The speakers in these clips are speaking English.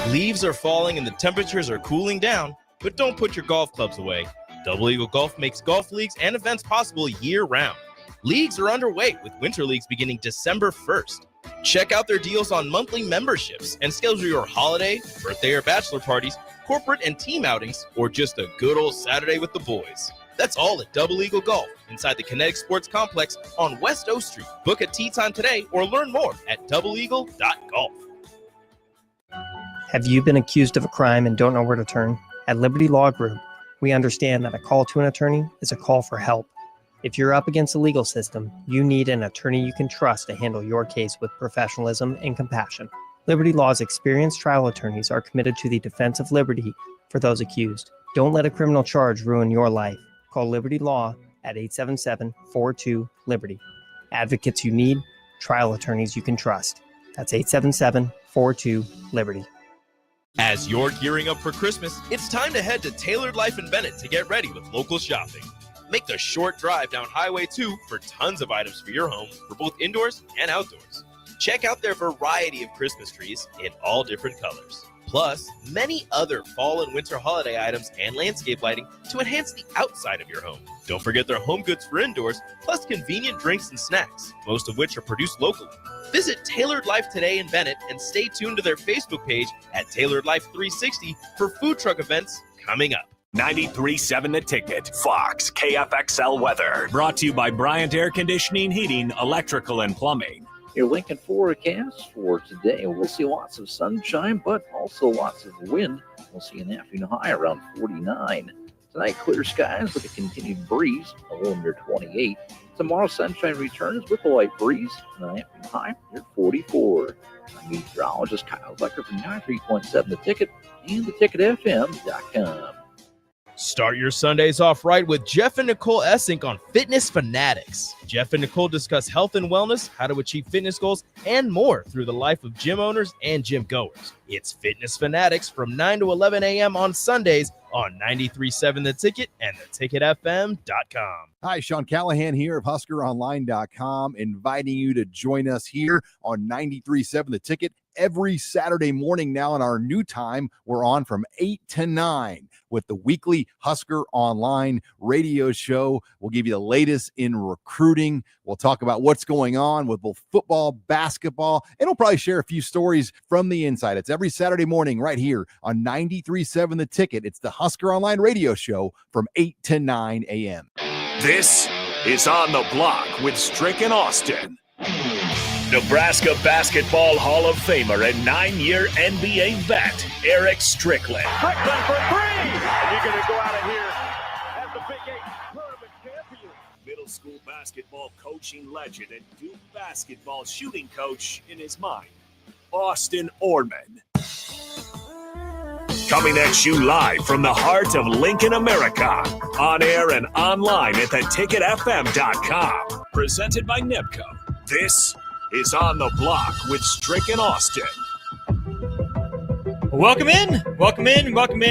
Leaves are falling and the temperatures are cooling down, but don't put your golf clubs away. Double Eagle Golf makes golf leagues and events possible year-round. Leagues are underway with winter leagues beginning December 1st. Check out their deals on monthly memberships and schedule your holiday, birthday, or bachelor parties, corporate and team outings, or just a good old Saturday with the boys. That's all at Double Eagle Golf inside the Kinetic Sports Complex on West O Street. Book a tee time today or learn more at doubleeagle.golf. Have you been accused of a crime and don't know where to turn? At Liberty Law Group, we understand that a call to an attorney is a call for help. If you're up against the legal system, you need an attorney you can trust to handle your case with professionalism and compassion. Liberty Law's experienced trial attorneys are committed to the defense of liberty for those accused. Don't let a criminal charge ruin your life. Call Liberty Law at 877-42-LIBERTY. Advocates you need, trial attorneys you can trust. That's 877-42-LIBERTY. As you're gearing up for Christmas, it's time to head to Tailored Life in Bennett to get ready with local shopping. Make the short drive down Highway 2 for tons of items for your home for both indoors and outdoors. Check out their variety of Christmas trees in all different colors. Plus, many other fall and winter holiday items and landscape lighting to enhance the outside of your home. Don't forget their home goods for indoors, plus convenient drinks and snacks, most of which are produced locally. Visit Tailored Life today in Bennett and stay tuned to their Facebook page at Tailored Life 360 for food truck events coming up. 93.7 The Ticket, Fox, KFXL weather. Brought to you by Bryant Air Conditioning, Heating, Electrical, and Plumbing. Your Lincoln forecast for today, we'll see lots of sunshine, but also lots of wind. We'll see an afternoon high around 49. Tonight, clear skies with a continued breeze, a low near 28. Tomorrow, sunshine returns with a light breeze, and an afternoon high near 44. I'm meteorologist Kyle Becker from 93.7 The Ticket and theticketfm.com. Start your Sundays off right with Jeff and Nicole Essink on Fitness Fanatics. Jeff and Nicole discuss health and wellness, how to achieve fitness goals, and more through the life of gym owners and gym goers. It's Fitness Fanatics from 9 to 11 a.m. on Sundays on 93.7 The Ticket and theticketfm.com. Hi, Sean Callahan here of HuskerOnline.com, inviting you to join us here on 93.7 The Ticket every Saturday morning now in our new time. We're on from 8 to 9 with the weekly Husker Online radio show. We'll give you the latest in recruiting. We'll talk about what's going on with both football, basketball, and we'll probably share a few stories from the inside. It's every Saturday morning right here on 93.7 The Ticket. It's the Husker Online radio show from 8 to 9 a.m. This is On the Block with Strick and Austin. Nebraska Basketball Hall of Famer and 9-year NBA vet, Eric Strickland. Strickland for three! And you're going to go out of here as the Big 8 tournament champion. Middle school basketball coaching legend and Duke basketball shooting coach in his mind, Austin Orman. Coming at you live from the heart of Lincoln, America. On air and online at theticketfm.com. Presented by NIPCO. This is On the Block with Strick and Austin. Welcome in.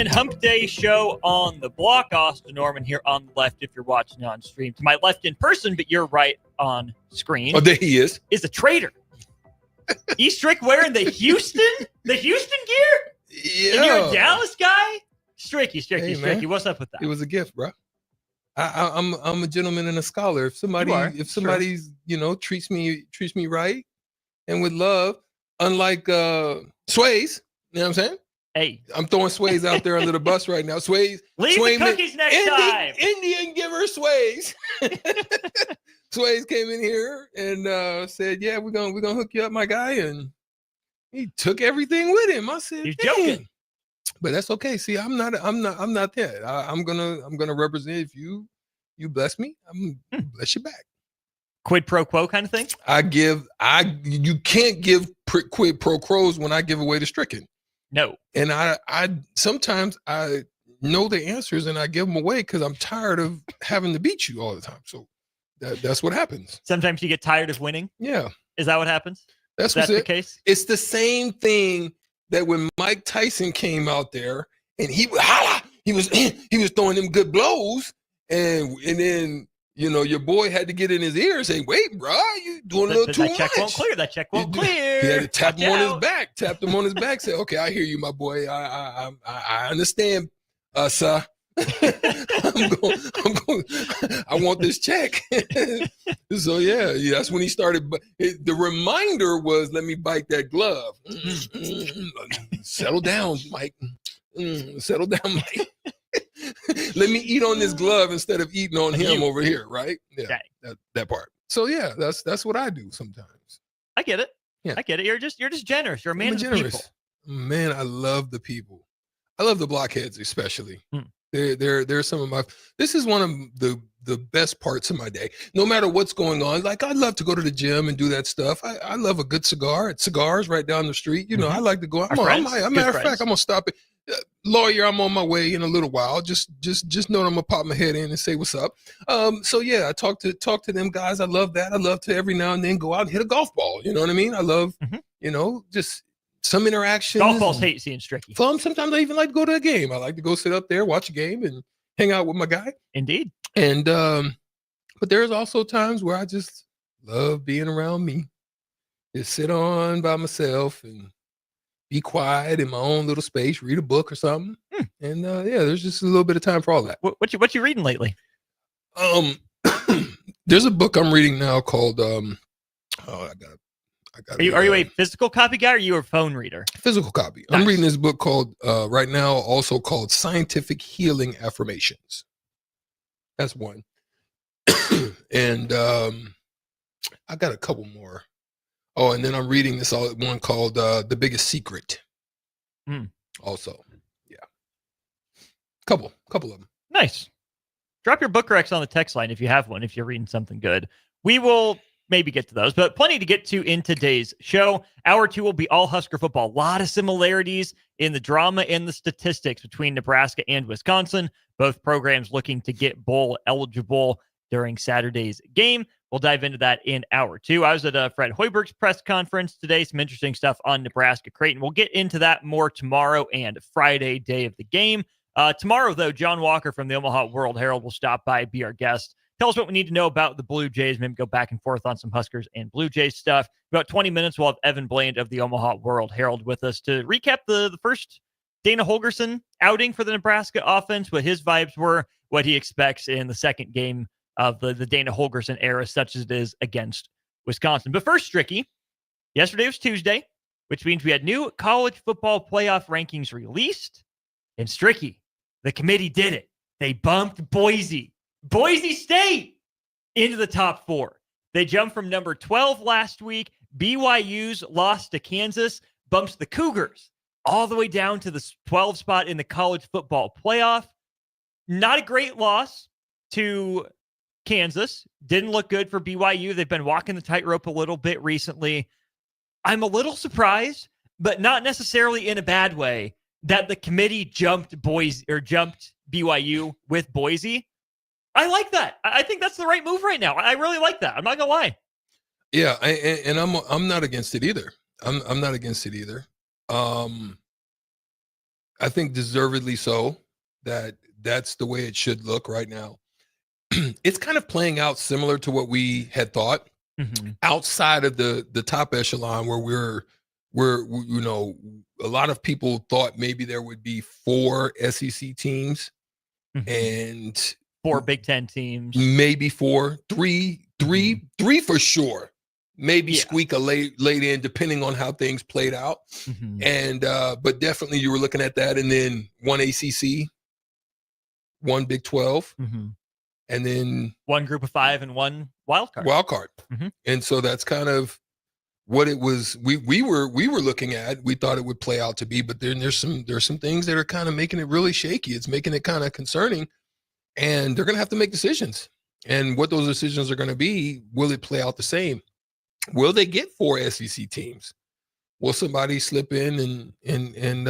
Hump Day show On the Block. Austin Norman here on the left if you're watching on stream. To my left in person, but you're right on screen. Oh, there he is. Is a traitor. E. Strick wearing the Houston gear? Yeah. And you're a Dallas guy? Stricky, man. what's up with that? It was a gift, bro. I'm a gentleman and a scholar. If somebody's treats me right and with love, unlike Sways, you know what I'm saying? Hey, I'm throwing Sways out there under the bus right now. Sways, leave the cookies next time. Indian giver Sways. Sways came in here and said, "Yeah, we're gonna hook you up, my guy," and he took everything with him. I said, "You're joking." But that's okay. See, I'm not that. I'm gonna represent. If you bless me, I'm bless you back. Quid pro quo kind of thing. You can't give quid pro quos when I give away the stricken. No. And I sometimes I know the answers and I give them away because I'm tired of having to beat you all the time. So that's what happens. Sometimes you get tired of winning. Yeah. Is that what happens? That's the case. It's the same thing that when Mike Tyson came out there and he would holla, he was throwing them good blows, and then your boy had to get in his ear and say, "Wait, bro, you doing a little too much." That check won't clear. He had to tap him on his back. tapped him on his back, said, "Okay, I hear you, my boy. I understand, sir. I'm going. I want this check." So yeah, that's when he started. But the reminder was, "Let me bite that glove. Settle down, Mike. Settle down, Mike. Let me eat on this glove instead of eating on him over here." Right? Yeah, that part. So yeah, that's what I do sometimes. I get it. Yeah. I get it. You're just generous. You're a man of the people. Man, I love the people. I love the blockheads especially. They're some of my. This is one of the best parts of my day. No matter what's going on, like I love to go to the gym and do that stuff. I love a good cigar at Cigars right down the street. You know, I like to go. Matter of fact, I'm gonna stop it. Lawyer, I'm on my way in a little while. Just know I'm gonna pop my head in and say what's up. So yeah, I talk to them guys. I love that. I love to every now and then go out and hit a golf ball. You know what I mean? I love, just some interaction. Golf balls hate seeing Stricky. Sometimes I even like to go to a game. I like to go sit up there, watch a game, and hang out with my guy. Indeed. And but there's also times where I just love being around me. Just sit on by myself and be quiet in my own little space, read a book or something. And there's just a little bit of time for all that. What you reading lately? There's a book I'm reading now called Are you a physical copy guy or are you a phone reader? Physical copy. Nice. I'm reading this book called right now, also called Scientific Healing Affirmations. That's one. And I got a couple more. Oh, and then I'm reading this one called The Biggest Secret. Also, yeah. Couple of them. Nice. Drop your book recs on the text line if you have one, if you're reading something good. We will maybe get to those, but plenty to get to in today's show. Hour 2 will be all Husker football. A lot of similarities in the drama and the statistics between Nebraska and Wisconsin. Both programs looking to get bowl eligible during Saturday's game. We'll dive into that in hour 2. I was at Fred Hoiberg's press conference today. Some interesting stuff on Nebraska Creighton. We'll get into that more tomorrow and Friday, day of the game. Tomorrow, though, John Walker from the Omaha World Herald will stop by, be our guest. Tell us what we need to know about the Blue Jays. Maybe go back and forth on some Huskers and Blue Jays stuff. About 20 minutes, we'll have Evan Bland of the Omaha World Herald with us to recap the first Dana Holgorsen outing for the Nebraska offense, what his vibes were, what he expects in the second game of the Dana Holgorsen era, such as it is against Wisconsin. But first, Stricky, yesterday was Tuesday, which means we had new college football playoff rankings released. And Stricky, the committee did it. They bumped Boise State into the top 4. They jumped from number 12 last week. BYU's loss to Kansas bumps the Cougars all the way down to the 12 spot in the college football playoff. Not a great loss to Kansas. Didn't look good for BYU. They've been walking the tightrope a little bit recently. I'm a little surprised, but not necessarily in a bad way, that the committee jumped BYU with Boise. I like that. I think that's the right move right now. I really like that. I'm not gonna lie. Yeah, and I'm not against it either. I'm not against it either. I think deservedly so. That's the way it should look right now. It's kind of playing out similar to what we had thought, outside of the top echelon, where we're a lot of people thought maybe there would be 4 SEC teams and 4 Big Ten teams, maybe 4, 3 for sure. Maybe squeak a late in, depending on how things played out. And but definitely you were looking at that, and then 1 ACC, 1 Big 12. And then 1 Group of 5 and 1 wild card. And so that's kind of what it was. We were looking at. We thought it would play out to be, but then there's some things that are kind of making it really shaky. It's making it kind of concerning, and they're going to have to make decisions. And what those decisions are going to be, will it play out the same? Will they get 4 SEC teams? Will somebody slip in and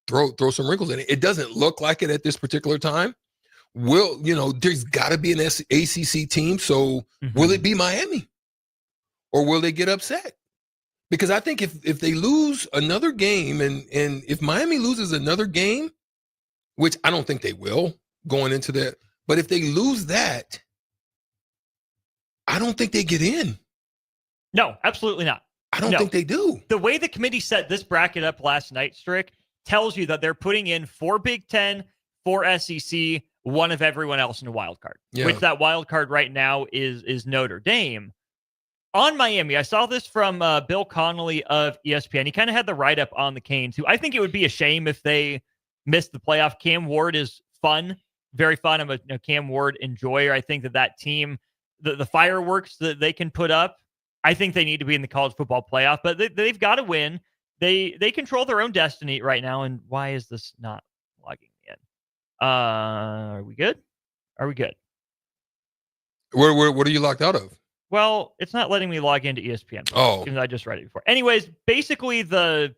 throw some wrinkles in it? It doesn't look like it at this particular time. There's got to be an ACC team. So will it be Miami, or will they get upset? Because I think if they lose another game, and if Miami loses another game, which I don't think they will going into that, but if they lose that, I don't think they get in. No, absolutely not. I don't think they do. The way the committee set this bracket up last night, Strick, tells you that they're putting in 4 Big Ten, 4 SEC, one of everyone else in a wild card, which that wild card right now is Notre Dame. On Miami, I saw this from Bill Connolly of ESPN. He kind of had the write-up on the Canes, who I think it would be a shame if they missed the playoff. Cam Ward is fun, very fun. I'm a Cam Ward enjoyer. I think that team, the fireworks that they can put up, I think they need to be in the college football playoff, but they've got to win. They control their own destiny right now, and why is this not logging in? Are we good? Are we good? What are you locked out of? Well, it's not letting me log into ESPN. Even though I just read it before. Anyways, basically the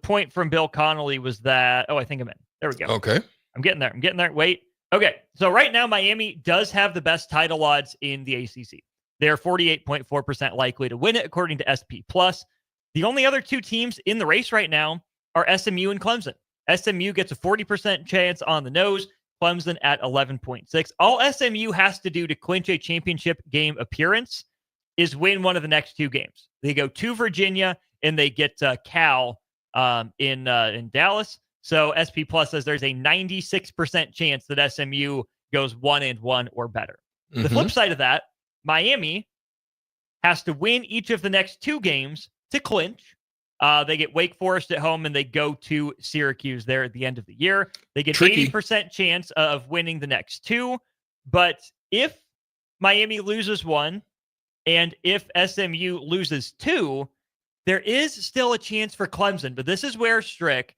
point from Bill Connolly was that, I think I'm in. There we go. Okay. I'm getting there. Wait. Okay. So right now, Miami does have the best title odds in the ACC. They're 48.4% likely to win it, according to SP+. The only other two teams in the race right now are SMU and Clemson. SMU gets a 40% chance on the nose. Clemson at 11.6. All SMU has to do to clinch a championship game appearance is win one of the next 2 games. They go to Virginia and they get Cal in Dallas. So SP Plus says there's a 96% chance that SMU goes 1-1 or better. The flip side of that, Miami has to win each of the next 2 games to clinch. They get Wake Forest at home and they go to Syracuse there at the end of the year. They get 80% chance of winning the next 2. But if Miami loses 1 and if SMU loses 2, there is still a chance for Clemson. But this is where Strick,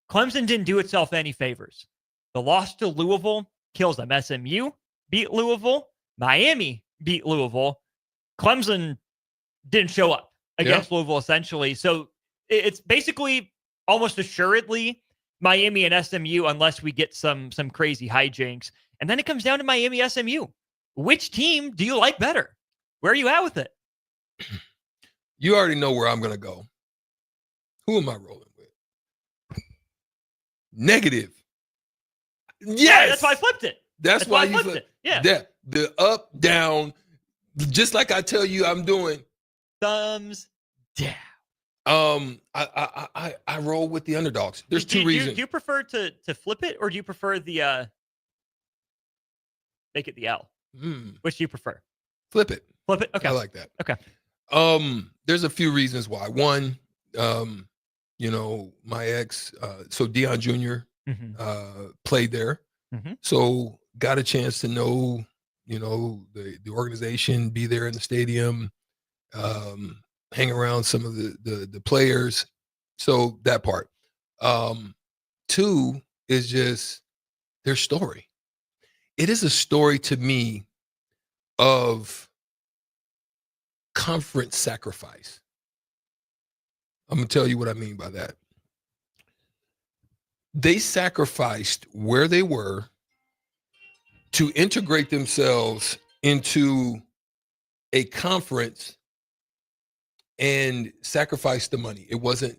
Clemson didn't do itself any favors. The loss to Louisville kills them. SMU beat Louisville. Miami beat Louisville. Clemson didn't show up against Louisville, essentially. So it's basically almost assuredly Miami and SMU unless we get some crazy hijinks. And then it comes down to Miami SMU. Which team do you like better? Where are you at with it? You already know where I'm going to go. Who am I rolling with? Negative. Yes. That's why I flipped it. That's why you flipped it. Yeah. The up, just like I tell you I'm doing. Thumbs down. I roll with the underdogs. There's 2 reasons. Do you prefer to flip it or do you prefer the make it the L? Which do you prefer? Flip it. Flip it? Okay. I like that. Okay. There's a few reasons why. One, my ex, so Deion Jr. Played there. So got a chance to know, the organization, be there in the stadium, hang around some of the players. So that part. 2 is just their story. It is a story to me of conference sacrifice. I'm going to tell you what I mean by that. They sacrificed where they were to integrate themselves into a conference and sacrifice the money. It wasn't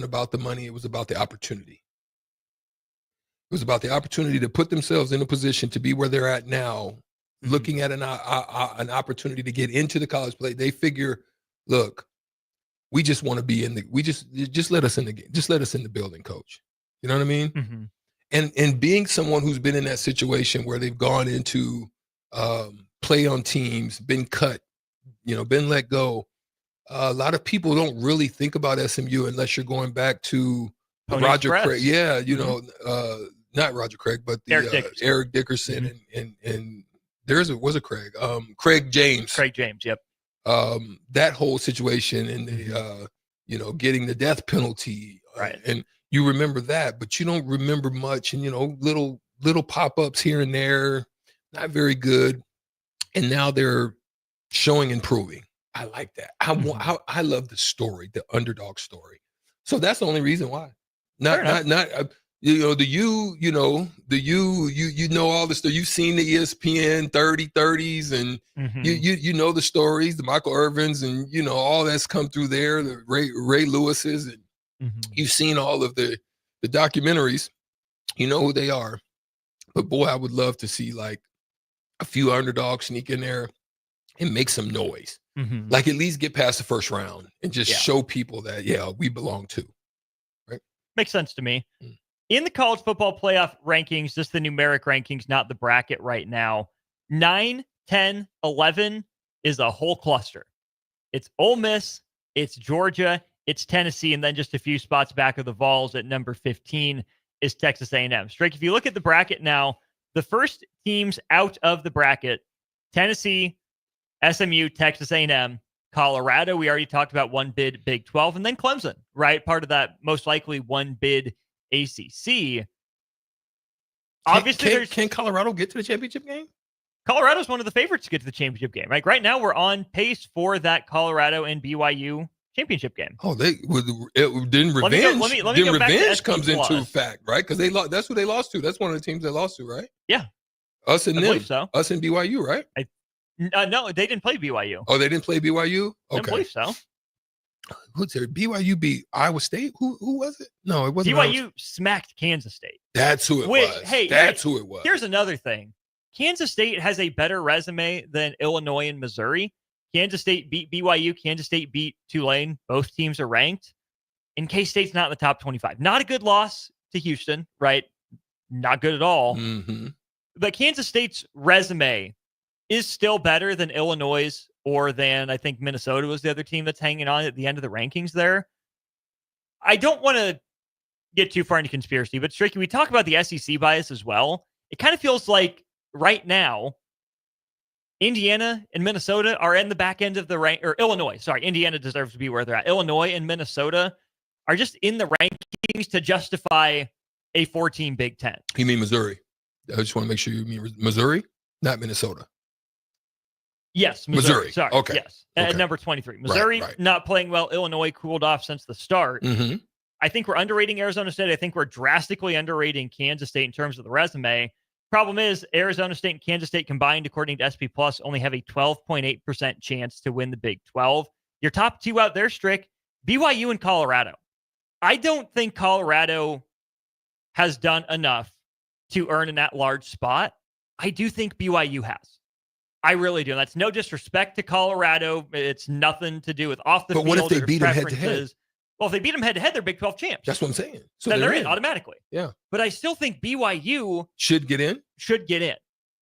about the money. It was about the opportunity. It was about the opportunity to put themselves in a position to be where they're at now, looking at an opportunity to get into the college play. They figure, look, we just want to be just let us in the game. Just let us in the building, coach. You know what I mean? And being someone who's been in that situation where they've gone into play on teams, been cut, been let go. A lot of people don't really think about SMU unless you're going back to Roger Craig. Yeah, not Roger Craig, but Eric Dickerson and was it Craig? Craig James. Craig James, yep. That whole situation and the getting the death penalty. Right. And you remember that, but you don't remember much. And little pop-ups here and there, not very good. And now they're showing improving. I like that. I love the story, the underdog story. So that's the only reason why. Not all this stuff. You've seen the ESPN 30-30s and you know the stories, the Michael Irvins and all that's come through there, the Ray Lewis's, and you've seen all of the documentaries. You know who they are. But boy, I would love to see like a few underdogs sneak in there. and make some noise. Mhm. Like at least get past the first round and just show people that, we belong too. Right? Makes sense to me. Mm. In the college football playoff rankings, just the numeric rankings, not the bracket right now, 9, 10, 11 is a whole cluster. It's Ole Miss, it's Georgia, it's Tennessee, and then just a few spots back of the Vols at number 15 is Texas A&M. Strick, if you look at the bracket now, the first teams out of the bracket, Tennessee, SMU, Texas A&M, Colorado, we already talked about one bid Big 12, and then Clemson, right? Part of that most likely one bid ACC. Obviously, can Colorado get to the championship game? Colorado's one of the favorites to get to the championship game. Like right now, we're on pace for that Colorado and BYU championship game. Oh, then revenge. Let me go back to comes into fact, right? Because they lost. That's who they lost to. That's one of the teams they lost to, right? Yeah, us and them. So. Us and BYU, right? No, they didn't play BYU. Oh, they didn't play BYU. Okay, I believe so. Who's there? BYU beat Iowa State. Who was it? No, it wasn't. BYU smacked Kansas State. That's who it was. Hey, that's who it was. Here's another thing. Kansas State has a better resume than Illinois and Missouri. Kansas State beat BYU. Kansas State beat Tulane. Both teams are ranked. And K-State's not in the top 25. Not a good loss to Houston, right? Not good at all. Mm-hmm. But Kansas State's resume is still better than Illinois' or than I think Minnesota was the other team that's hanging on at the end of the rankings there. I don't want to get too far into conspiracy, but Stricky, we talk about the SEC bias as well. It kind of feels like right now, Indiana and Minnesota are in the back end of the rank, or Illinois. Sorry, Indiana deserves to be where they're at. Illinois and Minnesota are just in the rankings to justify a 14 Big Ten. You mean Missouri? I just want to make sure you mean Missouri, not Minnesota. Yes, Missouri. Sorry. Okay. Yes. At okay. number 23. Missouri right. Not playing well. Illinois cooled off since the start. Mm-hmm. I think we're underrating Arizona State. I think we're drastically underrating Kansas State in terms of the resume. Problem is, Arizona State and Kansas State combined, according to SP Plus, only have a 12.8% chance to win the Big 12. Your top two out there, Strick, BYU and Colorado. I don't think Colorado has done enough to earn in that large spot. I do think BYU has. I really do. That's no disrespect to Colorado. It's nothing to do with off the field. But what if they beat them head to head? Well, if they beat them head to head, they're Big 12 champs. That's what I'm saying. So then they're in automatically. Yeah. But I still think BYU should get in.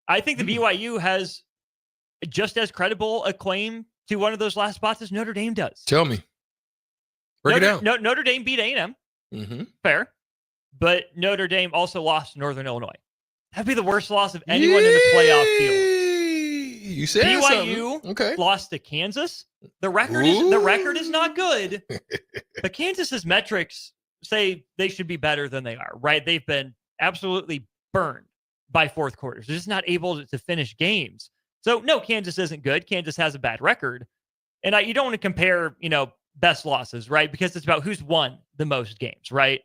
I think the BYU has just as credible a claim to one of those last spots as Notre Dame does. Tell me. Break it down. Notre Dame beat A&M. Mm-hmm. Fair. But Notre Dame also lost to Northern Illinois. That'd be the worst loss of anyone in the playoff field. You said BYU okay. Lost to Kansas. The record is not good, but Kansas's metrics say they should be better than they are, right? They've been absolutely burned by fourth quarters. They're just not able to finish games. So no, Kansas isn't good. Kansas has a bad record. And you don't want to compare, best losses, right? Because it's about who's won the most games, right?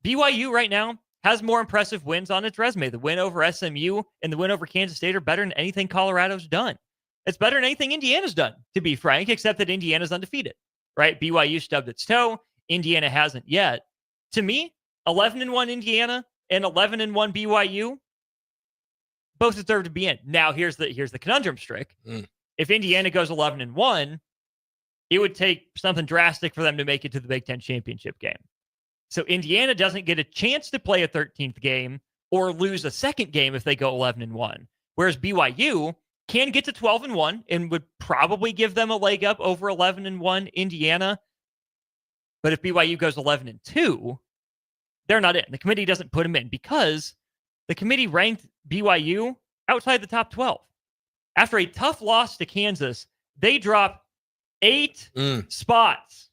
BYU right now has more impressive wins on its resume. The win over SMU and the win over Kansas State are better than anything Colorado's done. It's better than anything Indiana's done, to be frank, except that Indiana's undefeated, right? BYU stubbed its toe. Indiana hasn't yet. To me, 11-1 Indiana and 11-1 BYU both deserve to be in. Now, here's the conundrum, Strick. If Indiana goes 11-1, it would take something drastic for them to make it to the Big Ten championship game. So Indiana doesn't get a chance to play a 13th game or lose a second game if they go 11-1. Whereas BYU can get to 12-1 and would probably give them a leg up over 11-1 Indiana. But if BYU goes 11-2, they're not in. The committee doesn't put them in because the committee ranked BYU outside the top 12. After a tough loss to Kansas, they drop 8 spots.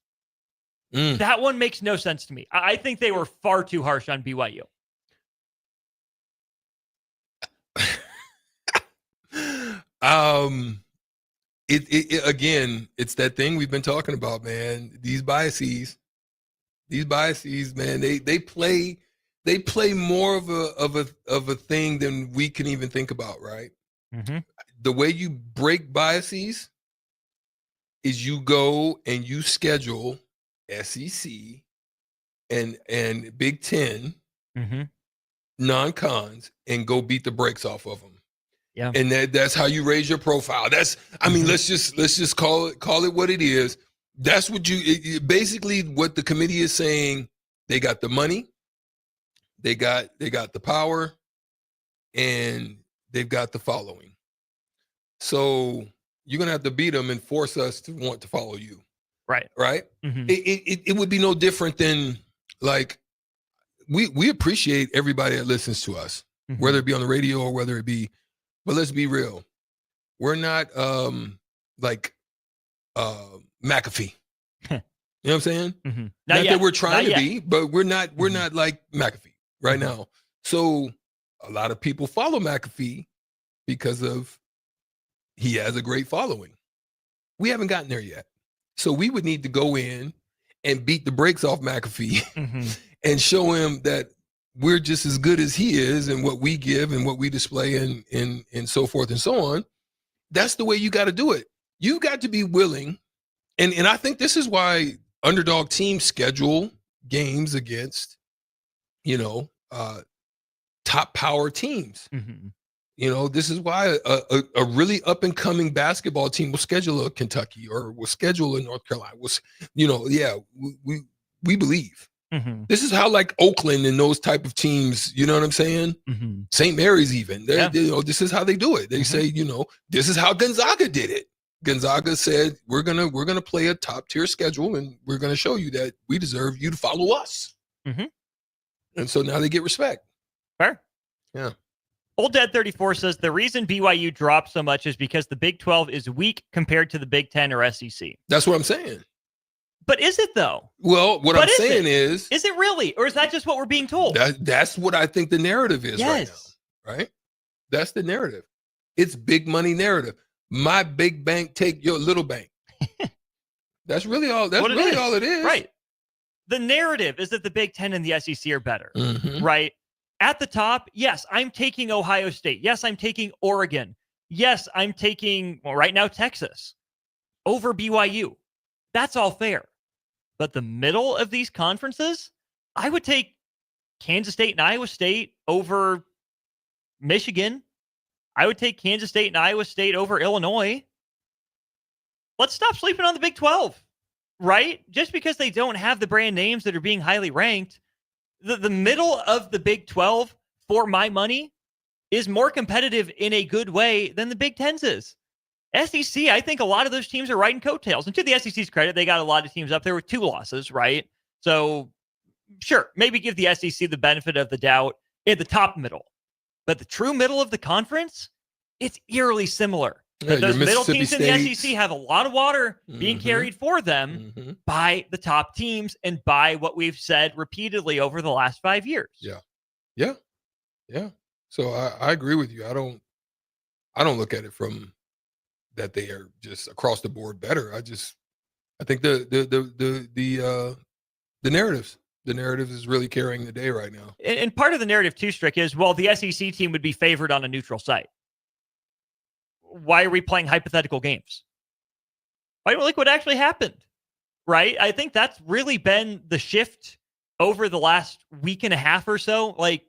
That one makes no sense to me. I think they were far too harsh on BYU. Again, it's that thing we've been talking about, man. These biases, man, they play more of a thing than we can even think about, right? Mm-hmm. The way you break biases is you go and you schedule SEC and Big Ten non-cons and go beat the brakes off of them. Yeah. And that's how you raise your profile. Let's just call it what it is. That's what basically what the committee is saying. They got the money, they got the power, and they've got the following. So you're gonna have to beat them and force us to want to follow you. Right. Right. Mm-hmm. It would be no different than like we appreciate everybody that listens to us, whether it be on the radio or whether it be, but let's be real. We're not like McAfee. You know what I'm saying? Mm-hmm. Not that we're trying to be, but we're not like McAfee right now. So a lot of people follow McAfee because of he has a great following. We haven't gotten there yet. So we would need to go in and beat the brakes off McAfee and show him that we're just as good as he is and what we give and what we display and so forth and so on. That's the way you got to do it. You got to be willing. And I think this is why underdog teams schedule games against, top power teams. This is why a really up and coming basketball team will schedule a Kentucky or will schedule a North Carolina. We believe. This is how like Oakland and those type of teams, you know what I'm saying? St. Mary's even, this is how they do it. They say, this is how Gonzaga did it. Gonzaga said, we're gonna play a top tier schedule and we're gonna show you that we deserve you to follow us. And so now they get respect. Fair. Yeah. Old Dad 34 says the reason BYU dropped so much is because the Big 12 is weak compared to the Big 10 or SEC. That's what I'm saying. But is it though? Well, what I'm saying is it really? Or is that just what we're being told? That's what I think the narrative is right now. Right? That's the narrative. It's big money narrative. My big bank take your little bank. That's really all. That's really all it is. Right. The narrative is that the Big 10 and the SEC are better. Right. At the top, yes, I'm taking Ohio State. Yes, I'm taking Oregon. Yes, I'm taking, right now, Texas over BYU. That's all fair. But the middle of these conferences, I would take Kansas State and Iowa State over Michigan. I would take Kansas State and Iowa State over Illinois. Let's stop sleeping on the Big 12, right? Just because they don't have the brand names that are being highly ranked, the middle of the Big 12, for my money, is more competitive in a good way than the Big 10's is. SEC, I think a lot of those teams are riding coattails. And to the SEC's credit, they got a lot of teams up there with 2 losses, right? So, sure, maybe give the SEC the benefit of the doubt in the top middle. But the true middle of the conference, it's eerily similar. Yeah, those middle teams State. in the SEC have a lot of water being carried for them by the top teams and by what we've said repeatedly over the last 5 years. Yeah. So I agree with you. I don't look at it from that they are just across the board better. I think the narratives. The narrative is really carrying the day right now. And part of the narrative too, Strick, is, well, the SEC team would be favored on a neutral site. Why are we playing hypothetical games? Why don't we look what actually happened? Right? I think that's really been the shift over the last week and a half or so. Like,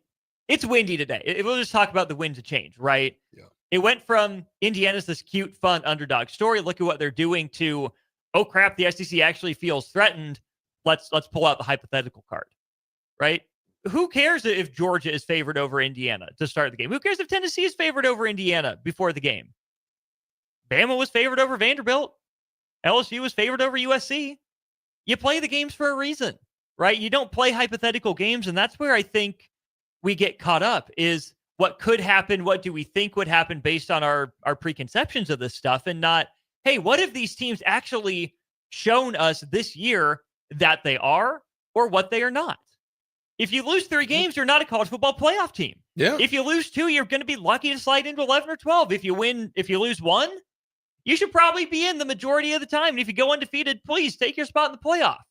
it's windy today. We'll just talk about the winds of change, right? Yeah. It went from Indiana's this cute, fun underdog story. Look at what they're doing to, oh crap, the SEC actually feels threatened. Let's pull out the hypothetical card, right? Who cares if Georgia is favored over Indiana to start the game? Who cares if Tennessee is favored over Indiana before the game? Bama was favored over Vanderbilt. LSU was favored over USC. You play the games for a reason, right? You don't play hypothetical games, and that's where I think we get caught up is what could happen, what do we think would happen based on our preconceptions of this stuff, and not, hey, what have these teams actually shown us this year that they are or what they are not? If you lose 3 games, you're not a college football playoff team. Yeah. If you lose 2, you're going to be lucky to slide into 11 or 12. If you lose 1, you should probably be in the majority of the time. And if you go undefeated, please take your spot in the playoff.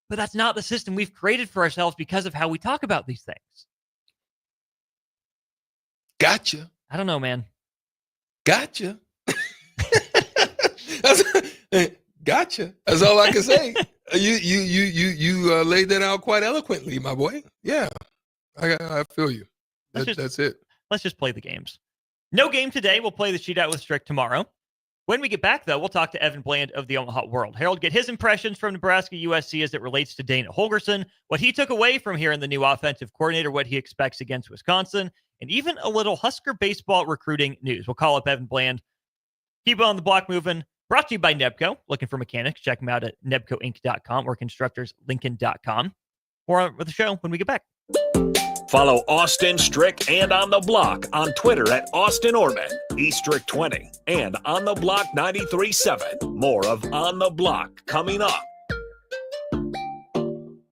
But that's not the system we've created for ourselves because of how we talk about these things. Gotcha. I don't know, man. Gotcha. Gotcha. That's all I can say. You laid that out quite eloquently, my boy. Yeah, I feel you. That's it. Let's just play the games. No game today. We'll play the shootout with Strick tomorrow. When we get back, though, we'll talk to Evan Bland of the Omaha World Herald, get his impressions from Nebraska USC as it relates to Dana Holgorsen, what he took away from hearing the new offensive coordinator, what he expects against Wisconsin, and even a little Husker baseball recruiting news. We'll call up Evan Bland. Keep on the block moving. Brought to you by Nebco. Looking for mechanics? Check them out at nebcoinc.com or constructorslincoln.com. More on with the show when we get back. Follow Austin, Strick, and On the Block on Twitter at Austin Orman, eStrick20, and On the Block 93.7. More of On the Block coming up.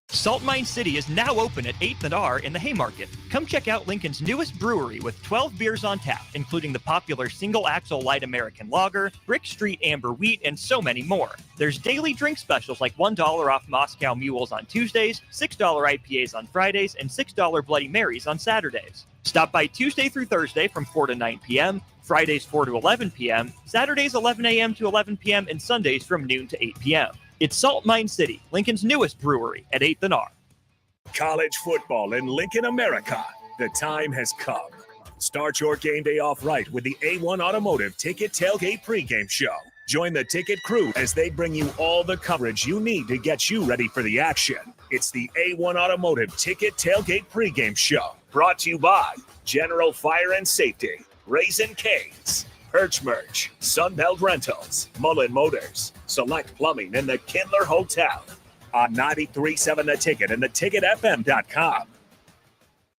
Salt Mine City is now open at 8th and R in the Haymarket. Come check out Lincoln's newest brewery with 12 beers on tap, including the popular Single Axle Light American Lager, Brick Street Amber Wheat, and so many more. There's daily drink specials like $1 off Moscow Mules on Tuesdays, $6 IPAs on Fridays, and $6 Bloody Marys on Saturdays. Stop by Tuesday through Thursday from 4 to 9 p.m., Fridays 4 to 11 p.m., Saturdays 11 a.m. to 11 p.m., and Sundays from noon to 8 p.m. It's Salt Mine City, Lincoln's newest brewery at 8th and R. College football in Lincoln, America. The time has come. Start your game day off right with the A1 Automotive Ticket Tailgate pregame show. Join the ticket crew as they bring you all the coverage you need to get you ready for the action. It's the A1 Automotive Ticket Tailgate pregame show. Brought to you by General Fire and Safety, Raisin Canes, Perch Merch, Sunbelt Rentals, Mullen Motors, Select Plumbing, and the Kindler Hotel. On 93.7 The Ticket and theticketfm.com.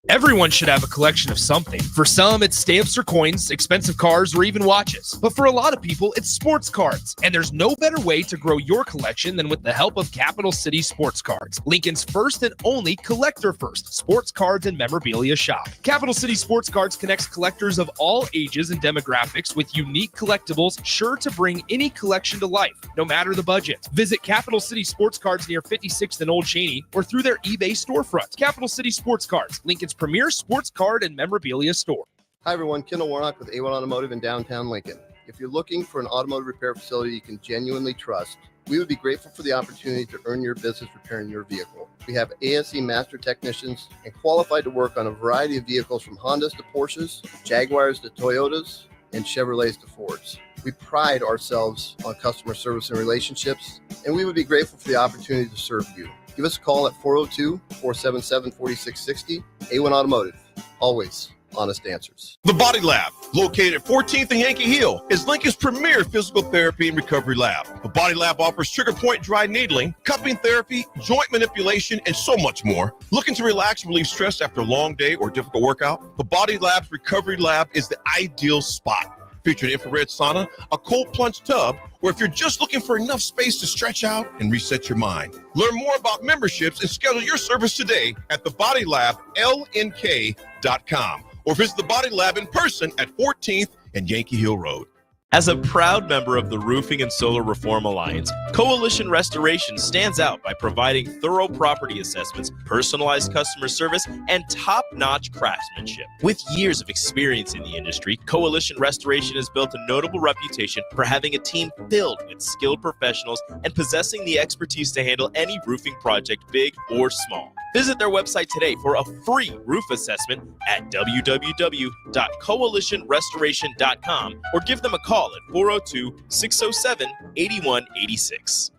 Everyone should have a collection of something. For some, it's stamps or coins, expensive cars, or even watches. But for a lot of people, it's sports cards. And there's no better way to grow your collection than with the help of Capital City Sports Cards, Lincoln's first and only collector-first sports cards and memorabilia shop. Capital City Sports Cards connects collectors of all ages and demographics with unique collectibles sure to bring any collection to life, no matter the budget. Visit Capital City Sports Cards near 56th and Old Cheney or through their eBay storefront. Capital City Sports Cards, Lincoln's premier sports card and memorabilia store. Hi everyone, Kendall Warnock with A1 Automotive in downtown Lincoln. If you're looking for an automotive repair facility you can genuinely trust, we would be grateful for the opportunity to earn your business repairing your vehicle. We have ASE master technicians and qualified to work on a variety of vehicles from Hondas to Porsches, Jaguars to Toyotas, and Chevrolets to Fords. We pride ourselves on customer service and relationships, and we would be grateful for the opportunity to serve you. Give us a call at 402-477-4660. A1 Automotive, always honest answers. The Body Lab, located at 14th and Yankee Hill, is Lincoln's premier physical therapy and recovery lab. The Body Lab offers trigger point dry needling, cupping therapy, joint manipulation, and so much more. Looking to relax and relieve stress after a long day or difficult workout? The Body Lab's recovery lab is the ideal spot. Featuring infrared sauna, a cold plunge tub, or if you're just looking for enough space to stretch out and reset your mind. Learn more about memberships and schedule your service today at thebodylablnk.com or visit the Body Lab in person at 14th and Yankee Hill Road. As a proud member of the Roofing and Solar Reform Alliance, Coalition Restoration stands out by providing thorough property assessments, personalized customer service, and top-notch craftsmanship. With years of experience in the industry, Coalition Restoration has built a notable reputation for having a team filled with skilled professionals and possessing the expertise to handle any roofing project, big or small. Visit their website today for a free roof assessment at www.coalitionrestoration.com or give them a call at 402-607-8186.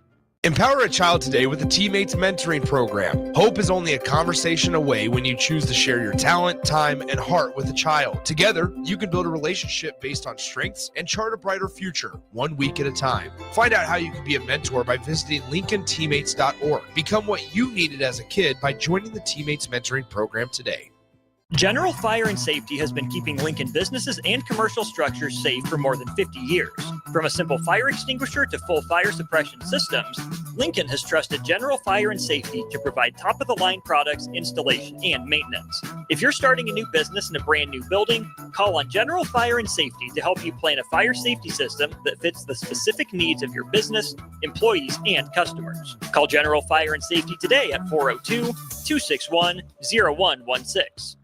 Empower a child today with the Teammates Mentoring Program. Hope is only a conversation away when you choose to share your talent, time, and heart with a child. Together, you can build a relationship based on strengths and chart a brighter future, 1 week at a time. Find out how you can be a mentor by visiting LincolnTeammates.org. Become what you needed as a kid by joining the Teammates Mentoring Program today. General Fire and Safety has been keeping Lincoln businesses and commercial structures safe for more than 50 years. From a simple fire extinguisher to full fire suppression systems, Lincoln has trusted General Fire and Safety to provide top-of-the-line products, installation, and maintenance. If you're starting a new business in a brand new building, call on General Fire and Safety to help you plan a fire safety system that fits the specific needs of your business, employees, and customers. Call General Fire and Safety today at 402-261-0116.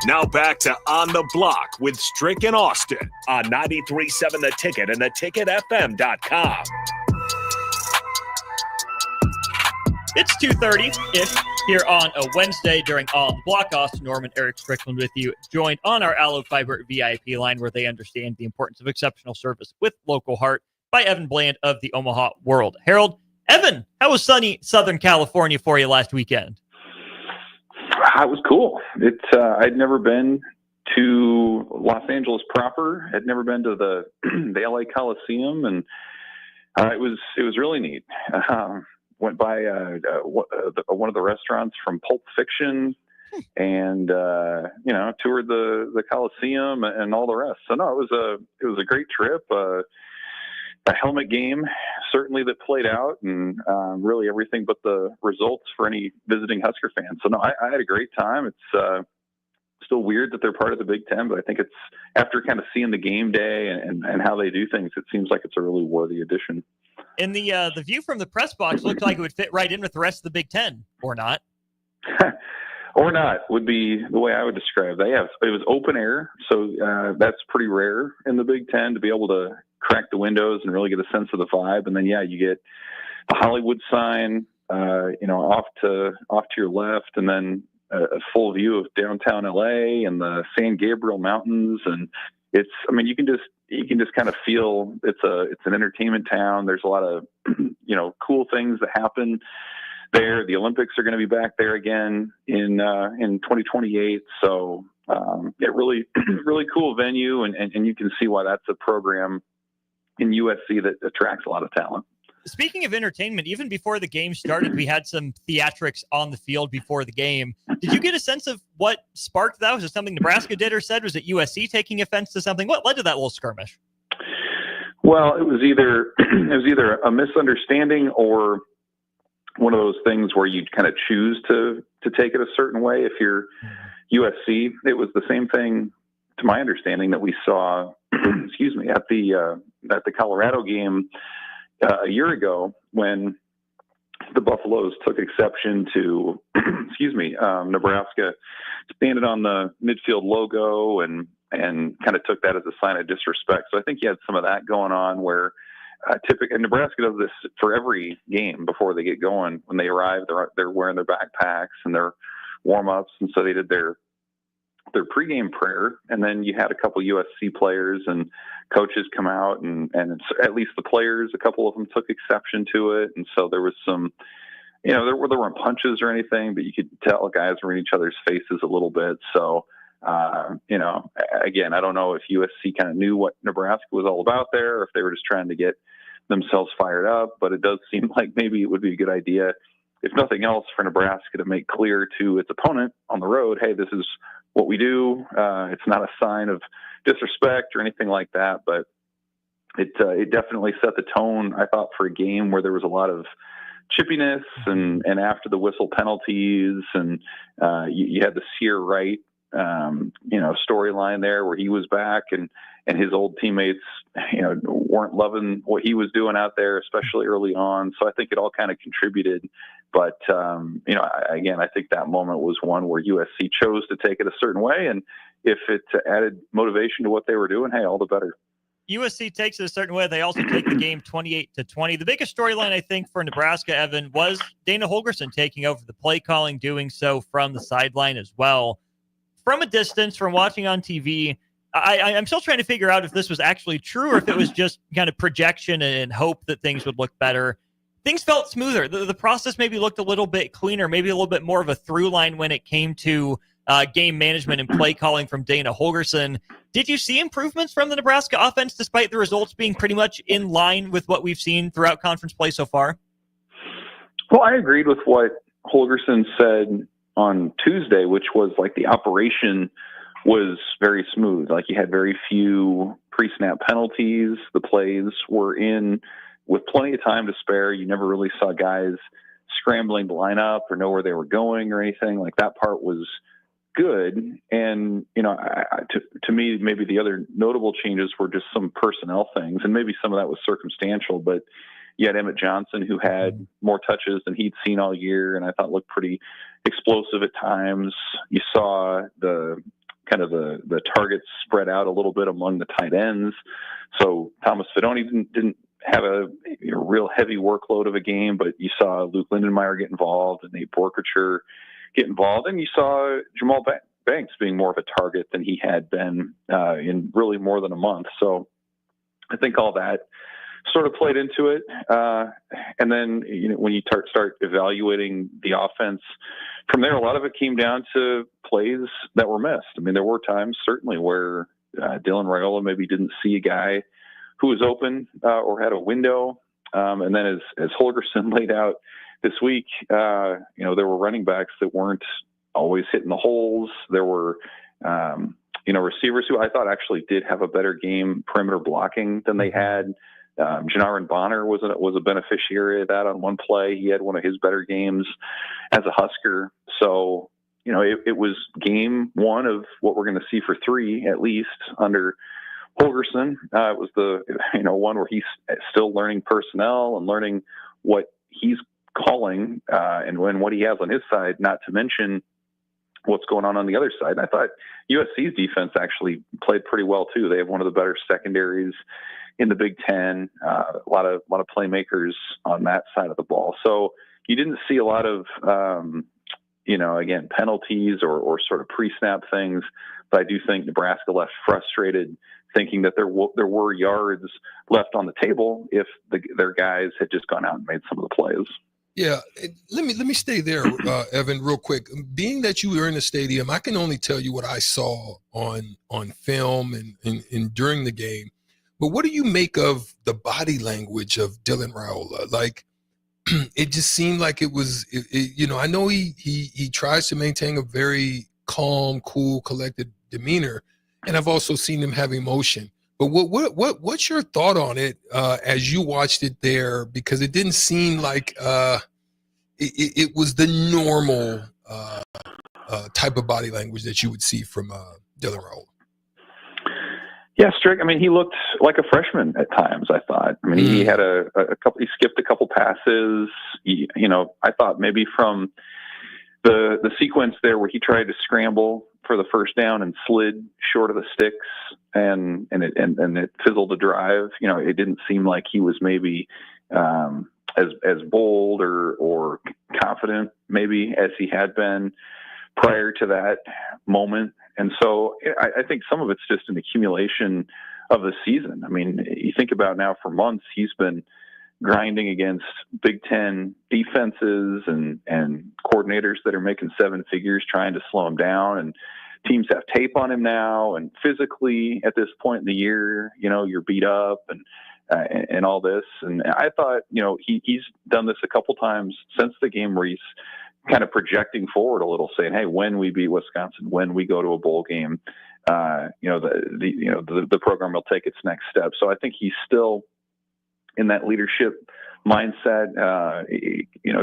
Now back to On the Block with Strick and Austin on 93.7 The Ticket and theticketfm.com. It's 2:30-ish here on a Wednesday during On the Block. Austin Norman, Eric Strickland with you, joined on our Allo Fiber VIP line where they understand the importance of exceptional service with local heart by Evan Bland of the Omaha World Herald. Evan, how was sunny Southern California for you last weekend? It was cool. I'd never been to Los Angeles proper. I'd never been to the LA Coliseum, and it was really neat. Went by one of the restaurants from Pulp Fiction, and toured the Coliseum and all the rest. So no, it was a great trip. A helmet game certainly that played out, and really everything but the results for any visiting Husker fans. So no, I had a great time. It's still weird that they're part of the Big Ten, but I think it's after kind of seeing the game day and how they do things, it seems like it's a really worthy addition. And the view from the press box looked like it would fit right in with the rest of the Big Ten, or not? Or not would be the way I would describe that. Yeah, it was open air, so that's pretty rare in the Big Ten to be able to crack the windows and really get a sense of the vibe. And then you get the Hollywood sign, off to your left, and then a full view of downtown LA and the San Gabriel Mountains. And you can just kind of feel it's an entertainment town. There's a lot of cool things that happen there. The Olympics are going to be back there again in 2028. So really really cool venue, and you can see why that's a program in USC that attracts a lot of talent. Speaking of entertainment, even before the game started, we had some theatrics on the field before the game. Did you get a sense of what sparked that? Was it something Nebraska did or said? Was it USC taking offense to something? What led to that little skirmish? Well, it was either a misunderstanding or one of those things where you kind of choose to take it a certain way. If you're USC, it was the same thing, to my understanding, that we saw, at the Colorado game a year ago when the Buffaloes took exception to, Nebraska standing on the midfield logo and kind of took that as a sign of disrespect. So I think you had some of that going on where typically Nebraska does this for every game before they get going. When they arrive, they're wearing their backpacks and their warm-ups, and so they did their pregame prayer, and then you had a couple USC players and coaches come out, and at least the players, a couple of them took exception to it, and so there was some, there weren't punches or anything, but you could tell guys were in each other's faces a little bit. So, again, I don't know if USC kind of knew what Nebraska was all about there, or if they were just trying to get themselves fired up, but it does seem like maybe it would be a good idea, if nothing else, for Nebraska to make clear to its opponent on the road, hey, this is what we do. It's not a sign of disrespect or anything like that, but it definitely set the tone, I thought, for a game where there was a lot of chippiness and after the whistle penalties, and you had the Sear Wright storyline there where he was back and his old teammates weren't loving what he was doing out there, especially early on. So I think it all kind of contributed. But again, I think that moment was one where USC chose to take it a certain way, and if it added motivation to what they were doing, hey, all the better. USC takes it a certain way. They also take the game 28-20. The biggest storyline, I think, for Nebraska, Evan, was Dana Holgorsen taking over the play calling, doing so from the sideline as well. From a distance, from watching on TV, I'm still trying to figure out if this was actually true or if it was just kind of projection and hope that things would look better. Things felt smoother. The process maybe looked a little bit cleaner, maybe a little bit more of a through line when it came to game management and play calling from Dana Holgorsen. Did you see improvements from the Nebraska offense despite the results being pretty much in line with what we've seen throughout conference play so far? Well, I agreed with what Holgorsen said on Tuesday, which was like the operation was very smooth. Like you had very few pre-snap penalties. The plays were in with plenty of time to spare. You never really saw guys scrambling to line up or know where they were going or anything. Like that part was good. And, to me, maybe the other notable changes were just some personnel things, and maybe some of that was circumstantial, but you had Emmett Johnson, who had more touches than he'd seen all year, and I thought looked pretty explosive at times. You saw the targets spread out a little bit among the tight ends. So Thomas Fidone didn't have a real heavy workload of a game, but you saw Luke Lindenmeyer get involved and Nate Borkacher get involved, and you saw Jamal Banks being more of a target than he had been in really more than a month. So I think all that sort of played into it. And then, when you start evaluating the offense from there, a lot of it came down to plays that were missed. I mean, there were times certainly where Dylan Raiola maybe didn't see a guy who was open or had a window. And then as Holgerson laid out this week, there were running backs that weren't always hitting the holes. There were, receivers who I thought actually did have a better game perimeter blocking than they had. Janarin Bonner was a beneficiary of that on one play. He had one of his better games as a Husker. So, it was game one of what we're going to see for three, at least under Holgerson. It was the, one where he's still learning personnel and learning what he's calling and what he has on his side, not to mention what's going on the other side. And I thought USC's defense actually played pretty well too. They have one of the better secondaries in the Big Ten, a lot of playmakers on that side of the ball. So you didn't see a lot of, again, penalties or sort of pre-snap things, but I do think Nebraska left frustrated, thinking that there were yards left on the table if their guys had just gone out and made some of the plays. Yeah, let me stay there, Evan, real quick. Being that you were in the stadium, I can only tell you what I saw on film and during the game. But what do you make of the body language of Dylan Raiola? Like, it just seemed like it was, I know he tries to maintain a very calm, cool, collected demeanor, and I've also seen him have emotion. But what's your thought on it as you watched it there? Because it didn't seem like it was the normal type of body language that you would see from Dylan Raiola. Yeah, Strick. I mean, he looked like a freshman at times, I thought. I mean, he had a couple. He skipped a couple passes. I thought maybe from the sequence there where he tried to scramble for the first down and slid short of the sticks, and it fizzled the drive. It didn't seem like he was maybe as bold or confident maybe as he had been prior to that moment. And so I think some of it's just an accumulation of the season. I mean, you think about now for months, he's been grinding against Big Ten defenses and coordinators that are making seven figures trying to slow him down. And teams have tape on him now. And physically at this point in the year, you're beat up and all this. And I thought, he's done this a couple times since the game where he's kind of projecting forward a little, saying, hey, when we beat Wisconsin, when we go to a bowl game, the program will take its next step. So I think he's still in that leadership mindset,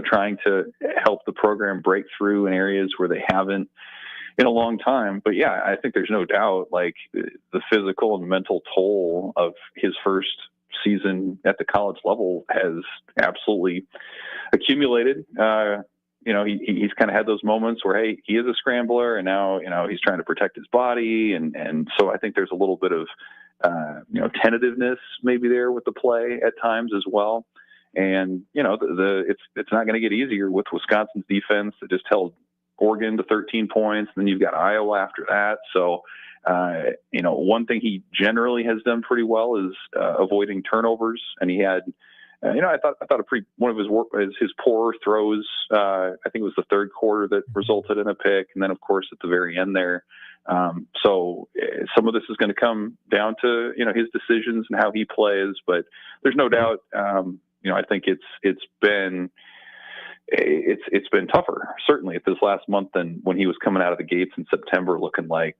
trying to help the program break through in areas where they haven't in a long time. But yeah, I think there's no doubt, like, the physical and mental toll of his first season at the college level has absolutely accumulated. He's kind of had those moments where, hey, he is a scrambler, and now, he's trying to protect his body. And so I think there's a little bit of, tentativeness maybe there with the play at times as well. And, it's not going to get easier with Wisconsin's defense that just held Oregon to 13 points. And then you've got Iowa after that. So, one thing he generally has done pretty well is avoiding turnovers. And he had, I thought one of his poor throws, I think it was the third quarter that resulted in a pick. And then of course at the very end there. So some of this is going to come down to, his decisions and how he plays, but there's no doubt, I think it's been tougher, certainly at this last month than when he was coming out of the gates in September, looking like,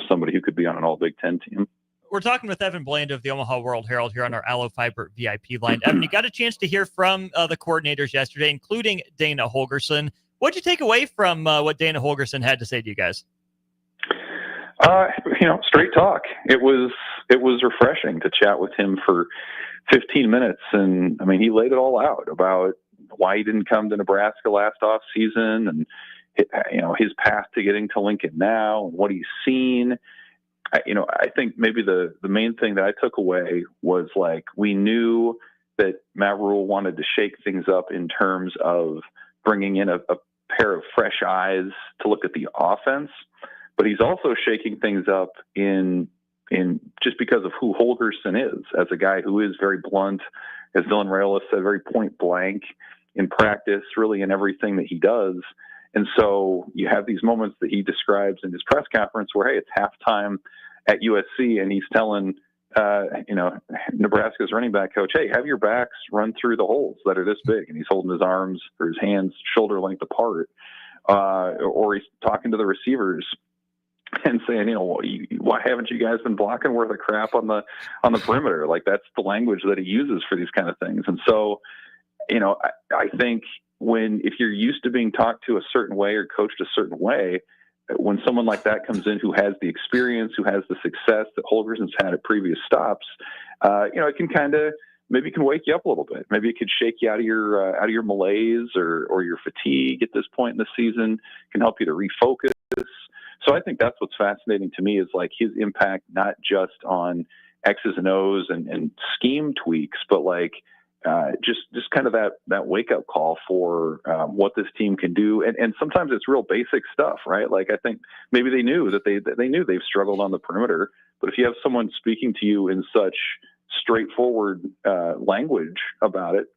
somebody who could be on an all Big Ten team. We're talking with Evan Bland of the Omaha World Herald here on our Allo Fiber VIP line. Evan, you got a chance to hear from the coordinators yesterday, including Dana Holgerson. What'd you take away from what Dana Holgerson had to say to you guys? Straight talk. It was refreshing to chat with him for 15 minutes. And I mean, he laid it all out about why he didn't come to Nebraska last off season and, his path to getting to Lincoln now and what he's seen. I think maybe the main thing that I took away was, like, we knew that Matt Rule wanted to shake things up in terms of bringing in a pair of fresh eyes to look at the offense, but he's also shaking things up in just because of who Holgorsen is, as a guy who is very blunt, as Dylan Raiola said, very point blank in practice, really in everything that he does. And so you have these moments that he describes in his press conference where, hey, it's halftime at USC, and he's telling Nebraska's running back coach, hey, have your backs run through the holes that are this big. And he's holding his arms or his hands shoulder length apart. Or he's talking to the receivers and saying, why haven't you guys been blocking worth of crap on the perimeter? Like, that's the language that he uses for these kind of things. And so, I think if you're used to being talked to a certain way or coached a certain way, when someone like that comes in who has the experience, who has the success that Holgorsen's had at previous stops, it can kind of maybe can wake you up a little bit. Maybe it could shake you out of your malaise or your fatigue at this point in the season, can help you to refocus. So I think that's what's fascinating to me is like his impact, not just on X's and O's and scheme tweaks, but like just kind of that wake up call for what this team can do. And sometimes it's real basic stuff, right? Like I think maybe they knew that they knew they've struggled on the perimeter, but if you have someone speaking to you in such straightforward language about it,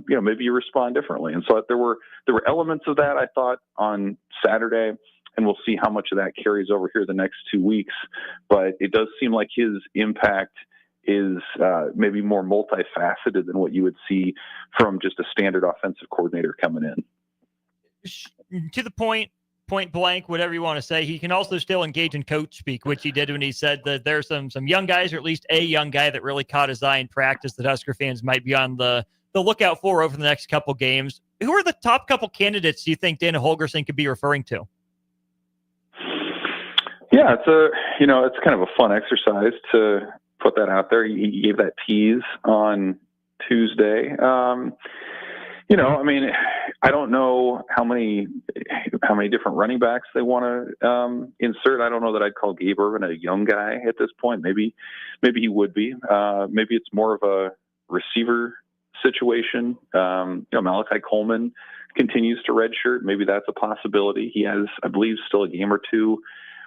maybe you respond differently. And so there were elements of that, I thought, on Saturday, and we'll see how much of that carries over here the next 2 weeks. But it does seem like his impact is maybe more multifaceted than what you would see from just a standard offensive coordinator coming in. To the point blank, whatever you want to say, he can also still engage in coach speak, which he did when he said that there's some young guys, or at least a young guy that really caught his eye in practice that Husker fans might be on the lookout for over the next couple games. Who are the top couple candidates do you think Dana Holgorsen could be referring to? Yeah, it's kind of a fun exercise to put that out there. He gave that tease on Tuesday. I don't know how many different running backs they want to insert. I don't know that I'd call Gabe Ervin a young guy at this point. Maybe he would be. Maybe it's more of a receiver situation. Malachi Coleman continues to redshirt. Maybe that's a possibility. He has, I believe, still a game or two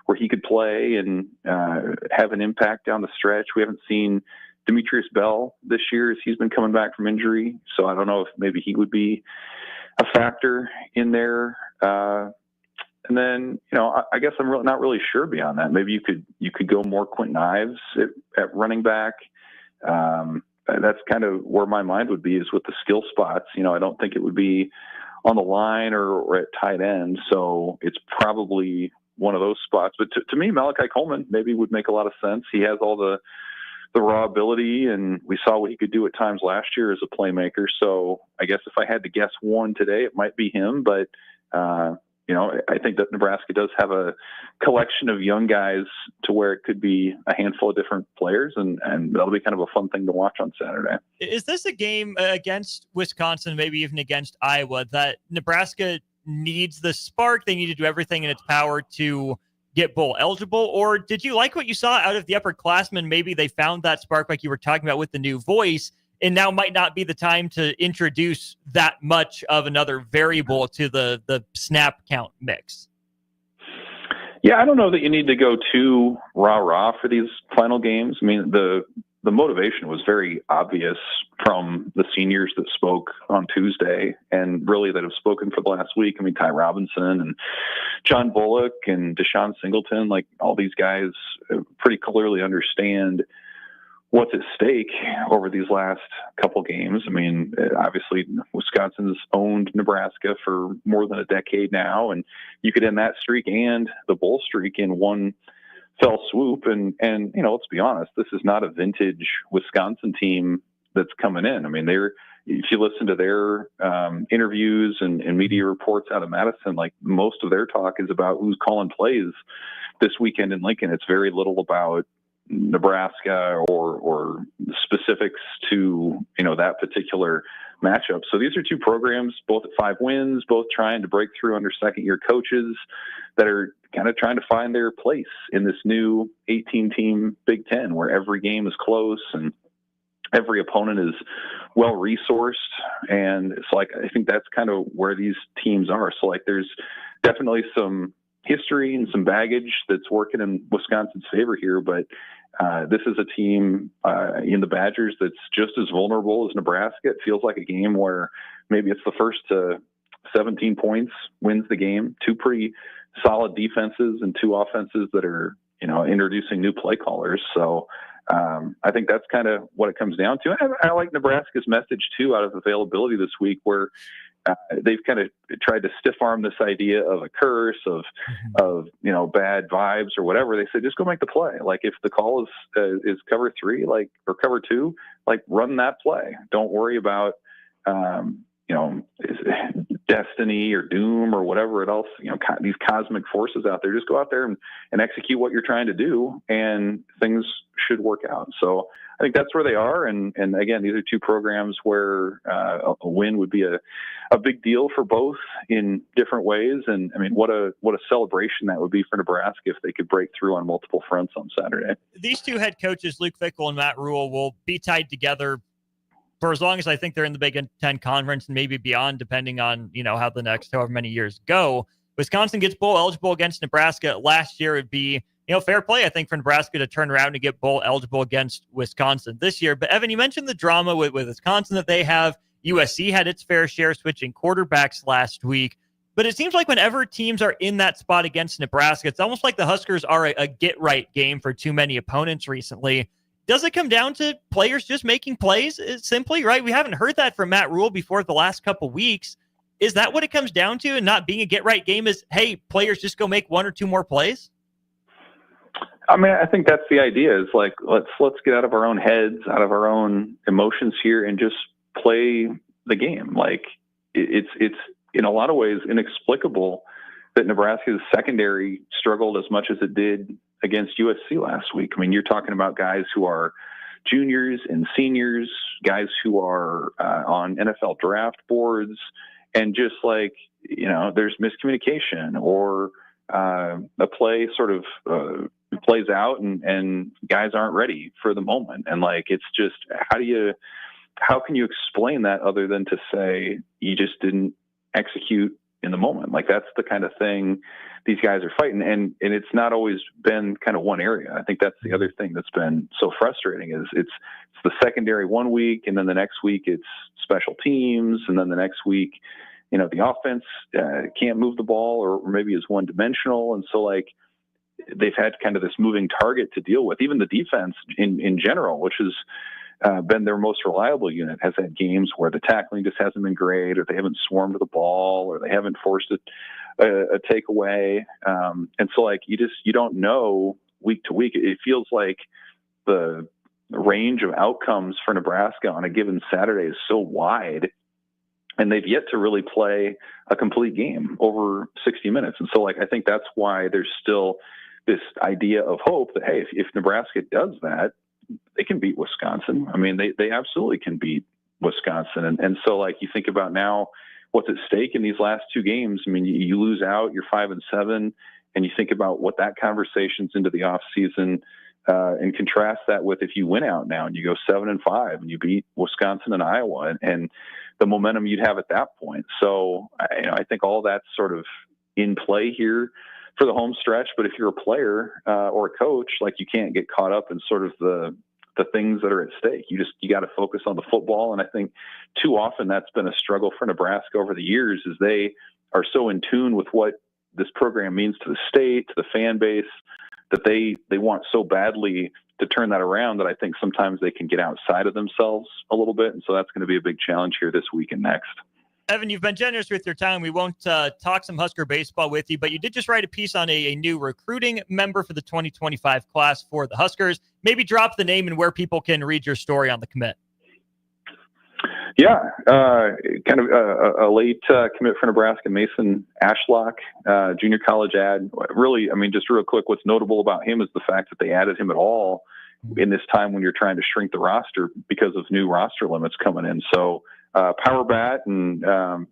where he could play and have an impact down the stretch. We haven't seen Demetrius Bell this year as he's been coming back from injury. So I don't know if maybe he would be a factor in there. And then, I guess I'm not really sure beyond that. Maybe you could go more Quentin Ives at running back. That's kind of where my mind would be, is with the skill spots. I don't think it would be on the line or at tight end. So it's probably one of those spots. But to me, Malachi Coleman maybe would make a lot of sense. He has all the raw ability, and we saw what he could do at times last year as a playmaker. So I guess if I had to guess one today, it might be him. But, I think that Nebraska does have a collection of young guys to where it could be a handful of different players, and that'll be kind of a fun thing to watch on Saturday. Is this a game against Wisconsin, maybe even against Iowa, that Nebraska needs the spark? They need to do everything in its power to get bowl eligible? Or did you like what you saw out of the upperclassmen? Maybe they found that spark like you were talking about with the new voice, and now might not be the time to introduce that much of another variable to the snap count mix. Yeah, I don't know that you need to go too rah-rah for these final games. I mean, the motivation was very obvious from the seniors that spoke on Tuesday, and really that have spoken for the last week. I mean, Ty Robinson and John Bullock and Deshaun Singleton, like all these guys pretty clearly understand what's at stake over these last couple games. I mean, obviously Wisconsin's owned Nebraska for more than a decade now, and you could end that streak and the bowl streak in one fell swoop. And let's be honest, this is not a vintage Wisconsin team that's coming in. I mean, if you listen to their interviews and media reports out of Madison, like most of their talk is about who's calling plays this weekend in Lincoln. It's very little about Nebraska or specifics to, that particular matchup. So these are two programs, both at 5 wins, both trying to break through under second-year coaches that are kind of trying to find their place in this new 18-team Big Ten where every game is close. And every opponent is well resourced, and it's like I think that's kind of where these teams are. So like there's definitely some history and some baggage that's working in Wisconsin's favor here, but this is a team in the Badgers that's just as vulnerable as Nebraska. It feels like a game where maybe it's the first to 17 points wins the game. Two pretty solid defenses and two offenses that are, introducing new play callers. So I think that's kind of what it comes down to. I like Nebraska's message too out of availability this week, where they've kind of tried to stiff arm this idea of a curse of bad vibes or whatever. They say just go make the play. Like if the call is cover 3, or cover 2, run that play. Don't worry about destiny or doom or whatever else. These cosmic forces out there. Just go out there and execute what you're trying to do, and things should work out. So I think that's where they are. And again, these are two programs where a win would be a big deal for both in different ways. And I mean, what a celebration that would be for Nebraska if they could break through on multiple fronts on Saturday. These two head coaches, Luke Fickell and Matt Rule, will be tied together for as long as I think they're in the Big Ten Conference and maybe beyond, depending on, how the next however many years go. Wisconsin gets bowl eligible against Nebraska. Last year it'd be, fair play, I think, for Nebraska to turn around and get bowl eligible against Wisconsin this year. But Evan, you mentioned the drama with Wisconsin that they have. USC had its fair share switching quarterbacks last week. But it seems like whenever teams are in that spot against Nebraska, it's almost like the Huskers are a get-right game for too many opponents recently. Does it come down to players just making plays simply, right? We haven't heard that from Matt Rule before the last couple weeks. Is that what it comes down to, and not being a get-right game is, hey, players just go make one or two more plays? I mean, I think that's the idea, is like, let's get out of our own heads, out of our own emotions here, and just play the game. Like it's in a lot of ways inexplicable that Nebraska's secondary struggled as much as it did against USC last week. I mean, you're talking about guys who are juniors and seniors, guys who are on NFL draft boards, and just there's miscommunication or a play sort of plays out and guys aren't ready for the moment. And it's just, how can you explain that other than to say you just didn't execute in the moment? That's the kind of thing these guys are fighting. And it's not always been kind of one area. I think that's the other thing that's been so frustrating is it's the secondary one week, and then the next week it's special teams. And then the next week, the offense can't move the ball or maybe is one dimensional. And so they've had kind of this moving target to deal with. Even the defense in general, which has been their most reliable unit, has had games where the tackling just hasn't been great, or they haven't swarmed the ball, or they haven't forced a takeaway. And so you don't know week to week. It feels like the range of outcomes for Nebraska on a given Saturday is so wide, and they've yet to really play a complete game over 60 minutes. And so I think that's why there's still this idea of hope that, hey, if Nebraska does that, they can beat Wisconsin. I mean, they absolutely can beat Wisconsin. And so you think about now what's at stake in these last two games. I mean, you lose out, you're 5-7, and you think about what that conversation's into the off season, and contrast that with if you win out now and you go 7-5 and you beat Wisconsin and Iowa, and the momentum you'd have at that point. So I think all that's sort of in play here for the home stretch. But if you're a player or a coach, you can't get caught up in sort of the things that are at stake. You got to focus on the football. And I think too often that's been a struggle for Nebraska over the years, is they are so in tune with what this program means to the state, to the fan base, that they want so badly to turn that around that I think sometimes they can get outside of themselves a little bit. And so that's going to be a big challenge here this week and next. Evan, you've been generous with your time. We won't talk some Husker baseball with you, but you did just write a piece on a new recruiting member for the 2025 class for the Huskers. Maybe drop the name and where people can read your story on the commit. Yeah, kind of a late commit for Nebraska, Mason Ashlock, junior college ad. Really, I mean, just real quick, what's notable about him is the fact that they added him at all in this time when you're trying to shrink the roster because of new roster limits coming in. So power bat and,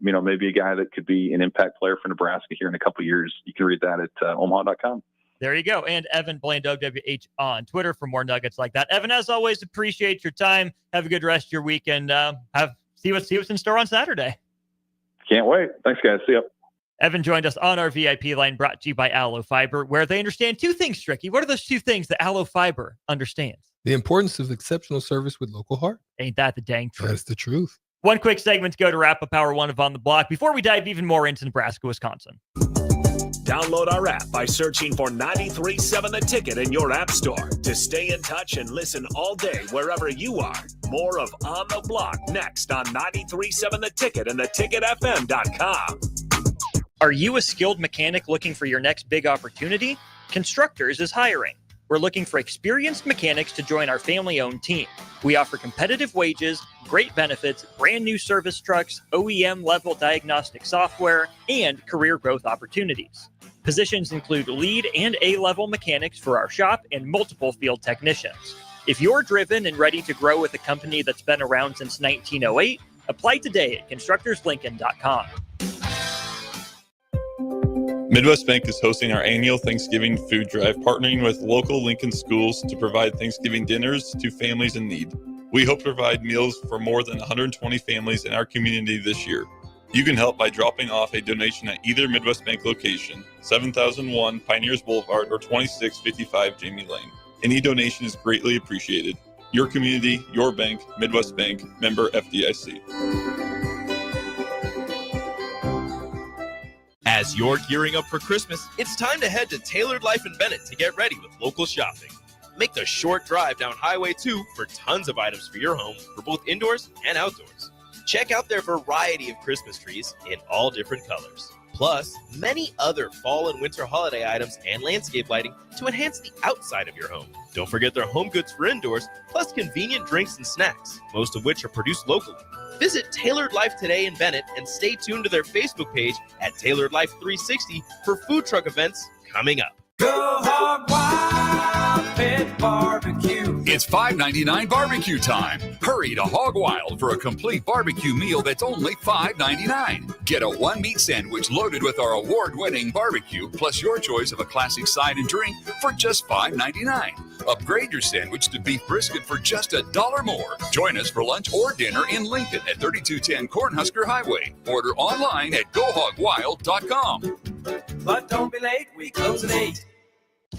maybe a guy that could be an impact player for Nebraska here in a couple of years. You can read that at omaha.com. There you go. And Evan Blando WH on Twitter for more nuggets like that. Evan, as always, appreciate your time. Have a good rest of your weekend. See what's in store on Saturday. Can't wait. Thanks, guys. See ya. Evan joined us on our VIP line, brought to you by Aloe Fiber, where they understand two things, Stricky. What are those two things that Aloe Fiber understands? The importance of exceptional service with local heart. Ain't that the dang truth? That's the truth. One quick segment to go to wrap up Hour 1 of On the Block before we dive even more into Nebraska, Wisconsin. Download our app by searching for 93.7 The Ticket in your app store to stay in touch and listen all day wherever you are. More of On the Block next on 93.7 The Ticket and theticketfm.com. Are you a skilled mechanic looking for your next big opportunity? Constructors is hiring. We're looking for experienced mechanics to join our family-owned team. We offer competitive wages, great benefits, brand new service trucks, OEM-level diagnostic software, and career growth opportunities. Positions include lead and A-level mechanics for our shop and multiple field technicians. If you're driven and ready to grow with a company that's been around since 1908, apply today at constructorslincoln.com. Midwest Bank is hosting our annual Thanksgiving food drive, partnering with local Lincoln schools to provide Thanksgiving dinners to families in need. We hope to provide meals for more than 120 families in our community this year. You can help by dropping off a donation at either Midwest Bank location, 7001 Pioneers Boulevard or 2655 Jamie Lane. Any donation is greatly appreciated. Your community, your bank, Midwest Bank, member FDIC. As you're gearing up for Christmas, it's time to head to Tailored Life in Bennett to get ready with local shopping. Make the short drive down Highway 2 for tons of items for your home for both indoors and outdoors. Check out their variety of Christmas trees in all different colors. Plus, many other fall and winter holiday items and landscape lighting to enhance the outside of your home. Don't forget their home goods for indoors, plus convenient drinks and snacks, most of which are produced locally. Visit Tailored Life today in Bennett and stay tuned to their Facebook page at Tailored Life 360 for food truck events coming up. Go Hog Wild Pit Barbecue. It's $5.99 barbecue time. Hurry to Hog Wild for a complete barbecue meal that's only $5.99. Get a one-meat sandwich loaded with our award-winning barbecue, plus your choice of a classic side and drink for just $5.99. Upgrade your sandwich to beef brisket for just $1 more. Join us for lunch or dinner in Lincoln at 3210 Cornhusker Highway. Order online at GoHogWild.com. But don't be late, we close at 8.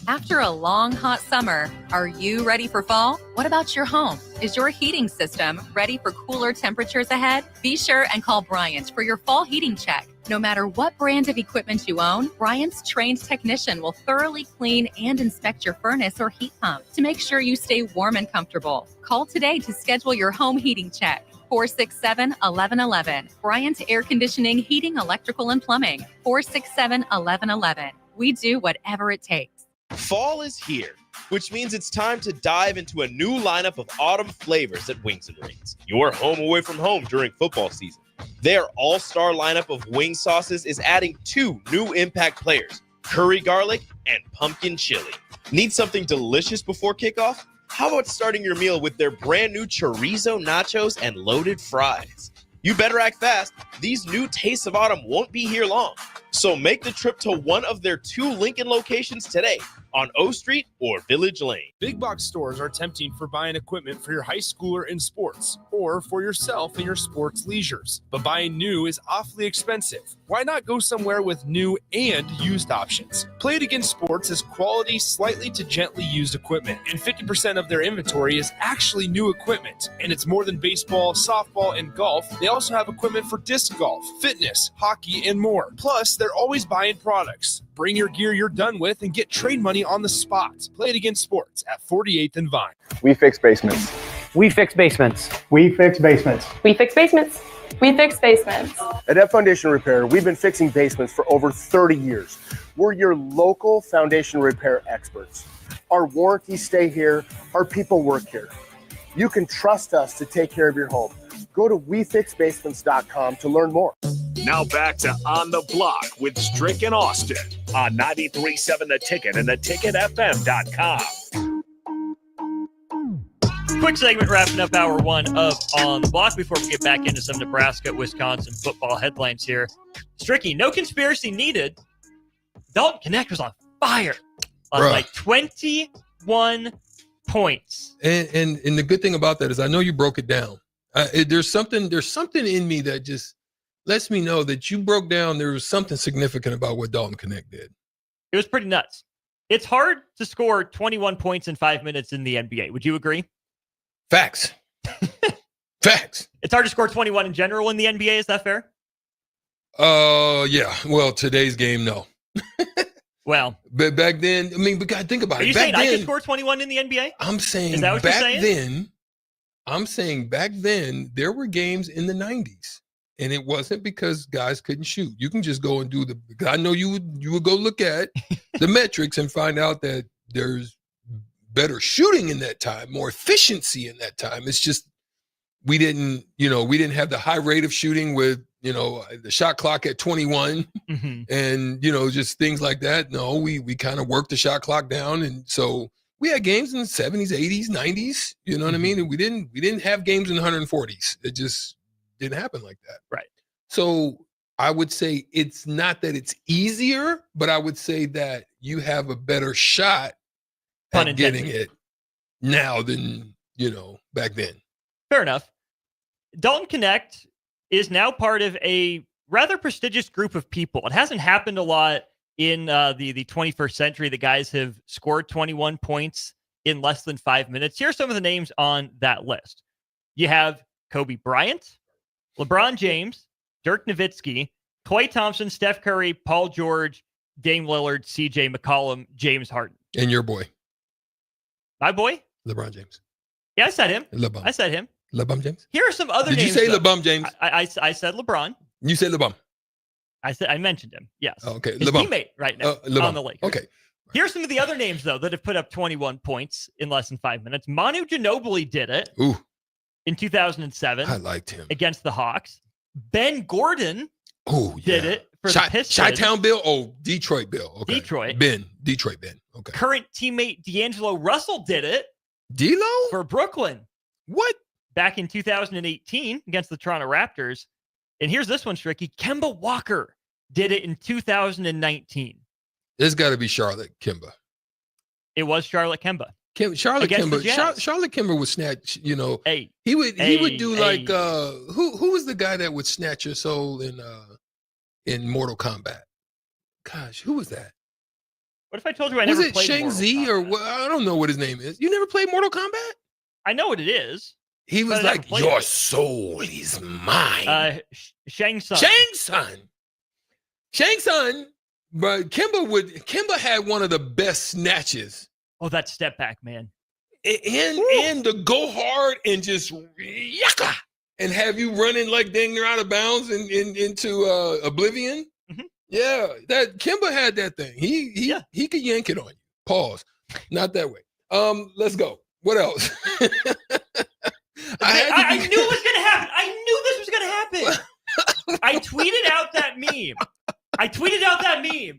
After a long, hot summer, are you ready for fall? What about your home? Is your heating system ready for cooler temperatures ahead? Be sure and call Bryant for your fall heating check. No matter what brand of equipment you own, Bryant's trained technician will thoroughly clean and inspect your furnace or heat pump to make sure you stay warm and comfortable. Call today to schedule your home heating check. 467-1111. Bryant Air Conditioning, Heating, Electrical, and Plumbing. 467-1111. We do whatever it takes. Fall is here, which means it's time to dive into a new lineup of autumn flavors at Wings and Rings, your home away from home during football season. Their all-star lineup of wing sauces is adding 2 new impact players, curry garlic and pumpkin chili. Need something delicious before kickoff? How about starting your meal with their brand new chorizo nachos and loaded fries? You better act fast. These new tastes of autumn won't be here long. So make the trip to one of their 2 Lincoln locations today on O Street or Village Lane. Big box stores are tempting for buying equipment for your high schooler in sports or for yourself in your sports leisures. But buying new is awfully expensive. Why not go somewhere with new and used options? Play It Again Sports is quality, slightly to gently used equipment, and 50% of their inventory is actually new equipment. And it's more than baseball, softball, and golf. They also have equipment for disc golf, fitness, hockey, and more. Plus, they're always buying products. Bring your gear you're done with and get trade money on the spot. Play It Again Sports at 48th and Vine. We fix basements. We fix basements. We fix basements. We fix basements. We fix basements. At F Foundation Repair, we've been fixing basements for over 30 years. We're your local foundation repair experts. Our warranties stay here. Our people work here. You can trust us to take care of your home. Go to WeFixBasements.com to learn more. Now back to On the Block with Strick and Austin on 93.7 The Ticket and theticketfm.com. Quick segment wrapping up hour 1 of On the Block before we get back into some Nebraska, Wisconsin football headlines here. Stricky, no conspiracy needed. Dalton Connect was on fire. last night. 21 points. And the good thing about that is I know you broke it down. There's something in me that just lets me know that you broke down there was something significant about what Dalton Connect did. It was pretty nuts. It's hard to score 21 points in 5 minutes in the NBA. Would you agree? Facts. Facts. It's hard to score 21 in general in the NBA. Is that fair? Yeah. Well, today's game, no. Well, but back then, I mean, but God, think about it. Are you back saying then, I could score 21 in the NBA? I'm saying Is that what back you're saying? then. I'm saying back then there were games in the 90s, and it wasn't because guys couldn't shoot. You can just go and do I know you would go look at the metrics and find out that there's better shooting in that time, more efficiency in that time. It's just we didn't have the high rate of shooting with the shot clock at 21 and just things like that. No, we kind of worked the shot clock down, and so we had games in the 70s, 80s, 90s. You know what I mean? And we didn't have games in the 140s. It just didn't happen like that. Right. So I would say it's not that it's easier, but I would say that you have a better shot at getting it now than back then. Fair enough. Dalton Connect is now part of a rather prestigious group of people. It hasn't happened a lot in the 21st century that guys have scored 21 points in less than 5 minutes. Here are some of the names on that list. You have Kobe Bryant, LeBron James, Dirk Nowitzki, Klay Thompson, Steph Curry, Paul George, Dame Lillard, CJ McCollum, James Harden. And your boy. My boy? LeBron James. Yeah, I said him. LeBron. I said him. LeBron James? Here are some other names. Did you say LeBron James? I said LeBron. You said LeBron. I mentioned him. Yes. Okay. His LeBron. teammate right now on the Lakers. Okay. Here's some of the other names, though, that have put up 21 points in less than 5 minutes. Manu Ginobili did it in 2007. I liked him. Against the Hawks. Ben Gordon did it for the Pistons. Chi-Town Bill? Oh, Detroit Bill. Okay. Detroit Ben. Okay. Current teammate D'Angelo Russell did it. D'Lo? For Brooklyn. What? Back in 2018 against the Toronto Raptors. And here's this one, Stricky. Kemba Walker did it in 2019. It's got to be Charlotte Kemba. It was Charlotte Kemba. Charlotte Kemba would snatch, Hey, he would do like who was the guy that would snatch your soul in Mortal Kombat? Gosh, who was that? What if I told you I never played Was it Shang Zi or what? I don't know what his name is. You never played Mortal Kombat? I know what it is. He was like, your soul is mine. Shang Tsung. Shang Tsung, but Kemba had one of the best snatches. Oh, that step back, man. And to go hard and just yaka and have you running like dang near out of bounds and into oblivion. Mm-hmm. Yeah, that Kemba had that thing. He could yank it on you. Pause. Not that way. Let's go. What else? I knew it was gonna happen. I knew this was gonna happen. I tweeted out that meme.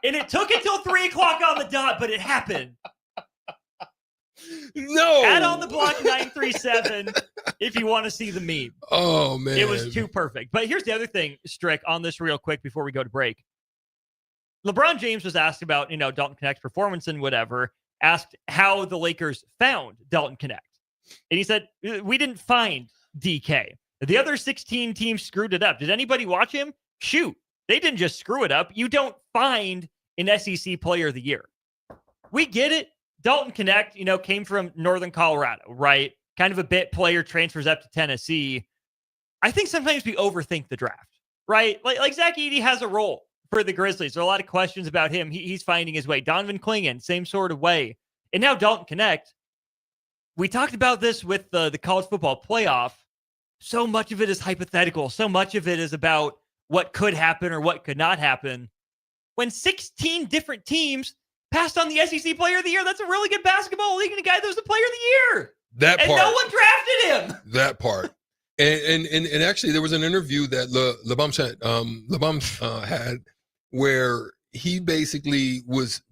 And it took until 3:00 on the dot, but it happened. No. Add on the block 937 if you want to see the meme. Oh, man. It was too perfect. But here's the other thing, Strick, on this real quick before we go to break. LeBron James was asked about, Dalton Connect's performance and whatever, asked how the Lakers found Dalton Connect. And he said, we didn't find DK. The other 16 teams screwed it up. Did anybody watch him? Shoot. They didn't just screw it up. You don't find an SEC Player of the Year. We get it. Dalton Connect, came from Northern Colorado, right? Kind of a bit player, transfers up to Tennessee. I think sometimes we overthink the draft, right? Like Zach Edey has a role for the Grizzlies. There are a lot of questions about him. He's finding his way. Donovan Clingan, same sort of way. And now Dalton Connect. We talked about this with the college football playoff. So much of it is hypothetical. So much of it is about what could happen or what could not happen. When 16 different teams passed on the SEC Player of the Year, that's a really good basketball league and a guy that was the Player of the Year. And no one drafted him. That part. And actually, there was an interview that LeBum had where he basically was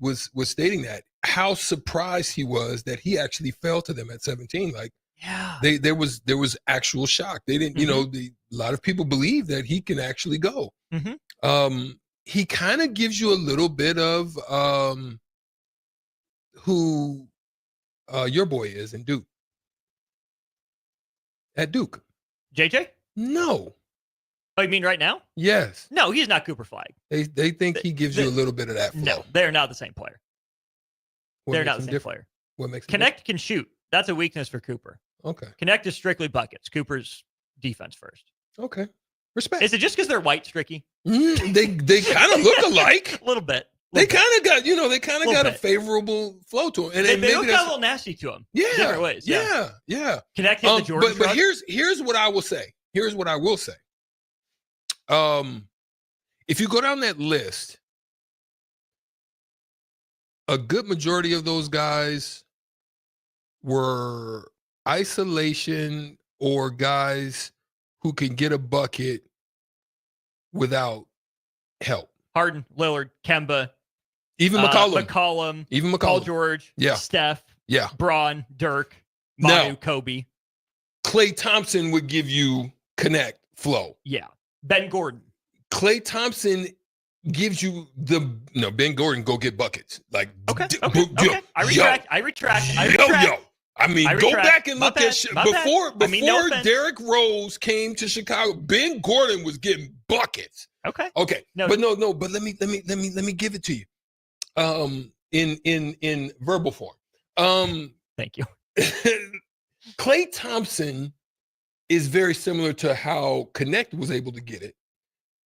stating that how surprised he was that he actually fell to them at 17. Like, yeah, there was actual shock. They didn't, a lot of people believe that he can actually go. Mm-hmm. He kind of gives you a little bit of who your boy is in Duke. At Duke. JJ? No. Oh, you mean right now? Yes. No, he's not Cooper Flag. They think he gives you a little bit of that flow. No, they're not the same player. They're not the same player. What makes Connect can shoot. That's a weakness for Cooper. Okay. Connect is strictly buckets. Cooper's defense first. Okay. Respect. Is it just because they're white, Stricky? They kind of look alike. A little bit. They kind of got, they kind of got a favorable flow to them. And they look a little nasty to them. Yeah. Different ways. Yeah. Connect hit the Jordan but here's what I will say. Here's what I will say. If you go down that list, a good majority of those guys were isolation or guys who can get a bucket without help. Harden, Lillard, Kemba, even McCollum, even Paul George, yeah, Steph, yeah, Braun, Dirk, Manu, Kobe. Klay Thompson would give you connect flow. Yeah, Ben Gordon. Klay Thompson gives you Ben Gordon go get buckets. Like okay. I retract. I mean, go back and look at before no Derrick Rose came to Chicago. Ben Gordon was getting buckets. Okay. No. But let me give it to you. In verbal form. Thank you. Klay Thompson is very similar to how Connect was able to get it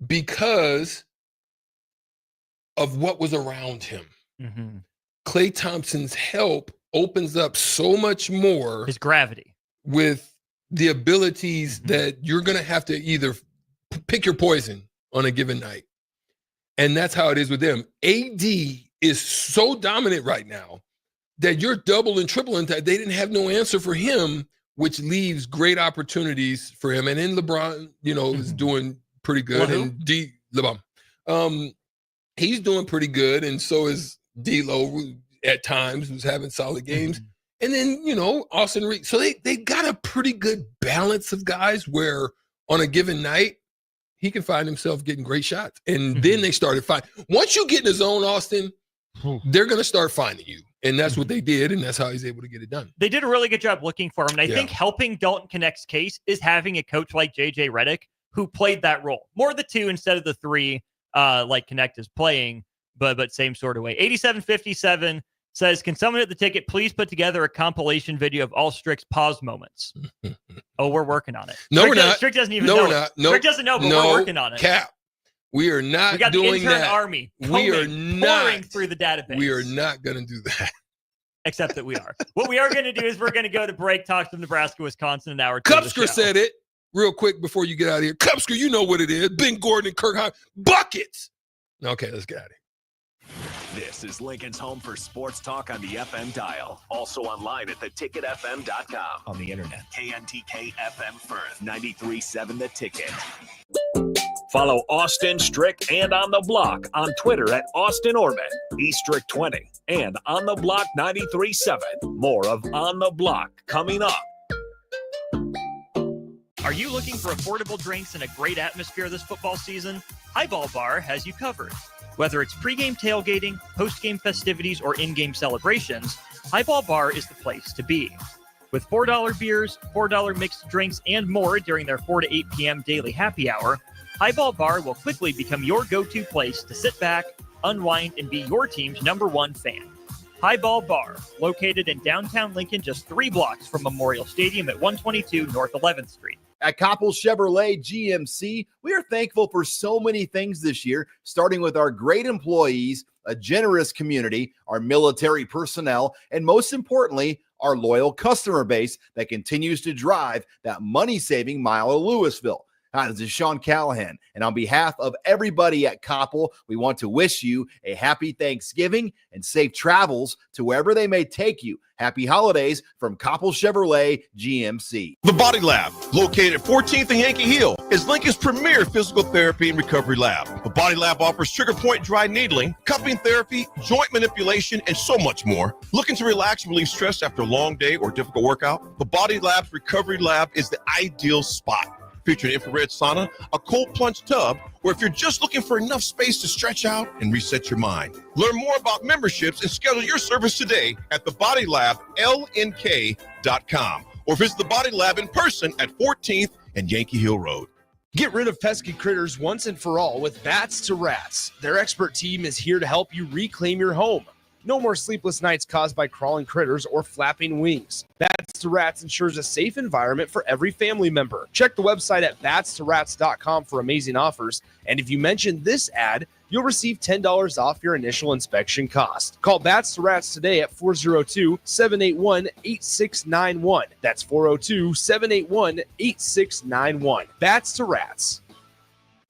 because of what was around him. Mm-hmm. Klay Thompson's help opens up so much more. His gravity. With the abilities that you're going to have to either pick your poison on a given night. And that's how it is with them. AD is so dominant right now that you're double and triple and they didn't have no answer for him, which leaves great opportunities for him. And then LeBron, is doing pretty good. And LeBron. He's doing pretty good, and so is D'Lo at times, who's having solid games. And then, Austin Reed. So they got a pretty good balance of guys where on a given night, he can find himself getting great shots. And then they started finding. Once you get in the zone, Austin, they're going to start finding you. And that's what they did, and that's how he's able to get it done. They did a really good job looking for him. And I think helping Dalton Connect's case is having a coach like J.J. Redick who played that role. More the 2 instead of the 3, like Connect is playing, but same sort of way. 8757 says, can someone at the ticket please put together a compilation video of all Strick's pause moments? Oh, we're working on it. No, we're not. Strick doesn't even know. We're not. Strick doesn't know, but we're working on it. Cap. We are not we got doing the intern that. Army pouring through the database. We are not going to do that. Except that we are. What we are going to do is we're going to go to break, talk to Nebraska, Wisconsin, an hour. Cupsker said it real quick before you get out of here. Cupsker, you know what it is. Ben Gordon and Kirk Hines. Buckets. Okay, let's get out of here. This is Lincoln's home for sports talk on the FM dial. Also online at theticketfm.com. On the internet. KNTK FM Firth. 93.7 The Ticket. Follow Austin, Strick, and On the Block on Twitter at Austin Orbit, eStrick20, and On the Block 93.7. More of On the Block coming up. Are you looking for affordable drinks and a great atmosphere this football season? Highball Bar has you covered. Whether it's pregame tailgating, postgame festivities, or in-game celebrations, Highball Bar is the place to be. With $4 beers, $4 mixed drinks, and more during their 4 to 8 p.m. daily happy hour, Highball Bar will quickly become your go-to place to sit back, unwind, and be your team's #1 fan. Highball Bar, located in downtown Lincoln, just 3 blocks from Memorial Stadium at 122 North 11th Street. At Koppel Chevrolet GMC, we are thankful for so many things this year, starting with our great employees, a generous community, our military personnel, and most importantly, our loyal customer base that continues to drive that money-saving mile of Louisville. Hi, this is Sean Callahan, and on behalf of everybody at Koppel, we want to wish you a happy Thanksgiving and safe travels to wherever they may take you. Happy holidays from Koppel Chevrolet GMC. The Body Lab, located at 14th and Yankee Hill, is Lincoln's premier physical therapy and recovery lab. The Body Lab offers trigger point dry needling, cupping therapy, joint manipulation, and so much more. Looking to relax and relieve stress after a long day or difficult workout? The Body Lab's recovery lab is the ideal spot. featuring infrared sauna, a cold plunge tub, or if you're just looking for enough space to stretch out and reset your mind. Learn more about memberships and schedule your service today at thebodylablnk.com or visit the Body Lab in person at 14th and Yankee Hill Road. Get rid of pesky critters once and for all with Bats to Rats. Their expert team is here to help you reclaim your home. No more sleepless nights caused by crawling critters or flapping wings. Bats to Rats ensures a safe environment for every family member. Check the website at batstoRats.com for amazing offers. And if you mention this ad, you'll receive $10 off your initial inspection cost. Call Bats to Rats today at 402-781-8691. That's 402-781-8691. Bats to Rats.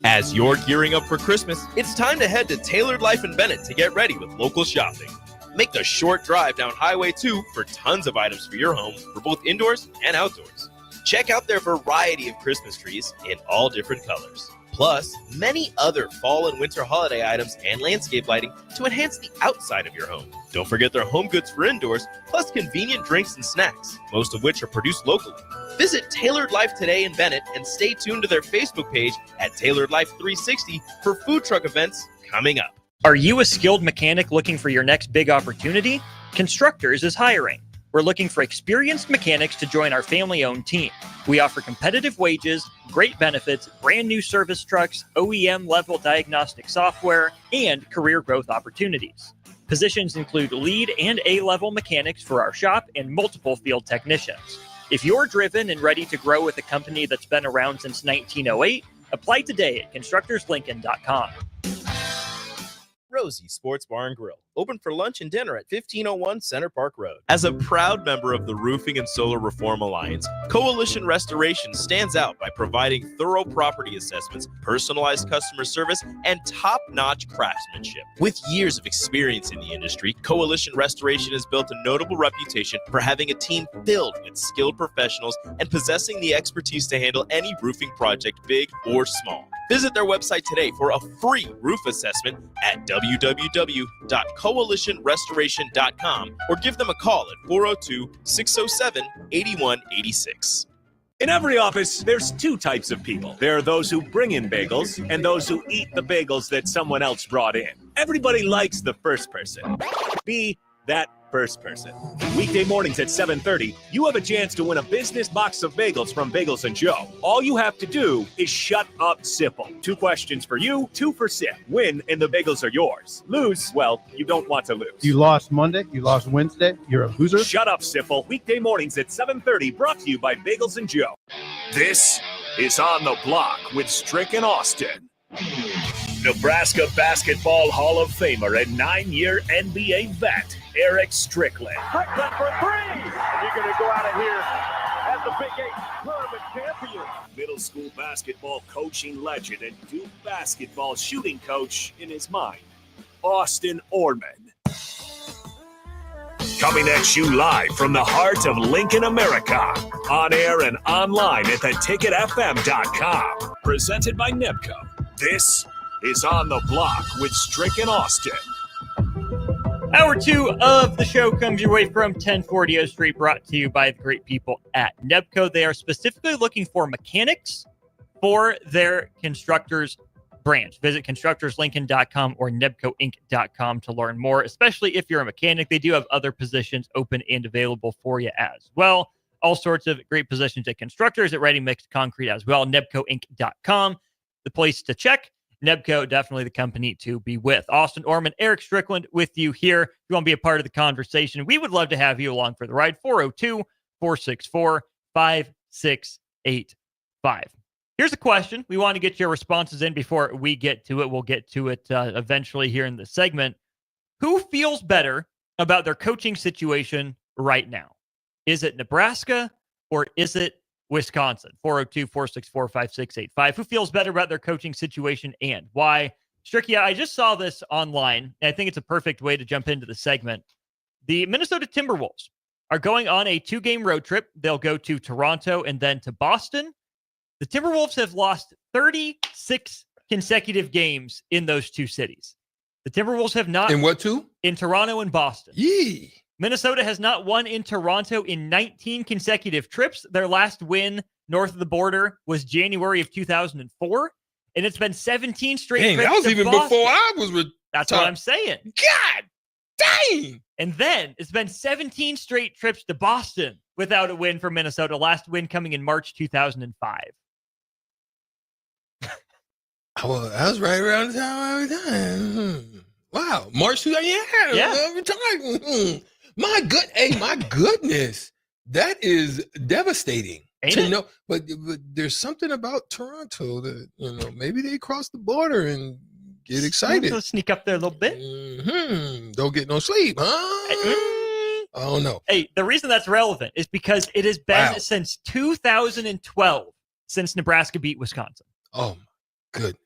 As you're gearing up for Christmas, it's time to head to Tailored Life in Bennett to get ready with local shopping. Make the short drive down Highway 2 for tons of items for your home for both indoors and outdoors. Check out their variety of Christmas trees in all different colors. Plus, many other fall and winter holiday items and landscape lighting to enhance the outside of your home. Don't forget their home goods for indoors, plus convenient drinks and snacks, most of which are produced locally. Visit Tailored Life today in Bennett and stay tuned to their Facebook page at Tailored Life 360 for food truck events coming up. Are you a skilled mechanic looking for your next big opportunity? Constructors is hiring. We're looking for experienced mechanics to join our family-owned team. We offer competitive wages, great benefits, brand new service trucks, OEM-level diagnostic software, and career growth opportunities. Positions include lead and A-level mechanics for our shop and multiple field technicians. If you're driven and ready to grow with a company that's been around since 1908, apply today at constructorslincoln.com. Rosie Sports Bar and Grill, open for lunch and dinner at 1501 Center Park Road. As a proud member of the Roofing and Solar Reform Alliance, Coalition Restoration stands out by providing thorough property assessments, personalized customer service, and top-notch craftsmanship. With years of experience in the industry, Coalition Restoration has built a notable reputation for having a team filled with skilled professionals and possessing the expertise to handle any roofing project, big or small. Visit their website today for a free roof assessment at www.coalitionrestoration.com or give them a call at 402-607-8186. In every office, there's two types of people. There are those who bring in bagels and those who eat the bagels that someone else brought in. Everybody likes the first person. Be that first person. Weekday mornings at 7:30, you have a chance to win a business box of bagels from Bagels & Joe. All you have to do is shut up, Sipple. 2 questions for you, 2 for Sip. Win, and the bagels are yours. Lose, well, you don't want to lose. You lost Monday, you lost Wednesday, you're a loser. Shut up, Sipple. Weekday mornings at 7:30, brought to you by Bagels & Joe. This is On the Block with Strick and Austin. Nebraska Basketball Hall of Famer and 9-year NBA vet, Eric Strickland. Strickland for 3. And you're going to go out of here as the Big 8 tournament champion. Middle school basketball coaching legend and Duke basketball shooting coach in his mind, Austin Orman. Coming at you live from the heart of Lincoln, America. On air and online at theticketfm.com. Presented by Nebco. This is On the Block with Strick and Austin. Hour 2 of the show comes your way from 1040 O Street, brought to you by the great people at Nebco. They are specifically looking for mechanics for their constructors branch. Visit constructorslincoln.com or nebcoinc.com to learn more, especially if you're a mechanic. They do have other positions open and available for you as well. All sorts of great positions at Constructors, at Ready Mixed Concrete as well. nebcoinc.com, the place to check. Nebco, definitely the company to be with. Austin Orman, Eric Strickland with you here. If you want to be a part of the conversation, we would love to have you along for the ride. 402-464-5685. Here's a question. We want to get your responses in before we get to it. We'll get to it eventually here in the segment. Who feels better about their coaching situation right now? Is it Nebraska or is it Wisconsin? 402-464-5685. Who feels better about their coaching situation and why? Stricky, I just saw this online, and I think it's a perfect way to jump into the segment. The Minnesota Timberwolves are going on a 2-game road trip. They'll go to Toronto and then to Boston. The Timberwolves have lost 36 consecutive games in those 2 cities. The Timberwolves have not. In what 2? In Toronto and Boston. Yee. Minnesota has not won in Toronto in 19 consecutive trips. Their last win north of the border was January of 2004, and it's been 17 straight Dang, trips that was to even Boston. before I was That's what I'm saying. God dang! And then it's been 17 straight trips to Boston without a win for Minnesota. Last win coming in March 2005. Well, that was right around the time. Wow, March 2000. Yeah. My goodness, that is devastating. Ain't it? But there's something about Toronto that maybe they cross the border and get excited. Let's sneak up there a little bit. Don't get no sleep, huh? Oh no. Hey, the reason that's relevant is because it has been since 2012 since Nebraska beat Wisconsin. Oh my goodness.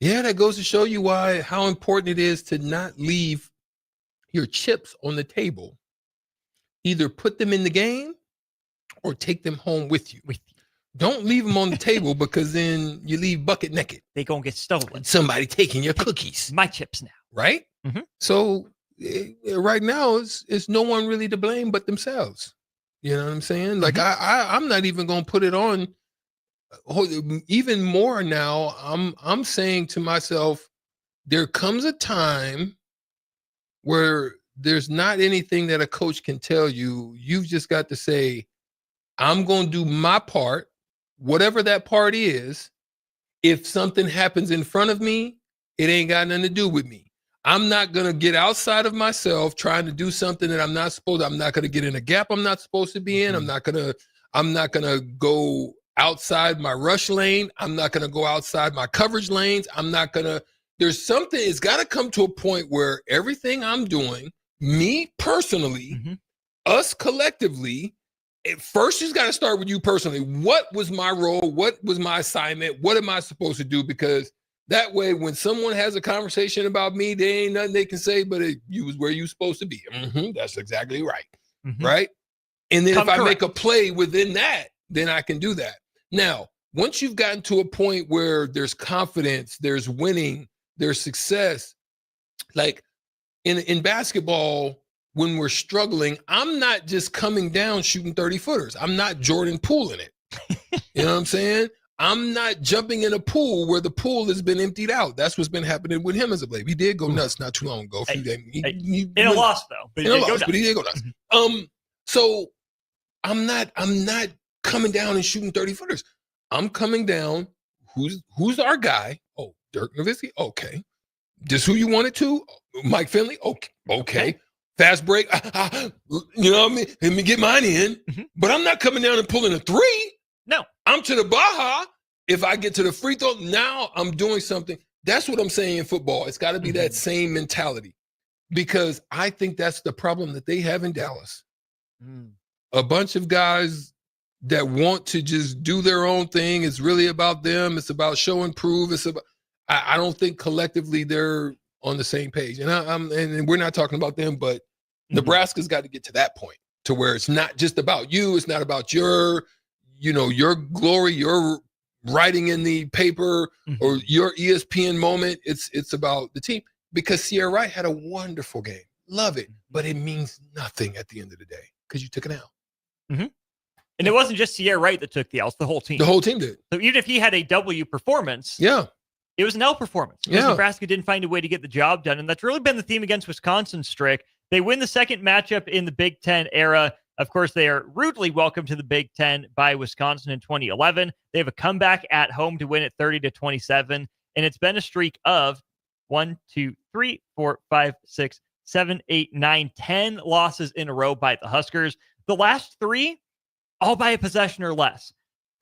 Yeah, that goes to show you how important it is to not leave your chips on the table. Either put them in the game or take them home with you. Don't leave them on the table because then you leave bucket naked. They gonna get stolen. Somebody taking your cookies. My chips now. Right? Mm-hmm. So right now it's no one really to blame but themselves. You know what I'm saying? Like I'm not even gonna put it on. Even more now, I'm saying to myself, there comes a time where there's not anything that a coach can tell you. You've just got to say, I'm going to do my part, whatever that part is. If something happens in front of me, it ain't got nothing to do with me. I'm not going to get outside of myself trying to do something that I'm not supposed to. I'm not going to get in a gap I'm not supposed to be in. I'm not going to go outside my rush lane. I'm not going to go outside my coverage lanes. There's something, it's got to come to a point where everything I'm doing, me personally, us collectively, first it's got to start with you personally. What was my role? What was my assignment? What am I supposed to do? Because that way, when someone has a conversation about me, there ain't nothing they can say, but you was where you supposed to be. That's exactly right. Right? And then if I make a play within that, then I can do that. Now, once you've gotten to a point where there's confidence, there's winning, there's success, like in basketball, when we're struggling, I'm not just coming down shooting 30-footers. I'm not Jordan pooling it. You know what I'm saying? I'm not jumping in a pool where the pool has been emptied out. That's what's been happening with him as a player. He did go nuts not too long ago. In a loss, though. But he did go nuts. So I'm not coming down and shooting 30-footers. I'm coming down. Who's our guy? Oh, Dirk Nowitzki. Okay. Just who you wanted to? Mike Finley. Okay. Fast break. You know what I mean? Let me get mine in. But I'm not coming down and pulling a three. No. I'm to the Baja. If I get to the free throw, now I'm doing something. That's what I'm saying in football. It's got to be that same mentality, because I think that's the problem that they have in Dallas. A bunch of guys that want to just do their own thing. It's really about them. It's about show and prove. It's about. I don't think collectively they're on the same page. And and we're not talking about them, but Nebraska's got to get to that point to where it's not just about you. It's not about your glory, your writing in the paper or your ESPN moment. It's about the team, because Sierra Wright had a wonderful game. Love it. But it means nothing at the end of the day because you took an L. And it wasn't just Sierra Wright that took the L. It's the whole team. The whole team did. So even if he had a W performance, it was an L performance. Because Nebraska didn't find a way to get the job done. And that's really been the theme against Wisconsin, Strick. They win the second matchup in the Big Ten era. Of course, they are rudely welcomed to the Big Ten by Wisconsin in 2011. They have a comeback at home to win it 30-27. And it's been a streak of 1, 2, 3, 4, 5, 6, 7, 8, 9, 10 losses in a row by the Huskers. The last three, all by a possession or less.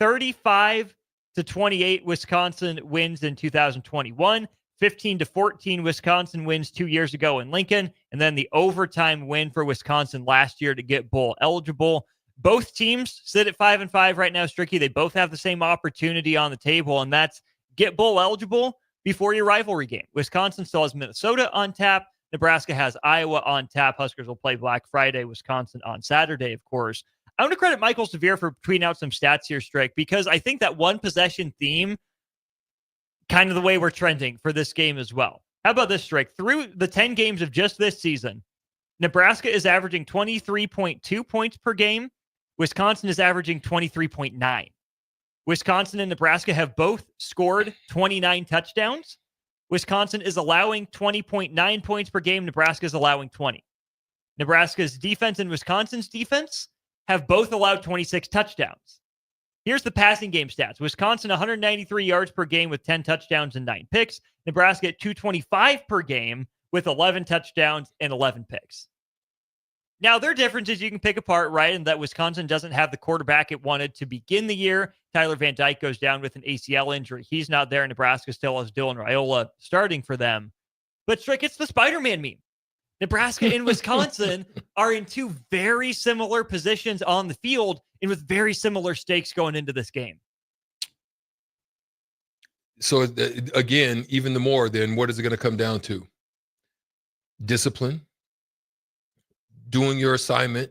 35-28, Wisconsin wins in 2021. 15-14, Wisconsin wins 2 years ago in Lincoln. And then the overtime win for Wisconsin last year to get bowl eligible. Both teams sit at 5-5 right now, Stricky. They both have the same opportunity on the table, and that's get bowl eligible before your rivalry game. Wisconsin still has Minnesota on tap. Nebraska has Iowa on tap. Huskers will play Black Friday, Wisconsin on Saturday, of course. I want to credit Michael Sevier for tweeting out some stats here, Strick, because I think that one possession theme, kind of the way we're trending for this game as well. How about this, Strick? Through the 10 games of just this season, Nebraska is averaging 23.2 points per game, Wisconsin is averaging 23.9. Wisconsin and Nebraska have both scored 29 touchdowns. Wisconsin is allowing 20.9 points per game. Nebraska is allowing 20. Nebraska's defense and Wisconsin's defense have both allowed 26 touchdowns. Here's the passing game stats. Wisconsin, 193 yards per game with 10 touchdowns and 9 picks. Nebraska at 225 per game with 11 touchdowns and 11 picks. Now, there are differences you can pick apart, right? And that Wisconsin doesn't have the quarterback it wanted to begin the year. Tyler Van Dyke goes down with an ACL injury. He's not there. Nebraska still has Dylan Raiola starting for them. But, Strick, it's the Spider-Man meme. Nebraska and Wisconsin are in two very similar positions on the field and with very similar stakes going into this game. So, again, even the more, then what is it going to come down to? Discipline, doing your assignment,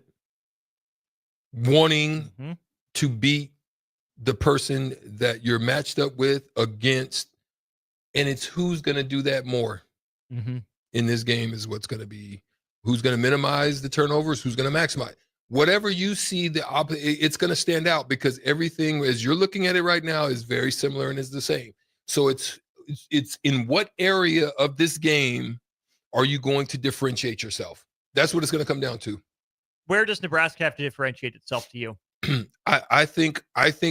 wanting to beat the person that you're matched up with against, and it's who's going to do that more in this game is what's going to be, who's going to minimize the turnovers, who's going to maximize. Whatever you see, it's going to stand out because everything, as you're looking at it right now, is very similar and is the same. So it's in what area of this game are you going to differentiate yourself? That's what it's going to come down to. Where does Nebraska have to differentiate itself to you? I think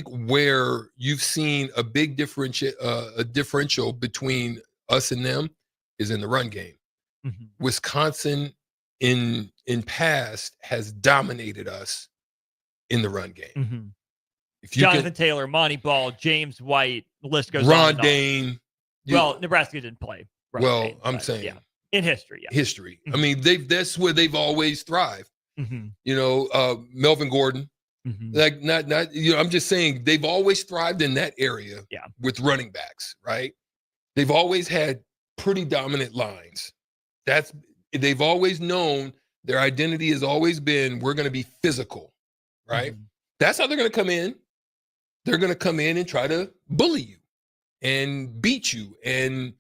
where you've seen a big differential between us and them is in the run game. Wisconsin in past has dominated us in the run game. If you Jonathan Taylor, Monty Ball, James White, the list goes on. Ron Dane. Well, Nebraska didn't play. I'm saying. Yeah. In history, yeah. History. I mean, that's where they've always thrived. You know, Melvin Gordon. Like not you know, I'm just saying they've always thrived in that area with running backs, right? They've always had pretty dominant lines. They've always known their identity has always been we're going to be physical, right? That's how they're going to come in. They're going to come in and try to bully you and beat you and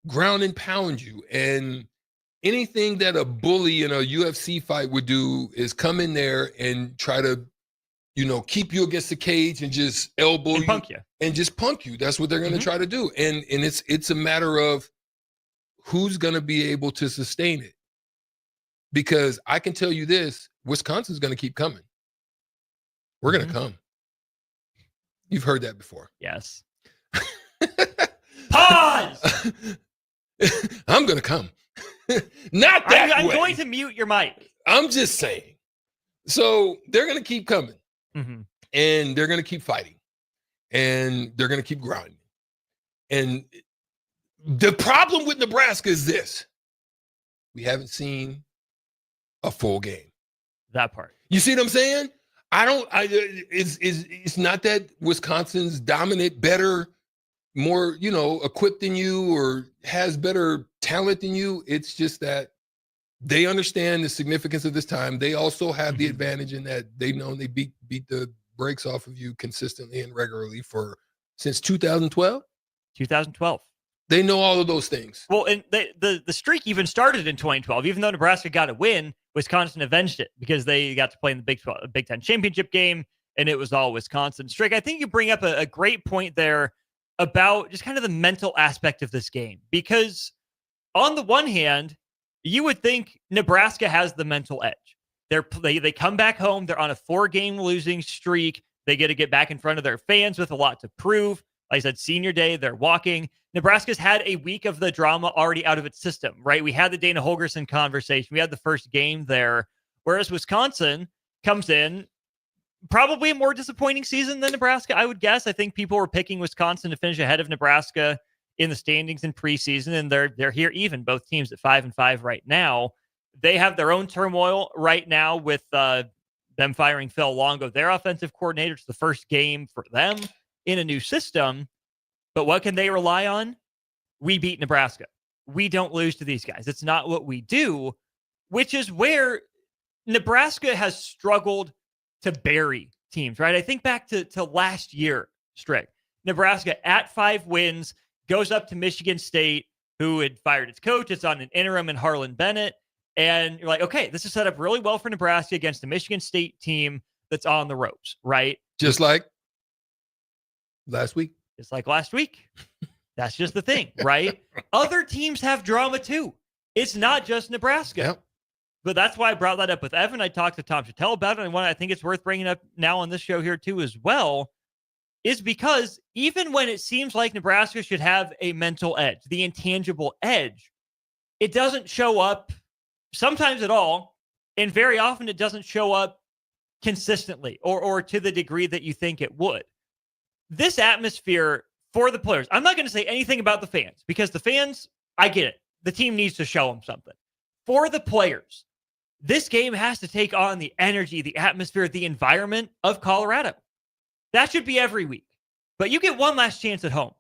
ground and pound you. And anything that a bully in a UFC fight would do is come in there and try to, you know, keep you against the cage and just elbow you and just punk you. That's what they're going to try to do. And it's a matter of who's going to be able to sustain it. Because I can tell you this, Wisconsin's going to keep coming. We're going to come. You've heard that before. Yes. Pause! I'm going to come. Not that I'm way. going to mute your mic. I'm just saying. So they're going to keep coming. And they're going to keep fighting. And they're going to keep grinding. And the problem with Nebraska is this. We haven't seen a full game. That part. You see what I'm saying? It's not that Wisconsin's dominant, better, more, you know, equipped than you or has better talent than you. It's just that they understand the significance of this time. They also have the advantage in that they know they beat the brakes off of you consistently and regularly since 2012. 2012. They know all of those things. Well, and the streak even started in 2012. Even though Nebraska got a win, Wisconsin avenged it because they got to play in the Big Ten championship game, and it was all Wisconsin. Strick, I think you bring up a great point there about just kind of the mental aspect of this game. Because on the one hand, you would think Nebraska has the mental edge. They come back home. They're on a 4-game losing streak. They get to get back in front of their fans with a lot to prove. Like I said, senior day, they're walking. Nebraska's had a week of the drama already out of its system, right? We had the Dana Holgorsen conversation. We had the first game there. Whereas Wisconsin comes in, probably a more disappointing season than Nebraska, I would guess. I think people were picking Wisconsin to finish ahead of Nebraska in the standings in preseason, and they're here even, both teams at 5-5 right now. They have their own turmoil right now with them firing Phil Longo, their offensive coordinator. It's the first game for them in a new system. But what can they rely on? We beat Nebraska. We don't lose to these guys. It's not what we do, which is where Nebraska has struggled to bury teams, right? I think back to last year, Strick. Nebraska at 5 wins, goes up to Michigan State, who had fired its coach. It's on an interim in Harlan Bennett. And you're like, okay, this is set up really well for Nebraska against the Michigan State team that's on the ropes, right? Just like last week. It's like last week. That's just the thing, right? Other teams have drama too. It's not just Nebraska. Yep. But that's why I brought that up with Evan. I talked to Tom Chattel about it. And I think it's worth bringing up now on this show here too as well, is because even when it seems like Nebraska should have a mental edge, the intangible edge, it doesn't show up sometimes at all. And very often it doesn't show up consistently or to the degree that you think it would. This atmosphere for the players, I'm not going to say anything about the fans because the fans, I get it. The team needs to show them something. For the players, this game has to take on the energy, the atmosphere, the environment of Colorado. That should be every week. But you get one last chance at home.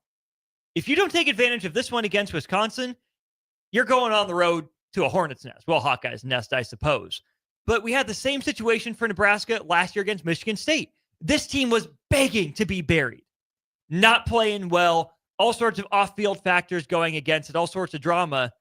If you don't take advantage of this one against Wisconsin, you're going on the road to a hornet's nest. Well, Hawkeye's nest, I suppose. But we had the same situation for Nebraska last year against Michigan State. This team was begging to be buried, not playing well, all sorts of off-field factors going against it, all sorts of drama,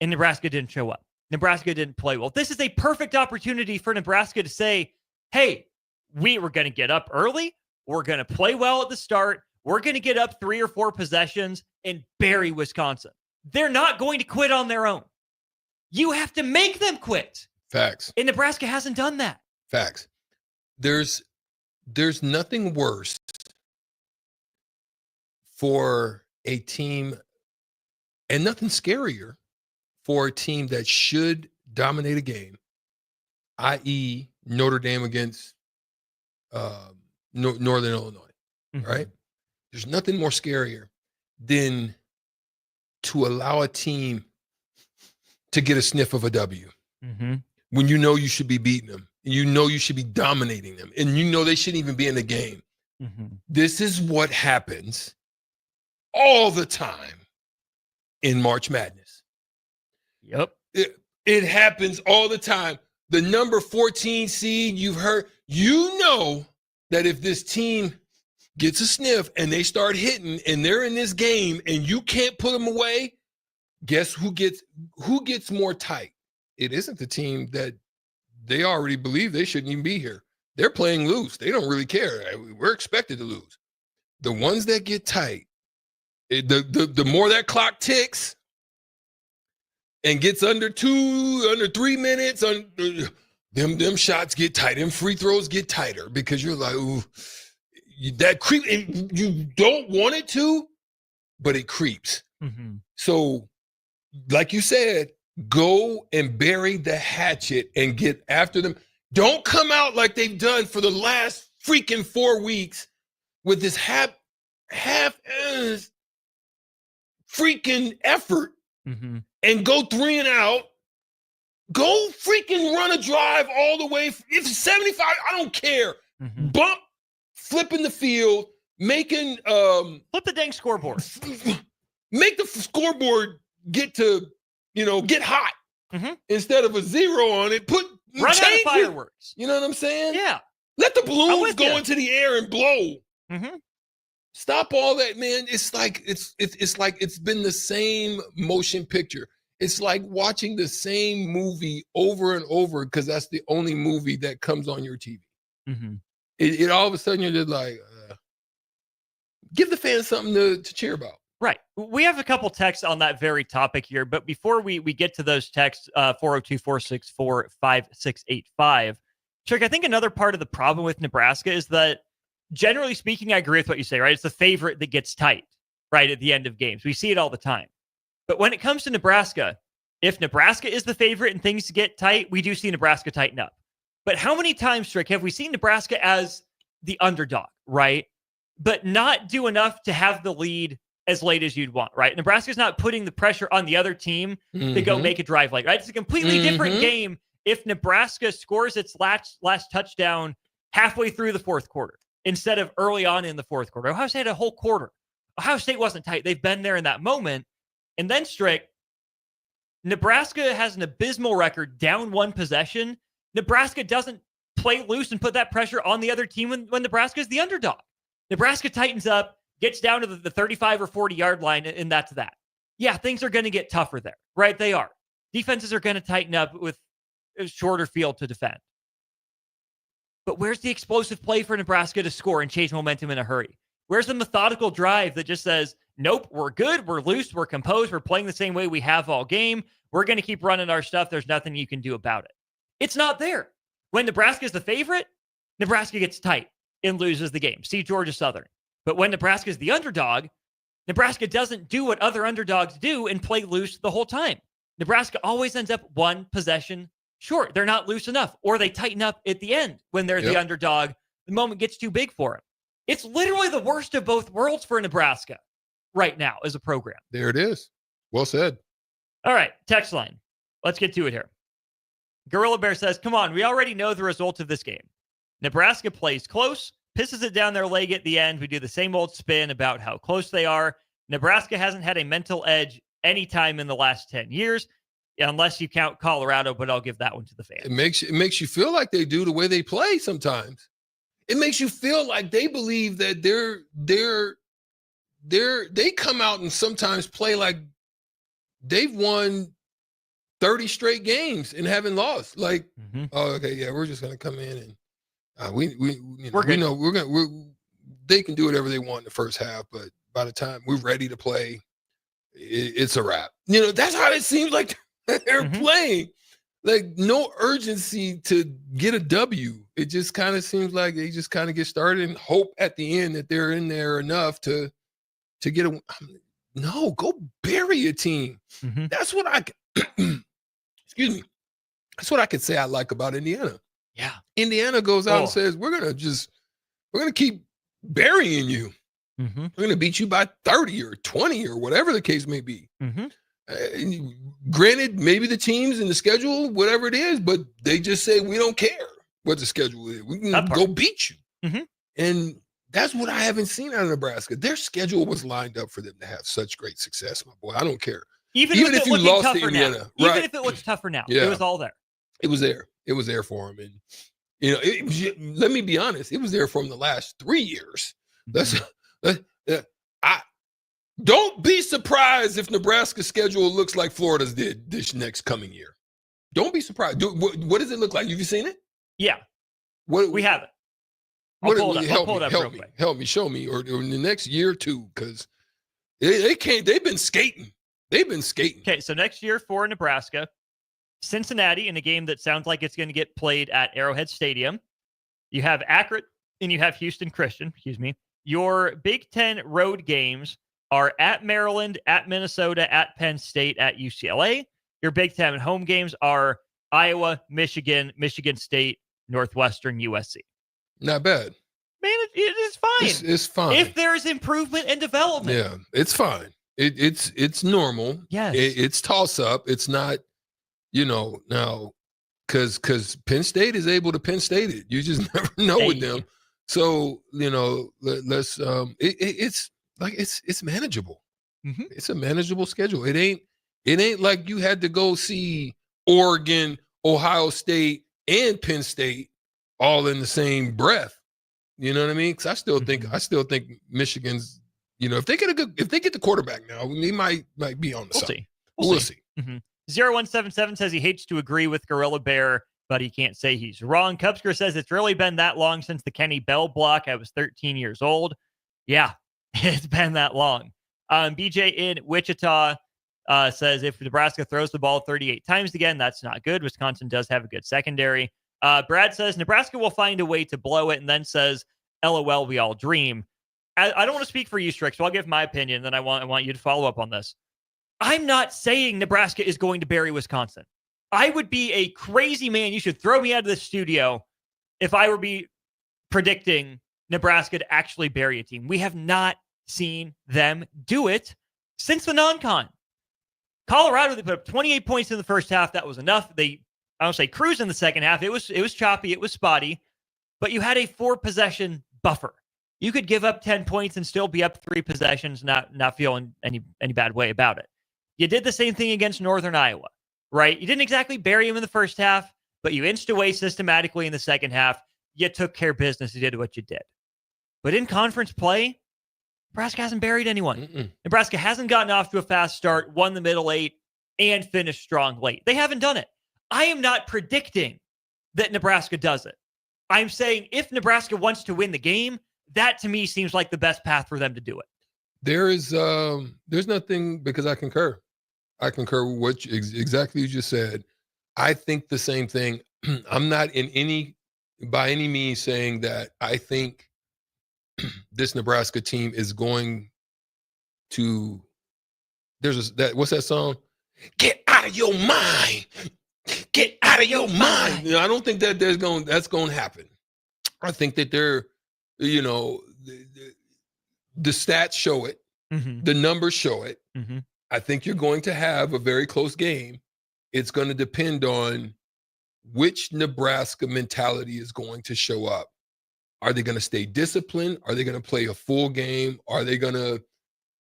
and Nebraska didn't show up. Nebraska didn't play well. This is a perfect opportunity for Nebraska to say, hey, we were going to get up early. We're going to play well at the start. We're going to get up 3 or 4 possessions and bury Wisconsin. They're not going to quit on their own. You have to make them quit. Facts. And Nebraska hasn't done that. Facts. There's nothing worse for a team and nothing scarier for a team that should dominate a game, i.e. Notre Dame against Northern Illinois, right? There's nothing more scarier than to allow a team to get a sniff of a W when you know you should be beating them, and you know you should be dominating them, and you know they shouldn't even be in the game. This is what happens all the time in March Madness. Yep. It happens all the time. The number 14 seed, you've heard, you know that if this team gets a sniff and they start hitting and they're in this game and you can't put them away, guess who gets more tight? It isn't the team that they already believe they shouldn't even be here. They're playing loose. They don't really care. We're expected to lose. The ones that get tight, the more that clock ticks and gets under 3 minutes, them shots get tight. Them free throws get tighter because you're like, ooh, that creep. And you don't want it to, but it creeps. So, like you said, go and bury the hatchet and get after them. Don't come out like they've done for the last freaking 4 weeks with this half freaking effort and go 3 and out. Go freaking run a drive all the way. If it's 75, I don't care. Bump, flipping the field, making flip the dang scoreboard. Make the scoreboard get to, get hot instead of a 0 on it. Run out of fireworks. You know what I'm saying? Yeah. Let the balloons go into the air and blow. Stop all that, man. It's like it's been the same motion picture. It's like watching the same movie over and over because that's the only movie that comes on your TV. It all of a sudden you're just like, give the fans something to cheer about. Right. We have a couple texts on that very topic here, but before we get to those texts, 402-464-5685, Chuck, I think another part of the problem with Nebraska is that, generally speaking, I agree with what you say, right? It's the favorite that gets tight, right, at the end of games. We see it all the time. But when it comes to Nebraska, if Nebraska is the favorite and things get tight, we do see Nebraska tighten up. But how many times, Strick, have we seen Nebraska as the underdog, right? But not do enough to have the lead as late as you'd want, right? Nebraska's not putting the pressure on the other team to go make a drive late, right? It's a completely different game if Nebraska scores its last touchdown halfway through the fourth quarter instead of early on in the fourth quarter. Ohio State had a whole quarter. Ohio State wasn't tight. They've been there in that moment. And then, Strick, Nebraska has an abysmal record, down 1 possession. Nebraska doesn't play loose and put that pressure on the other team when Nebraska is the underdog. Nebraska tightens up, gets down to the 35 or 40-yard line, and that's that. Yeah, things are going to get tougher there, right? They are. Defenses are going to tighten up with a shorter field to defend. But where's the explosive play for Nebraska to score and change momentum in a hurry? Where's the methodical drive that just says, nope, we're good, we're loose, we're composed, we're playing the same way we have all game. We're going to keep running our stuff. There's nothing you can do about it. It's not there. When Nebraska's the favorite, Nebraska gets tight and loses the game. See Georgia Southern. But when Nebraska's the underdog, Nebraska doesn't do what other underdogs do and play loose the whole time. Nebraska always ends up one possession short. They're not loose enough, or they tighten up at the end when they're the underdog. The moment gets too big for them. It's literally the worst of both worlds for Nebraska right now as a program. There it is. Well said. All right, text line. Let's get to it here. Gorilla Bear says, come on, we already know the result of this game. Nebraska plays close, pisses it down their leg at the end. We do the same old spin about how close they are. Nebraska hasn't had a mental edge anytime in the last 10 years, unless you count Colorado, but I'll give that one to the fans. It makes you feel like they do the way they play sometimes. It makes you feel like they believe that they come out and sometimes play like they've won 30 straight games and haven't lost. Like, oh, okay, yeah, we're just gonna come in and they can do whatever they want in the first half, but by the time we're ready to play, it's a wrap. That's how it seems like they're playing. Like, no urgency to get a W. It just kind of seems like they just kind of get started and hope at the end that they're in there enough to get a. No, go bury a team. That's what excuse me. That's what I could say I like about Indiana. Yeah. Indiana goes out and says, we're going to keep burying you. We're going to beat you by 30 or 20 or whatever the case may be. Granted, maybe the teams and the schedule, whatever it is, but they just say, we don't care what the schedule is. We can go beat you. And that's what I haven't seen out of Nebraska. Their schedule was lined up for them to have such great success, my boy. I don't care. Even if you lost to Indiana. Even if it looks tougher now. It was all there. It was there. It was there for him. And, let me be honest, it was there for him the last 3 years. Don't be surprised if Nebraska's schedule looks like Florida's did this next coming year. Don't be surprised. What does it look like? Have you seen it? Yeah. We have it. I'll pull it up real quick. Help me, show me, or in the next year or two, because they can't. They've been skating. Okay, so next year for Nebraska, Cincinnati in a game that sounds like it's going to get played at Arrowhead Stadium. You have Akron and you have Houston Christian. Excuse me. Your Big Ten road games are at Maryland, at Minnesota, at Penn State, at UCLA. Your Big Ten home games are Iowa, Michigan, Michigan State, Northwestern, USC. Not bad. Man, it is fine. It's fine. If there is improvement and development. Yeah, it's fine. It's normal. Yes. It's toss up. It's not, now, because Penn State is able to Penn State it. You just never know with them. So, let's it's manageable. It's a manageable schedule. It ain't like you had to go see Oregon, Ohio State, and Penn State all in the same breath. You know what I mean? Because I still think Michigan's, if they get the quarterback now, he might be on the side. We'll see. 0177 says he hates to agree with Gorilla Bear, but he can't say he's wrong. Cubsker says it's really been that long since the Kenny Bell block. I was 13 years old. Yeah, it's been that long. BJ in Wichita says if Nebraska throws the ball 38 times again, that's not good. Wisconsin does have a good secondary. Brad says Nebraska will find a way to blow it, and then says, LOL, we all dream. I don't want to speak for you, Strick, so I'll give my opinion, then I want you to follow up on this. I'm not saying Nebraska is going to bury Wisconsin. I would be a crazy man. You should throw me out of the studio if I were predicting Nebraska to actually bury a team. We have not seen them do it since the non-con. Colorado, they put up 28 points in the first half. That was enough. I don't say cruise in the second half. It was choppy. It was spotty. But you had a 4-possession buffer. You could give up 10 points and still be up 3 possessions, not feeling any bad way about it. You did the same thing against Northern Iowa, right? You didn't exactly bury them in the first half, but you inched away systematically in the second half. You took care of business. You did what you did. But in conference play, Nebraska hasn't buried anyone. Nebraska hasn't gotten off to a fast start, won the middle 8, and finished strong late. They haven't done it. I am not predicting that Nebraska does it. I'm saying if Nebraska wants to win the game, that to me seems like the best path for them to do it. There's nothing, because I concur. I concur with what exactly you just said. I think the same thing. I'm not by any means saying that I think this Nebraska team is going to. What's that song? Get out of your mind. Get out of your mind. I don't think that that's going to happen. I think that they're, the stats show it. Mm-hmm. The numbers show it. Mm-hmm. I think you're going to have a very close game. It's going to depend on which Nebraska mentality is going to show up. Are they going to stay disciplined? Are they going to play a full game? Are they going to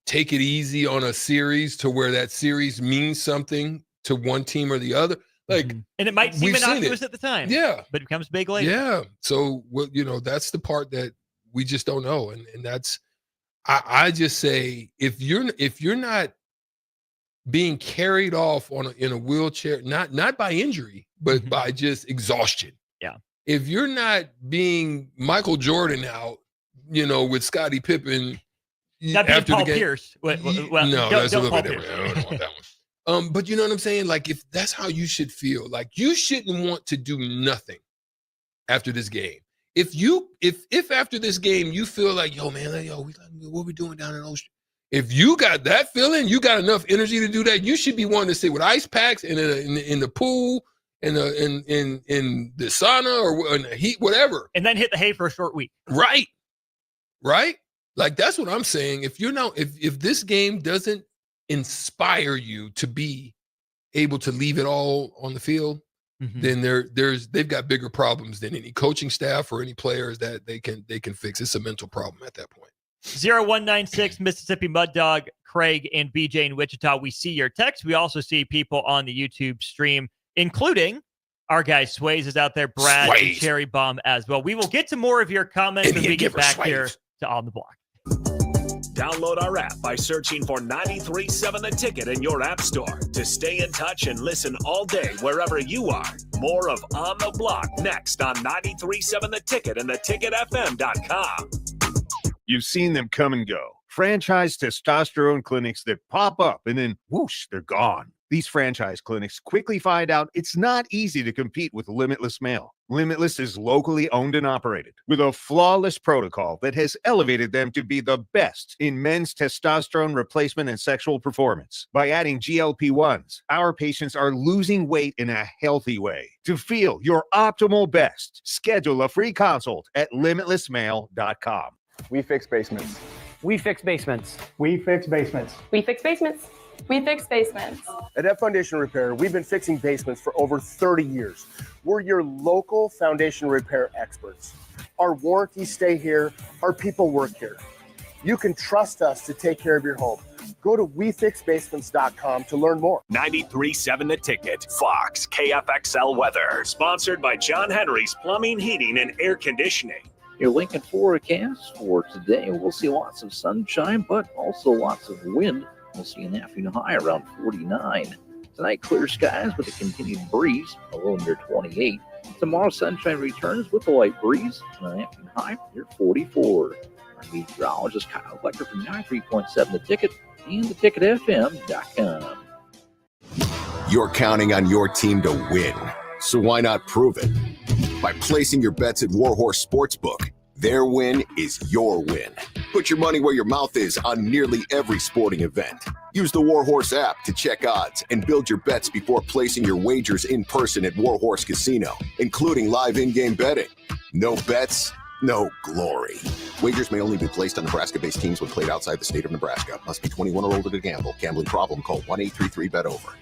take it easy on a series to where that series means something to one team or the other? Like, and it might seem innocuous at the time. Yeah. But it becomes big later. Yeah. So, that's the part that we just don't know. And that's, I just say, if you're not being carried off in a wheelchair, not by injury, but by just exhaustion. Yeah. If you're not being Michael Jordan out, with Scottie Pippen after Paul the game. Pierce. Well, no, that's a little bit Pierce. different. I don't want that one. But you know what I'm saying? Like, if that's how you should feel, like you shouldn't want to do nothing after this game. If after this game you feel like, yo, man, what we doing down in Ocean? If you got that feeling, you got enough energy to do that, you should be wanting to sit with ice packs in the pool, in the sauna or in the heat, whatever. And then hit the hay for a short week. Right. Like, that's what I'm saying. If this game doesn't inspire you to be able to leave it all on the field, then they've got bigger problems than any coaching staff or any players that they can fix. It's a mental problem at that point. 0196 Mississippi Mud Dog, Craig and BJ in Wichita. We see your text. We also see people on the YouTube stream, including our guy Sways is out there, Brad and Cherry Bomb as well. We will get to more of your comments when we get back here to On the Block. Download our app by searching for 93.7 The Ticket in your app store to stay in touch and listen all day wherever you are. More of On the Block next on 93.7 The Ticket and theticketfm.com. You've seen them come and go. Franchise testosterone clinics that pop up and then whoosh, they're gone. These franchise clinics quickly find out it's not easy to compete with Limitless Male. Limitless is locally owned and operated with a flawless protocol that has elevated them to be the best in men's testosterone replacement and sexual performance. By adding GLP-1s, our patients are losing weight in a healthy way. To feel your optimal best, schedule a free consult at limitlessmale.com. We fix basements. We fix basements. We fix basements. We fix basements. We fix basements. At F Foundation Repair, we've been fixing basements for over 30 years. We're your local foundation repair experts. Our warranties stay here. Our people work here. You can trust us to take care of your home. Go to wefixbasements.com to learn more. 93.7 The Ticket, Fox, KFXL weather. Sponsored by John Henry's Plumbing, Heating, and Air Conditioning. Your Lincoln forecast for today, we'll see lots of sunshine, but also lots of wind. We'll see an afternoon high around 49. Tonight, clear skies with a continued breeze, a low near 28. Tomorrow, sunshine returns with a light breeze, and an afternoon high near 44. Our meteorologist Kyle Flecker from 93.7 The Ticket and theticketfm.com. You're counting on your team to win, so why not prove it? By placing your bets at Warhorse Sportsbook. Their win is your win. Put your money where your mouth is on nearly every sporting event. Use the Warhorse app to check odds and build your bets before placing your wagers in person at Warhorse Casino, including live in-game betting. No bets, no glory. Wagers may only be placed on Nebraska-based teams when played outside the state of Nebraska. Must be 21 or older to gamble. Gambling problem? Call 1-833-BET-OVER.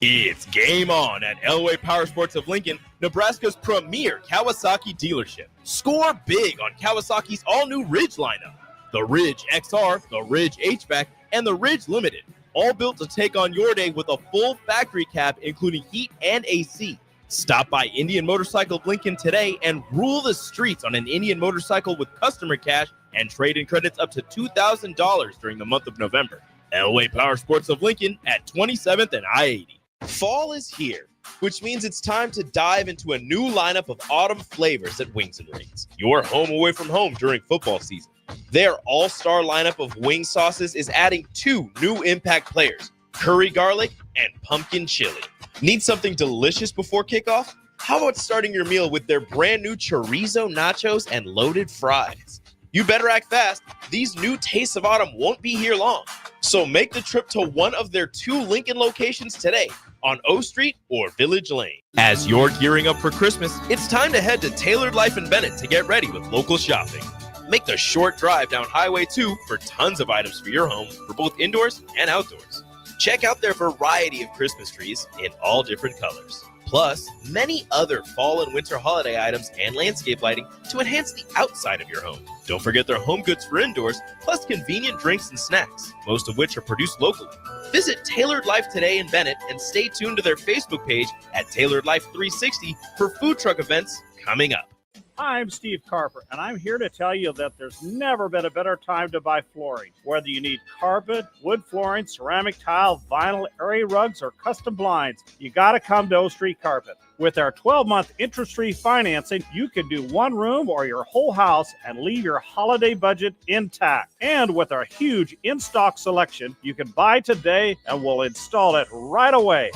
It's game on at Elway Power Sports of Lincoln, Nebraska's premier Kawasaki dealership. Score big on Kawasaki's all-new Ridge lineup. The Ridge XR, the Ridge HVAC, and the Ridge Limited. All built to take on your day with a full factory cab, including heat and AC. Stop by Indian Motorcycle of Lincoln today and rule the streets on an Indian motorcycle with customer cash and trade-in credits up to $2,000 during the month of November. Elway Power Sports of Lincoln at 27th and I-80. Fall is here, which means it's time to dive into a new lineup of autumn flavors at Wings and Rings, your home away from home during football season. Their all-star lineup of wing sauces is adding 2 new impact players, curry garlic and pumpkin chili. Need something delicious before kickoff? How about starting your meal with their brand new chorizo nachos and loaded fries? You better act fast. These new tastes of autumn won't be here long. So make the trip to one of their 2 Lincoln locations today on O Street or Village Lane. As you're gearing up for Christmas, it's time to head to Tailored Life in Bennett to get ready with local shopping. Make the short drive down Highway 2 for tons of items for your home for both indoors and outdoors. Check out their variety of Christmas trees in all different colors. Plus, many other fall and winter holiday items and landscape lighting to enhance the outside of your home. Don't forget their home goods for indoors, plus convenient drinks and snacks, most of which are produced locally. Visit Tailored Life today in Bennett and stay tuned to their Facebook page at Tailored Life 360 for food truck events coming up. I'm Steve Carper, and I'm here to tell you that there's never been a better time to buy flooring. Whether you need carpet, wood flooring, ceramic tile, vinyl, area rugs, or custom blinds, you got to come to O Street Carpet. With our 12-month interest-free financing, you can do one room or your whole house and leave your holiday budget intact. And with our huge in-stock selection, you can buy today and we'll install it right away.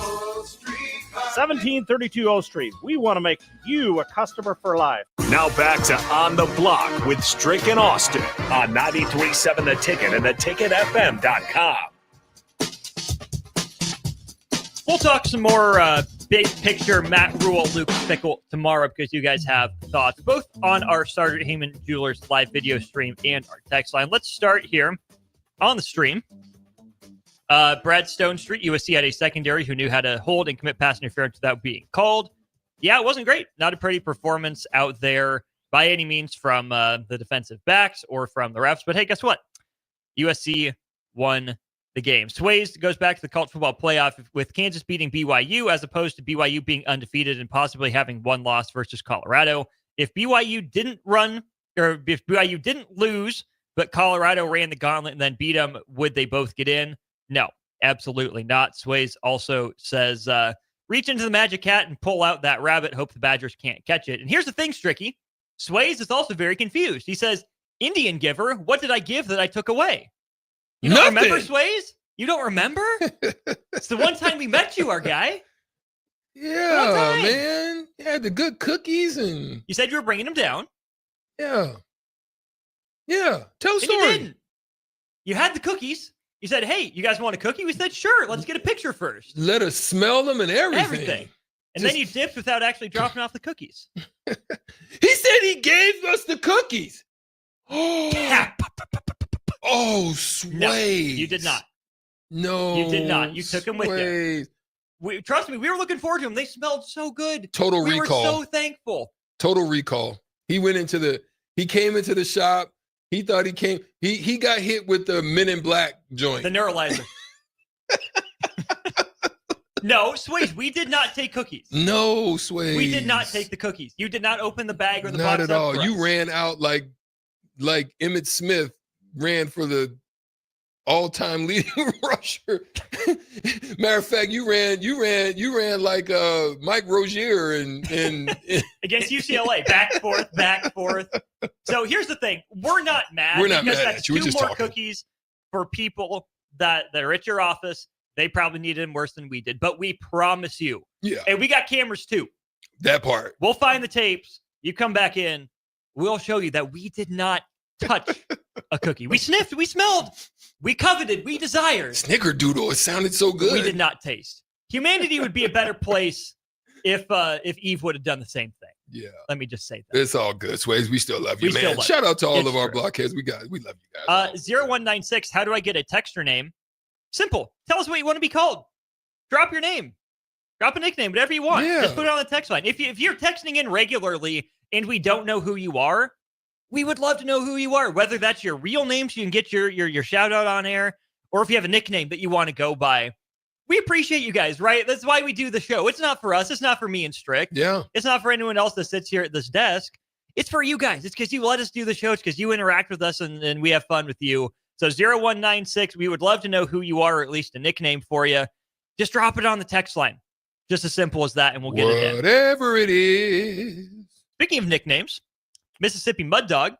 1732 O Street. We want to make you a customer for life. Now back to On the Block with Strick and Austin on 93.7 The Ticket and theticketfm.com. We'll talk some more big picture Matt Rule, Luke Fickle tomorrow because you guys have thoughts both on our Starter Heyman Jewelers live video stream and our text line. Let's start here on the stream. Brad Stone Street, USC had a secondary who knew how to hold and commit pass interference without being called. Yeah, it wasn't great. Not a pretty performance out there by any means from the defensive backs or from the refs. But hey, guess what? USC won the game. Sways goes back to the college football playoff with Kansas beating BYU as opposed to BYU being undefeated and possibly having one loss versus Colorado. If BYU didn't lose, but Colorado ran the gauntlet and then beat them, would they both get in? No, absolutely not. Sways also says, reach into the magic hat and pull out that rabbit. Hope the Badgers can't catch it. And here's the thing, Stricky. Sways is also very confused. He says, Indian giver, what did I give that I took away? You don't remember, Sways? You don't remember? It's the one time we met you, our guy. Yeah, man. You had the good cookies and... You said you were bringing them down. Yeah. Yeah. Tell a story. You didn't. You had the cookies. You said, hey, you guys want a cookie? We said, sure. Let's get a picture first. Let us smell them and everything. And then you dipped without actually dropping off the cookies. He said he gave us the cookies. Oh, Sways. No, you did not. No. You did not. You took them with you. Trust me, we were looking forward to them. They smelled so good. Total recall. We were so thankful. Total recall. He came into the shop. He thought he got hit with the Men in Black joint. The neuralizer. No, Sways, we did not take cookies. No, Sways. We did not take the cookies. You did not open the bag or the box. Not at all. You ran out like Emmitt Smith ran for the all-time leading rusher. Matter of fact, you ran like Mike Rozier and against UCLA, back forth. So here's the thing: we're not mad. We're not mad at you. We're two just more talking. cookies for people that are at your office. They probably needed them worse than we did, but we promise you. Yeah. And we got cameras too. That part. We'll find the tapes. You come back in. We'll show you that we did not touch a cookie. We sniffed. We smelled. We coveted. We desired. Snickerdoodle. It sounded so good. We did not taste. Humanity would be a better place if Eve would have done the same thing. Yeah. Let me just say that. It's all good, Sways. We still love you, man. Shout out to all of our blockheads. We love you guys. 0196. How do I get a texter name? Simple. Tell us what you want to be called. Drop your name. Drop a nickname, whatever you want. Yeah. Just put it on the text line. If you're texting in regularly and we don't know who you are, we would love to know who you are, whether that's your real name so you can get your shout out on air, or if you have a nickname that you want to go by. We appreciate you guys, right? That's why we do the show. It's not for us. It's not for me and Strick. Yeah. It's not for anyone else that sits here at this desk. It's for you guys. It's because you let us do the show. It's because you interact with us and we have fun with you. So 0196, we would love to know who you are, or at least a nickname for you. Just drop it on the text line. Just as simple as that, and we'll get it in. Whatever it is. Speaking of nicknames, Mississippi Mud Dog,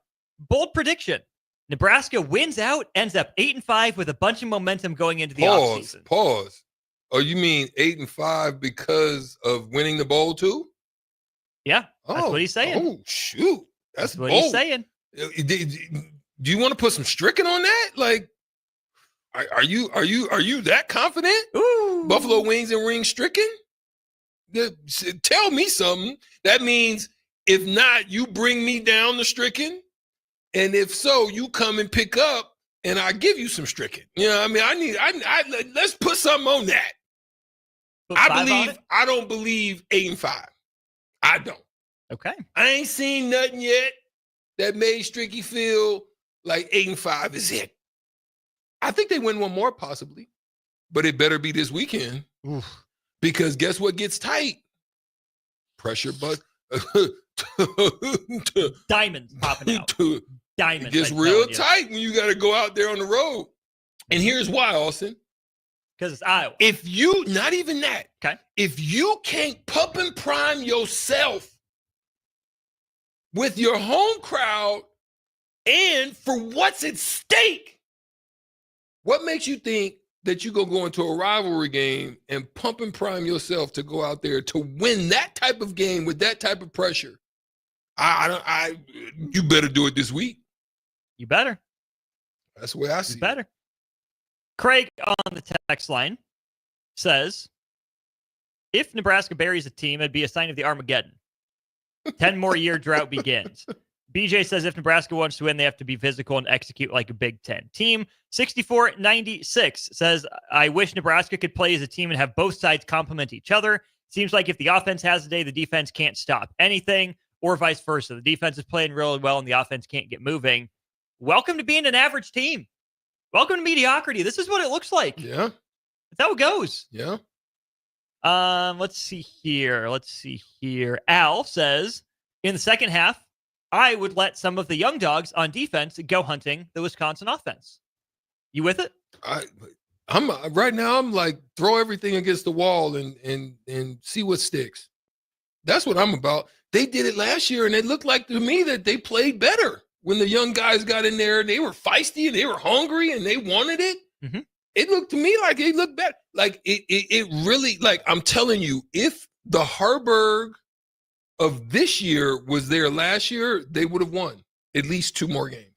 bold prediction. Nebraska wins out, ends up 8-5 with a bunch of momentum going into the offseason. Pause. Oh, you mean 8-5 because of winning the bowl too? Yeah, that's what he's saying. Oh, shoot. That's what bold. he's saying. Do you want to put some stricken on that? Like, are you that confident? Ooh. Buffalo wings and rings stricken? Tell me something. That means if not, you bring me down the stricken. And if so, you come and pick up and I give you some stricken. You know, I mean, let's put something on that. I don't believe 8-5. I don't. Okay. I ain't seen nothing yet that made Stricky feel like 8-5 is it. I think they win one more possibly, but it better be this weekend. Oof. Because guess what gets tight? Pressure, but diamonds popping out. Diamonds. It gets real tight when you got to go out there on the road. And here's why, Austin. Because it's Iowa. If you, not even that. Okay. If you can't pump and prime yourself with your home crowd and for what's at stake, what makes you think that you're going to go into a rivalry game and pump and prime yourself to go out there to win that type of game with that type of pressure? You better do it this week. You better. That's the way I see it. You better. Craig on the text line says, if Nebraska buries a team, it'd be a sign of the Armageddon. 10 more year drought begins. BJ says if Nebraska wants to win, they have to be physical and execute like a Big Ten team. 6496 says, I wish Nebraska could play as a team and have both sides complement each other. Seems like if the offense has a day, the defense can't stop anything, or vice versa. The defense is playing really well and the offense can't get moving. Welcome to being an average team. Welcome to mediocrity. This is what it looks like. Yeah. That's how it goes. Yeah. Let's see here. Al says, in the second half, I would let some of the young dogs on defense go hunting the Wisconsin offense. You with it? I'm right now. I'm like, throw everything against the wall and see what sticks. That's what I'm about. They did it last year, and it looked like to me that they played better when the young guys got in there. They were feisty and they were hungry and they wanted it. Mm-hmm. It looked to me like it looked better. Like it really, like I'm telling you, if the Harburg of this year was there last year, they would have won at least 2 more games.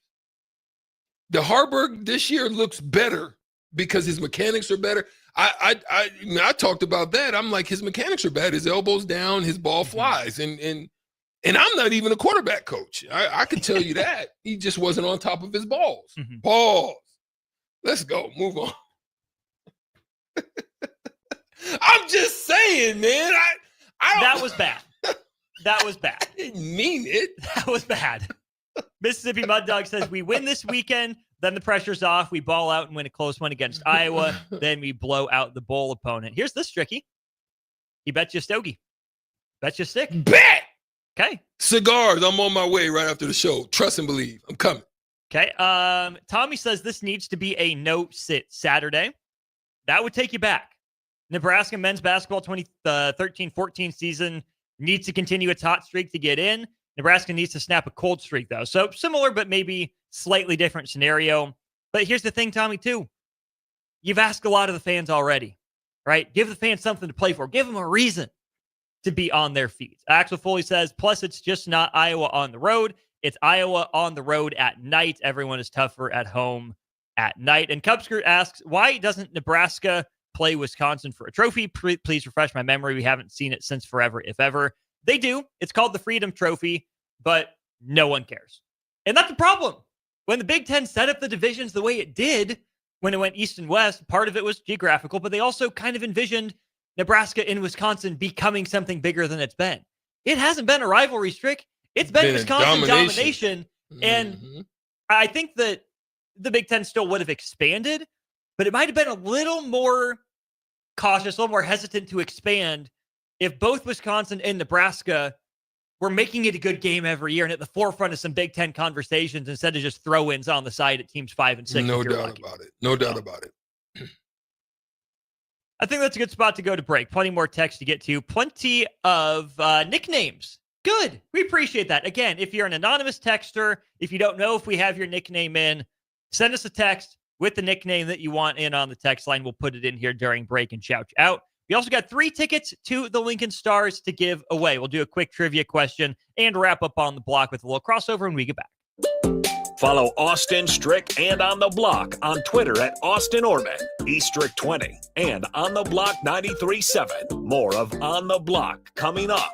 The Harburg this year looks better because his mechanics are better. I talked about that. I'm like, his mechanics are bad. His elbows down, his ball flies, and I'm not even a quarterback coach. I can tell you that. He just wasn't on top of his balls. Mm-hmm. Pause. Let's go. Move on. I'm just saying, man. That was bad. That was bad. I didn't mean it. That was bad. Mississippi Mud Dog says, we win this weekend, then the pressure's off. We ball out and win a close one against Iowa. Then we blow out the bowl opponent. Here's this, Stricky. He bet you a stogie. Bet you a stick. Bet! Okay. Cigars. I'm on my way right after the show. Trust and believe. I'm coming. Okay. Tommy says this needs to be a no-sit Saturday. That would take you back. Nebraska men's basketball 2013-14 season needs to continue its hot streak to get in. Nebraska needs to snap a cold streak, though. So similar, but maybe slightly different scenario. But here's the thing, Tommy, too. You've asked a lot of the fans already, right? Give the fans something to play for. Give them a reason to be on their feet. Axel Foley says, plus it's just not Iowa on the road. It's Iowa on the road at night. Everyone is tougher at home at night. And Cubsker asks, why doesn't Nebraska play Wisconsin for a trophy? Please refresh my memory. We haven't seen it since forever, if ever. They do. It's called the Freedom Trophy, but no one cares. And that's the problem. When the Big Ten set up the divisions the way it did, when it went east and west, part of it was geographical, but they also kind of envisioned Nebraska and Wisconsin becoming something bigger than it's been. It hasn't been a rivalry, Strick. It's been Wisconsin domination. And I think that the Big Ten still would have expanded, but it might have been a little more cautious, a little more hesitant to expand if both Wisconsin and Nebraska were making it a good game every year and at the forefront of some Big Ten conversations instead of just throw-ins on the side at teams 5 and 6. No doubt about it. No doubt about it. I think that's a good spot to go to break. Plenty more text to get to. Plenty of nicknames. Good. We appreciate that. Again, if you're an anonymous texter, if you don't know if we have your nickname in, send us a text with the nickname that you want in on the text line. We'll put it in here during break and shout you out. We also got 3 tickets to the Lincoln Stars to give away. We'll do a quick trivia question and wrap up on the block with a little crossover when we get back. Follow Austin, Strick, and On the Block on Twitter at Austin Orman, eStrick20, and On the Block 93.7. More of On the Block coming up.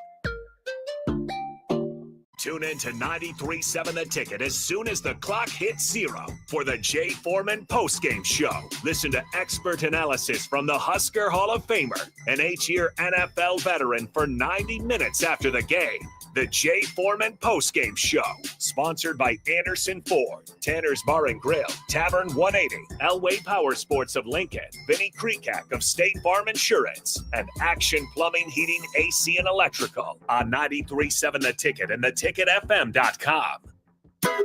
Tune in to 93.7 The Ticket as soon as the clock hits 0 for the Jay Foreman postgame show. Listen to expert analysis from the Husker Hall of Famer, an 8-year NFL veteran, for 90 minutes after the game. The Jay Foreman postgame show, sponsored by Anderson Ford, Tanner's Bar and Grill, Tavern 180, Elway Power Sports of Lincoln, Vinnie Kreekak of State Farm Insurance, and Action Plumbing, Heating, AC, and Electrical on 93.7 The Ticket and theticketfm.com.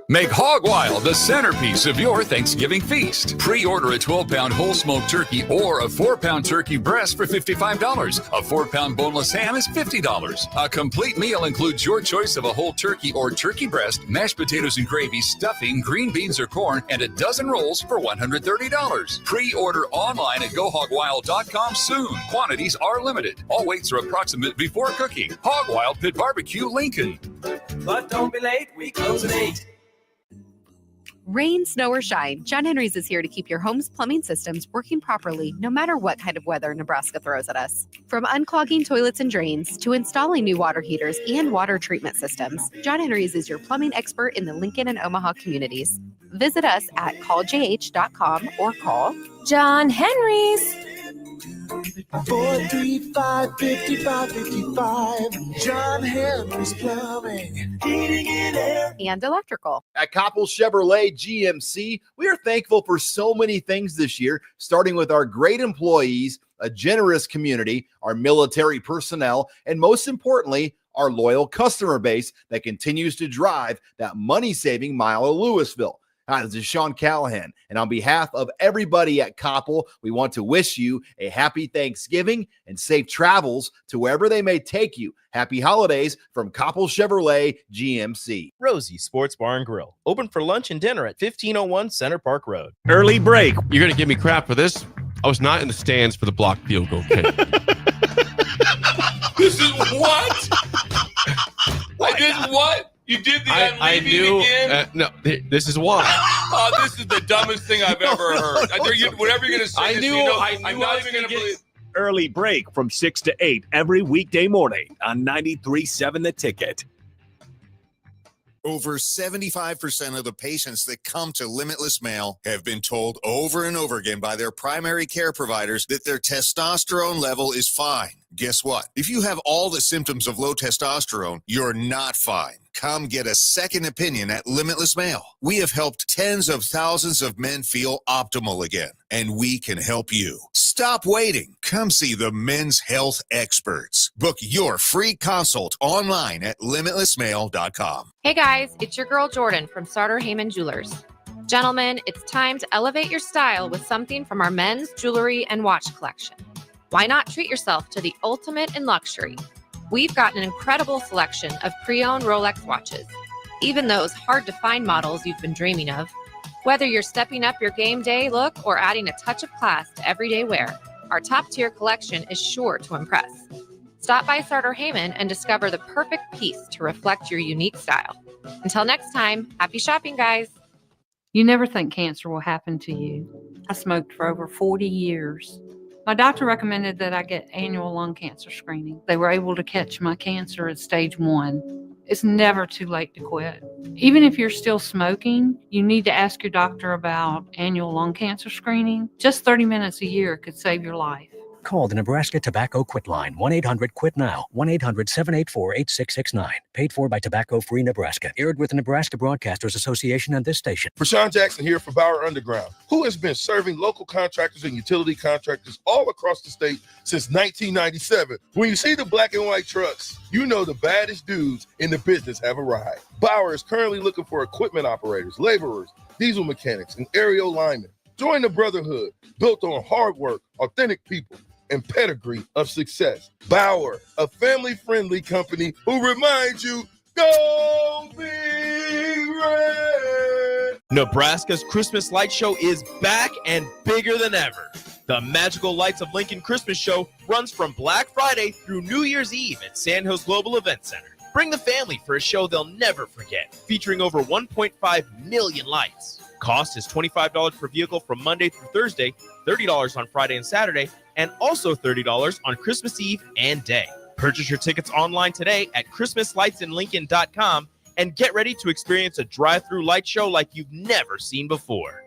Make Hog Wild the centerpiece of your Thanksgiving feast. Pre-order a 12-pound whole smoked turkey or a 4-pound turkey breast for $55. A 4-pound boneless ham is $50. A complete meal includes your choice of a whole turkey or turkey breast, mashed potatoes and gravy, stuffing, green beans or corn, and a dozen rolls for $130. Pre-order online at GoHogWild.com soon. Quantities are limited. All weights are approximate before cooking. Hog Wild Pit Barbecue, Lincoln. But don't be late, we close at 8. Rain, snow, or shine, John Henry's is here to keep your home's plumbing systems working properly no matter what kind of weather Nebraska throws at us. From unclogging toilets and drains to installing new water heaters and water treatment systems, John Henry's is your plumbing expert in the Lincoln and Omaha communities. Visit us at calljh.com or call John Henry's. 435-5555. John Henry's Plumbing, Heating and Air, and Electrical. At Koppel Chevrolet GMC, we are thankful for so many things this year, starting with our great employees, a generous community, our military personnel, and most importantly, our loyal customer base that continues to drive that money-saving mile of Louisville. Hi, this is Sean Callahan, and on behalf of everybody at Koppel, we want to wish you a happy Thanksgiving and safe travels to wherever they may take you. Happy holidays from Koppel Chevrolet GMC. Rosie Sports Bar and Grill, open for lunch and dinner at 1501 Center Park Road. Early break. You're going to give me crap for this? I was not in the stands for the blocked field goal kick. This is what? I did what? You did the I knew, again? No, this is why. Oh, this is the dumbest thing I've ever heard. Whatever you're going to say, I knew I'm not even going to believe. Early break from 6 to 8 every weekday morning on 93.7 The Ticket. Over 75% of the patients that come to Limitless Male have been told over and over again by their primary care providers that their testosterone level is fine. Guess what? If you have all the symptoms of low testosterone, you're not fine. Come get a second opinion at Limitless Male. We have helped tens of thousands of men feel optimal again, and we can help you. Stop waiting. Come see the men's health experts. Book your free consult online at limitlessmale.com. Hey guys, it's your girl Jordan from Sartor Heyman Jewelers. Gentlemen, it's time to elevate your style with something from our men's jewelry and watch collection. Why not treat yourself to the ultimate in luxury? We've got an incredible selection of pre-owned Rolex watches, even those hard-to-find models you've been dreaming of. Whether you're stepping up your game day look or adding a touch of class to everyday wear, our top-tier collection is sure to impress. Stop by Sartor Heyman and discover the perfect piece to reflect your unique style. Until next time, happy shopping, guys. You never think cancer will happen to you. I smoked for over 40 years. My doctor recommended that I get annual lung cancer screening. They were able to catch my cancer at stage 1. It's never too late to quit. Even if you're still smoking, you need to ask your doctor about annual lung cancer screening. Just 30 minutes a year could save your life. Call the Nebraska Tobacco Quit Line, 1-800-QUIT-NOW, 1-800-784-8669. Paid for by Tobacco Free Nebraska. Aired with the Nebraska Broadcasters Association and this station. Rashawn Jackson here for Bauer Underground, who has been serving local contractors and utility contractors all across the state since 1997. When you see the black and white trucks, you know the baddest dudes in the business have arrived. Bauer is currently looking for equipment operators, laborers, diesel mechanics, and aerial linemen. Join the brotherhood built on hard work, authentic people, and pedigree of success. Bauer, a family-friendly company who reminds you, go Big Red! Nebraska's Christmas Light Show is back and bigger than ever. The Magical Lights of Lincoln Christmas Show runs from Black Friday through New Year's Eve at Sand Hills Global Event Center. Bring the family for a show they'll never forget, featuring over 1.5 million lights. Cost is $25 per vehicle from Monday through Thursday, $30 on Friday and Saturday, and also $30 on Christmas Eve and day. Purchase your tickets online today at ChristmasLightsInLincoln.com and get ready to experience a drive-through light show like you've never seen before.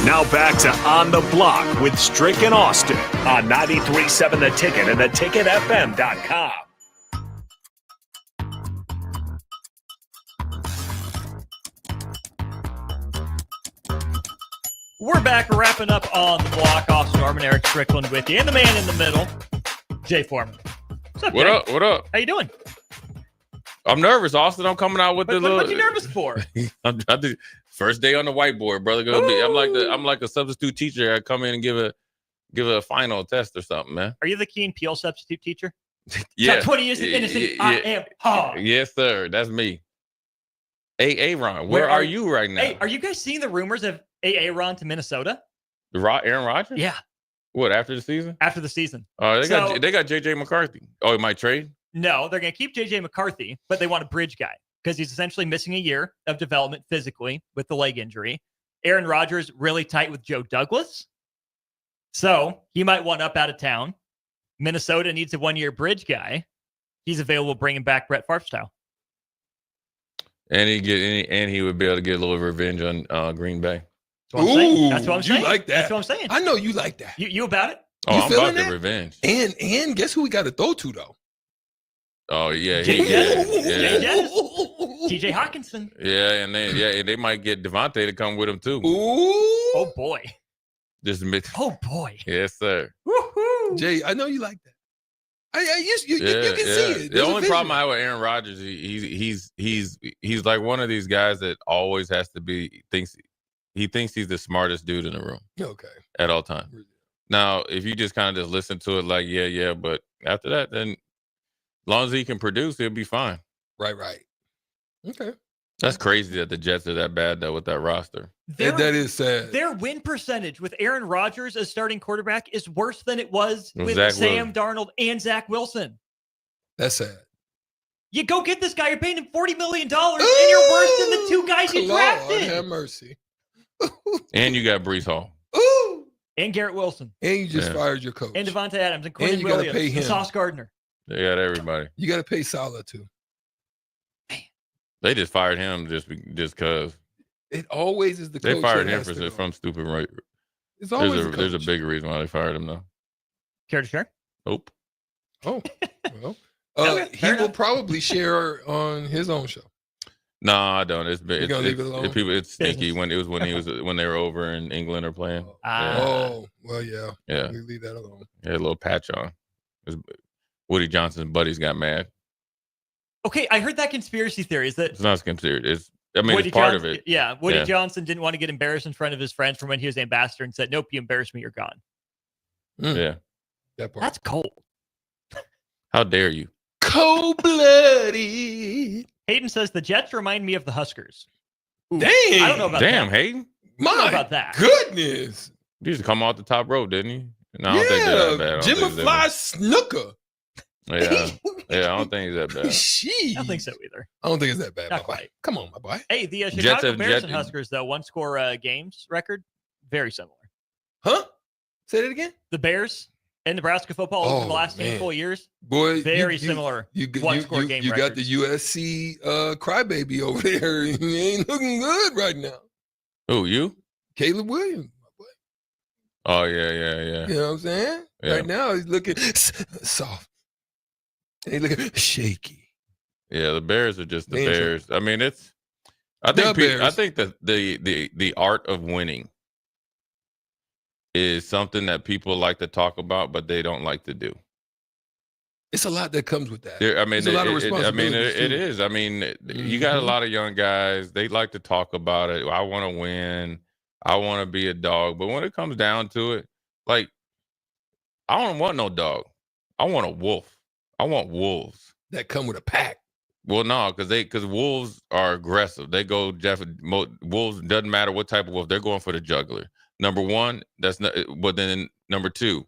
Now back to On the Block with Strick and Austin on 93.7 The Ticket and theticketfm.com. We're back wrapping up On the Block. Austin Norman, Eric Strickland with you. And the man in the middle, Jay Foreman. What's up, What Jay? up? What up? How you doing? I'm nervous, Austin. I'm coming out with the little. What you nervous for? I do, first day on the whiteboard, brother. I'm like a substitute teacher. I come in and give a final test or something, man. Are you the Key and Peele substitute teacher? Yeah. Top 20 years of innocent. I am hard. Yes, sir. That's me. Ron, where are you right now? Hey, are you guys seeing the rumors of Ron to Minnesota? Aaron Rodgers? Yeah. What, after the season? After the season. Oh, they got JJ McCarthy. Oh, he might trade? No, they're going to keep JJ McCarthy, but they want a bridge guy because he's essentially missing a year of development physically with the leg injury. Aaron Rodgers really tight with Joe Douglas. So he might want up out of town. Minnesota needs a 1-year bridge guy. He's available bringing back Brett Favre style. And he would be able to get a little revenge on Green Bay. That's what I'm saying. That's what I'm saying. You like that? That's what I'm saying. I know you like that. You about it? Oh, You I'm feeling about the that? revenge. And guess who we got to throw to though? Oh yeah, Jay Jettis. TJ Hawkinson. Yeah, and they might get Devontae to come with him too. Ooh. Oh boy. Just admit. Oh boy. Yes, sir. Woo-hoo. Jay, I know you like that. You can see it. The only problem I have with Aaron Rodgers, he's like one of these guys that always has to be thinks he's the smartest dude in the room. Okay. At all times. Now, if you just kind of just listen to it like yeah, but after that, then as long as he can produce, he'll be fine. Right. Okay. That's crazy that the Jets are that bad though with that roster. That is sad. Their win percentage with Aaron Rodgers as starting quarterback is worse than it was with Zach Sam Darnold and Zach Wilson. That's sad. You go get this guy. You're paying him $40 million, and you're worse than the two guys you Lord drafted. have mercy. And you got Breece Hall. Ooh. And Garrett Wilson. And you just fired your coach. And Devontae Adams. And Quinn you gotta Williams. pay And him. Sauce Gardner. They got everybody. You got to pay Salah too. They just fired him just because. It always is the coach. They fired that him has to go. from stupid right. It's always There's a big reason why they fired him though. Care to share? Nope. Oh, well. Okay, He will probably share on his own show. No, I don't. It's You gonna leave it alone? It's sneaky when they were over in England or playing. Oh, well, yeah. Yeah. We leave that alone. Had a little patch on. Woody Johnson's buddies got mad. Okay, I heard that conspiracy theory. Is that It's not considered. It's part Johnson, of it. Yeah, Woody Johnson didn't want to get embarrassed in front of his friends from when he was ambassador and said, "Nope, you embarrassed me, you're gone." Yeah. That part. That's cold. How dare you? Cold-blooded. Hayden says the Jets remind me of the Huskers. Ooh, Dang. I don't know about Damn, that. Hayden. I don't know My about that. goodness. He used to come off the top rope, didn't he? No, I don't think they're that bad. I don't Jimmy think they're Fly that Snooker. bad. Yeah, I don't think he's that bad. Sheesh. I don't think so either. I don't think it's that bad. Not my boy. quite. Come on, my boy. Hey, the Jets Chicago have- Bears Jet- and Huskers, though, one score games record, very similar. Huh? Say that again? The Bears and Nebraska football over the last handful of years, Boy, very similar. one-score game You got records. the USC crybaby over there. He ain't looking good right now. Who, you? Caleb Williams. Oh, yeah. You know what I'm saying? Yeah. Right now, he's looking soft. And he's looking shaky. Yeah, the Bears are just the They in trouble. Bears. I mean, I The Bears. think that the art of winning is something that people like to talk about, but they don't like to do. It's a lot that comes with that. I mean, It's a lot of it responsibility. is. I mean, you got a lot of young guys. They like to talk about it. I want to win. I want to be a dog. But when it comes down to it, like, I don't want no dog. I want a wolf. I want wolves that come with a pack. Well, no, because wolves are aggressive. They go, wolves, doesn't matter what type of wolf, they're going for the jugular. Number one, that's not, but then number two,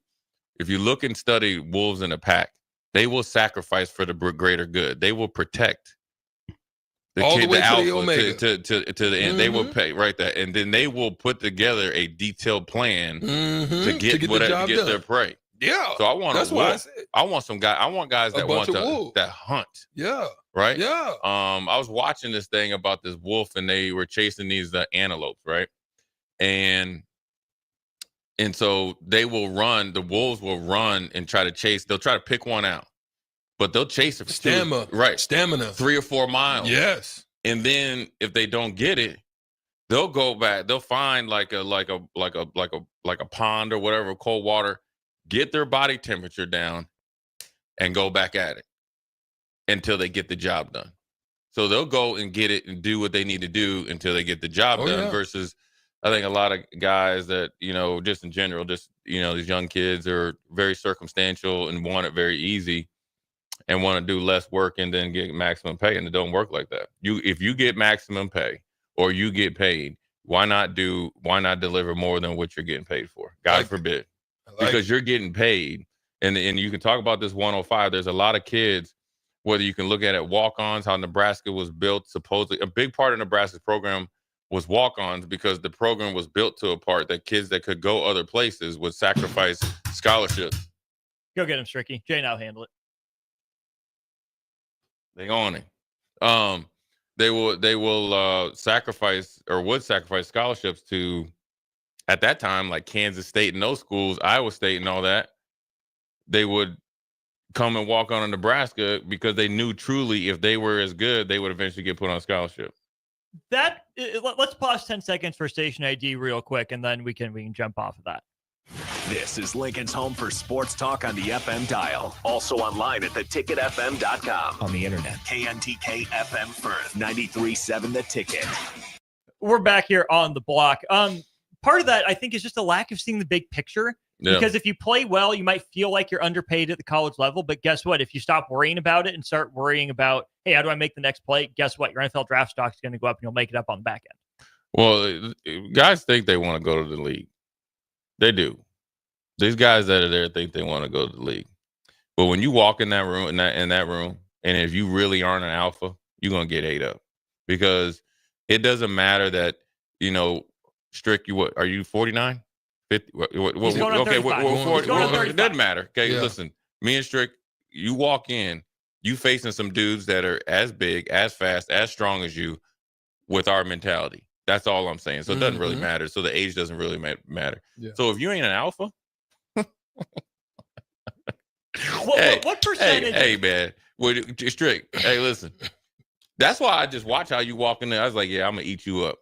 if you look and study wolves in a pack, they will sacrifice for the greater good. They will protect all the way to alpha, the omega. to the end. They will pay right there, and then they will put together a detailed plan to get their prey. Yeah. So I want that's a why wolf. I want some guy. I want guys that want that hunt. Yeah. Right. Yeah. I was watching this thing about this wolf, and they were chasing these antelopes, right? And so they will run. The wolves will run and try to chase. They'll try to pick one out, but they'll chase it for stamina, 3 or 4 miles. Yes. And then if they don't get it, they'll go back. They'll find like a pond or whatever, cold water, get their body temperature down, and go back at it until they get the job done. So they'll go and get it and do what they need to do until they get the job done. Yeah. Versus, I think a lot of guys that, just in general, these young kids are very circumstantial and want it very easy and want to do less work and then get maximum pay. And it don't work like that. If you get maximum pay or you get paid, why not deliver more than what you're getting paid for? God forbid. Because you're getting paid. And you can talk about this 105. There's a lot of kids, whether you can look at it walk-ons, how Nebraska was built, supposedly a big part of Nebraska's program was walk-ons because the program was built to a part that kids that could go other places would sacrifice scholarships. Go get him, Stricky. Jay, now handle it. They on it. They will sacrifice or would sacrifice scholarships to, at that time, like Kansas State and those schools, Iowa State and all that. They would come and walk on in Nebraska because they knew truly if they were as good, they would eventually get put on scholarship. Let's pause 10 seconds for station ID real quick, and then we can jump off of that. This is Lincoln's home for sports talk on the FM dial. Also online at theticketfm.com. On the internet. KNTK FM Firth, 93.7 The Ticket. We're back here on the block. Part of that, I think, is just a lack of seeing the big picture. Yeah. Because if you play well, you might feel like you're underpaid at the college level. But guess what? If you stop worrying about it and start worrying about, hey, how do I make the next play? Guess what? Your NFL draft stock is going to go up and you'll make it up on the back end. Well, guys think they want to go to the league. They do. These guys that are there think they want to go to the league. But when you walk in that room, in that room, and if you really aren't an alpha, you're going to get ate up. Because it doesn't matter that, Strick, are you 49? 50? Okay, it doesn't matter. Okay, listen, me and Strick, you walk in, you facing some dudes that are as big, as fast, as strong as you with our mentality. That's all I'm saying. So it doesn't really matter. So the age doesn't really matter. Yeah. So if you ain't an alpha, what percentage? Hey, man, Strick. Hey, listen. That's why I just watch how you walk in there. I was like, yeah, I'm gonna eat you up.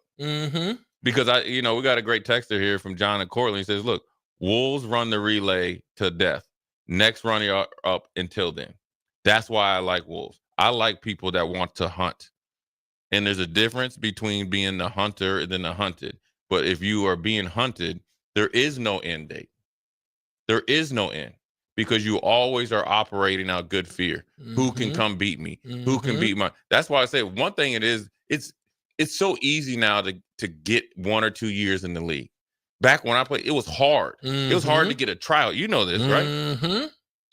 Because we got a great texter here from John and Cortland. He says, look, wolves run the relay to death. Next run you up until then. That's why I like wolves. I like people that want to hunt. And there's a difference between being the hunter and then the hunted. But if you are being hunted, there is no end date. There is no end. Because you always are operating out good fear. Who can come beat me? Who can beat my? That's why I say one thing it's so easy now to get 1 or 2 years in the league. Back when I played, it was hard. It was hard to get a tryout. You know this, right?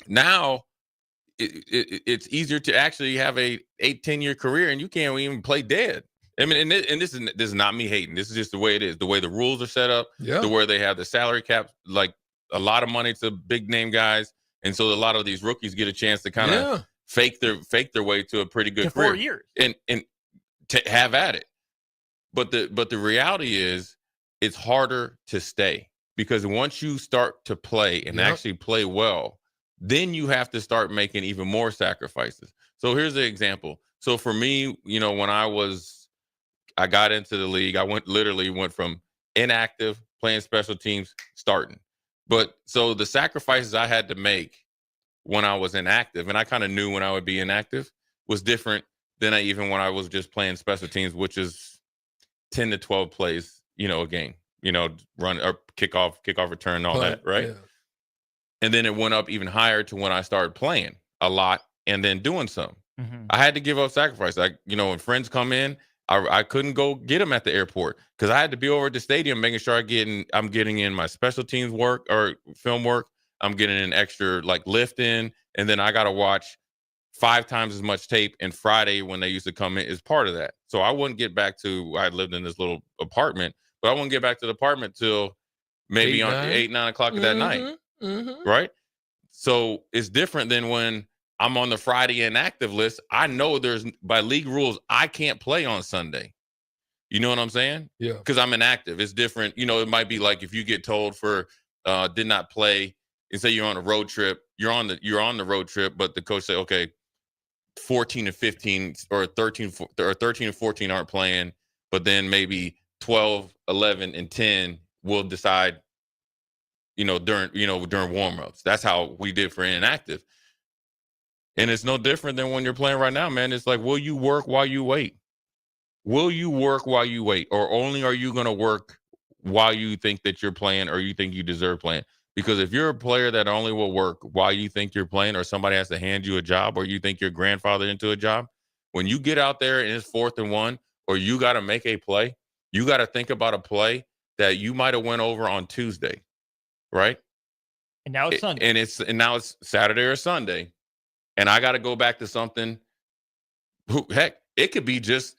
Now, it's easier to actually have a 8-10 year career, and you can't even play dead. I mean, and this is not me hating. This is just the way it is. The way the rules are set up, the way they have the salary cap, like a lot of money to big name guys, and so a lot of these rookies get a chance to kind of fake their way to a pretty good career. 4 years. And to have at it. But the reality is it's harder to stay because once you start to play and actually play well, then you have to start making even more sacrifices. So here's an example. So for me, when I got into the league, I went from inactive, playing special teams, starting. But so the sacrifices I had to make when I was inactive, and I kind of knew when I would be inactive, was different than when I was just playing special teams, which is 10 to 12 plays, a game, run or kickoff return, all that, right? Yeah. And then it went up even higher to when I started playing a lot and then doing some. Mm-hmm. I had to give up sacrifice. When friends come in, I couldn't go get them at the airport because I had to be over at the stadium making sure I'm getting in my special teams work or film work. I'm getting an extra like lift in, and then I got to watch 5 times as much tape. And Friday when they used to come in is part of that. So I wouldn't get back to, I lived in this little apartment, but I wouldn't get back to the apartment till maybe 8, 9 o'clock that night. Mm-hmm. Right. So it's different than when I'm on the Friday inactive list. I know by league rules, I can't play on Sunday. You know what I'm saying? Yeah. Because I'm inactive. It's different. It might be like if you get told for did not play and say you're on a road trip, you're on the road trip, but the coach say, okay, 14 and 15 or 13 and 14 aren't playing, but then maybe 12, 11, and 10 will decide, during warm-ups. That's how we did for inactive. And it's no different than when you're playing right now, man. It's like, will you work while you wait? Will you work while you wait? Or only are you going to work while you think that you're playing or you think you deserve playing? Because if you're a player that only will work while you think you're playing or somebody has to hand you a job or you think your grandfather into a job, when you get out there and it's 4th and 1 or you got to make a play, you got to think about a play that you might have went over on Tuesday, right? And now it's Sunday. And now it's Saturday or Sunday. And I got to go back to something. Heck, it could be just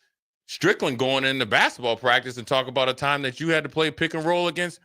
Strickland going into basketball practice and talk about a time that you had to play pick and roll against,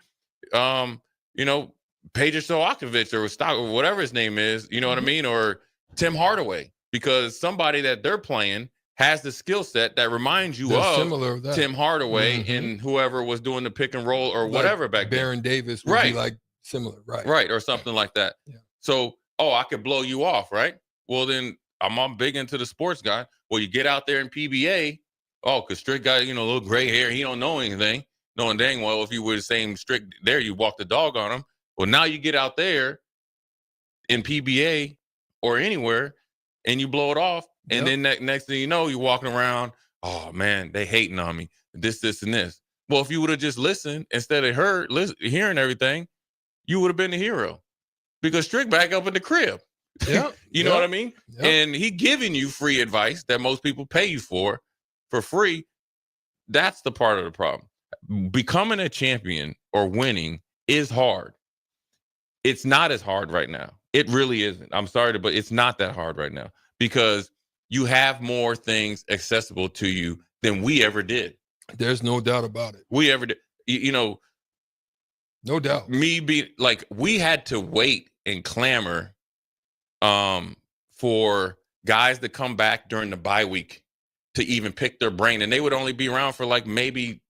Peja Stojakovic or Stock or whatever his name is, you know what I mean? Or Tim Hardaway, because somebody that they're playing has the skill set that reminds you of Tim Hardaway and whoever was doing the pick and roll or whatever back then. Baron Davis would be like similar, right? Right, or something like that. Yeah. So, I could blow you off, right? Well, then I'm big into the sports guy. Well, you get out there in PBA, because Strick got, a little gray hair. He don't know anything. Knowing dang well, if you were the same Strick there, you walk the dog on him. Well, now you get out there in PBA or anywhere and you blow it off. And then next thing you know, you're walking around, oh, man, they hating on me. This, and this. Well, if you would have just listened instead of hearing everything, you would have been the hero. Because Strick back up in the crib. Yeah. You know what I mean? Yeah. And he giving you free advice that most people pay you for free. That's the part of the problem. Becoming a champion or winning is hard. It's not as hard right now. It really isn't. I'm sorry, but it's not that hard right now because you have more things accessible to you than we ever did. There's no doubt about it. We ever did. No doubt. We had to wait and clamor for guys to come back during the bye week to even pick their brain. And they would only be around for like maybe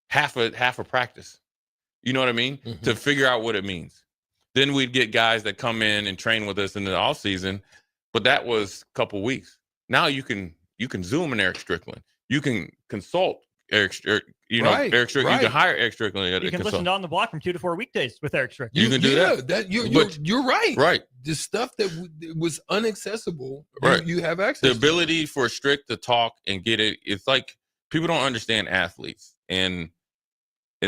half a practice. You know what I mean? Mm-hmm. To figure out what it means. Then we'd get guys that come in and train with us in the off season, but that was a couple weeks. Now you can Zoom in Eric Strickland. You can consult Eric Strickland. Eric Strickland. You can hire Eric Strickland. You can listen to On the Block from 2 to 4 weekdays with Eric Strickland. You can do that. You're right. Right. The stuff that was inaccessible, right. You have access the to. Ability for Strick to talk and get it. It's like people don't understand athletes, and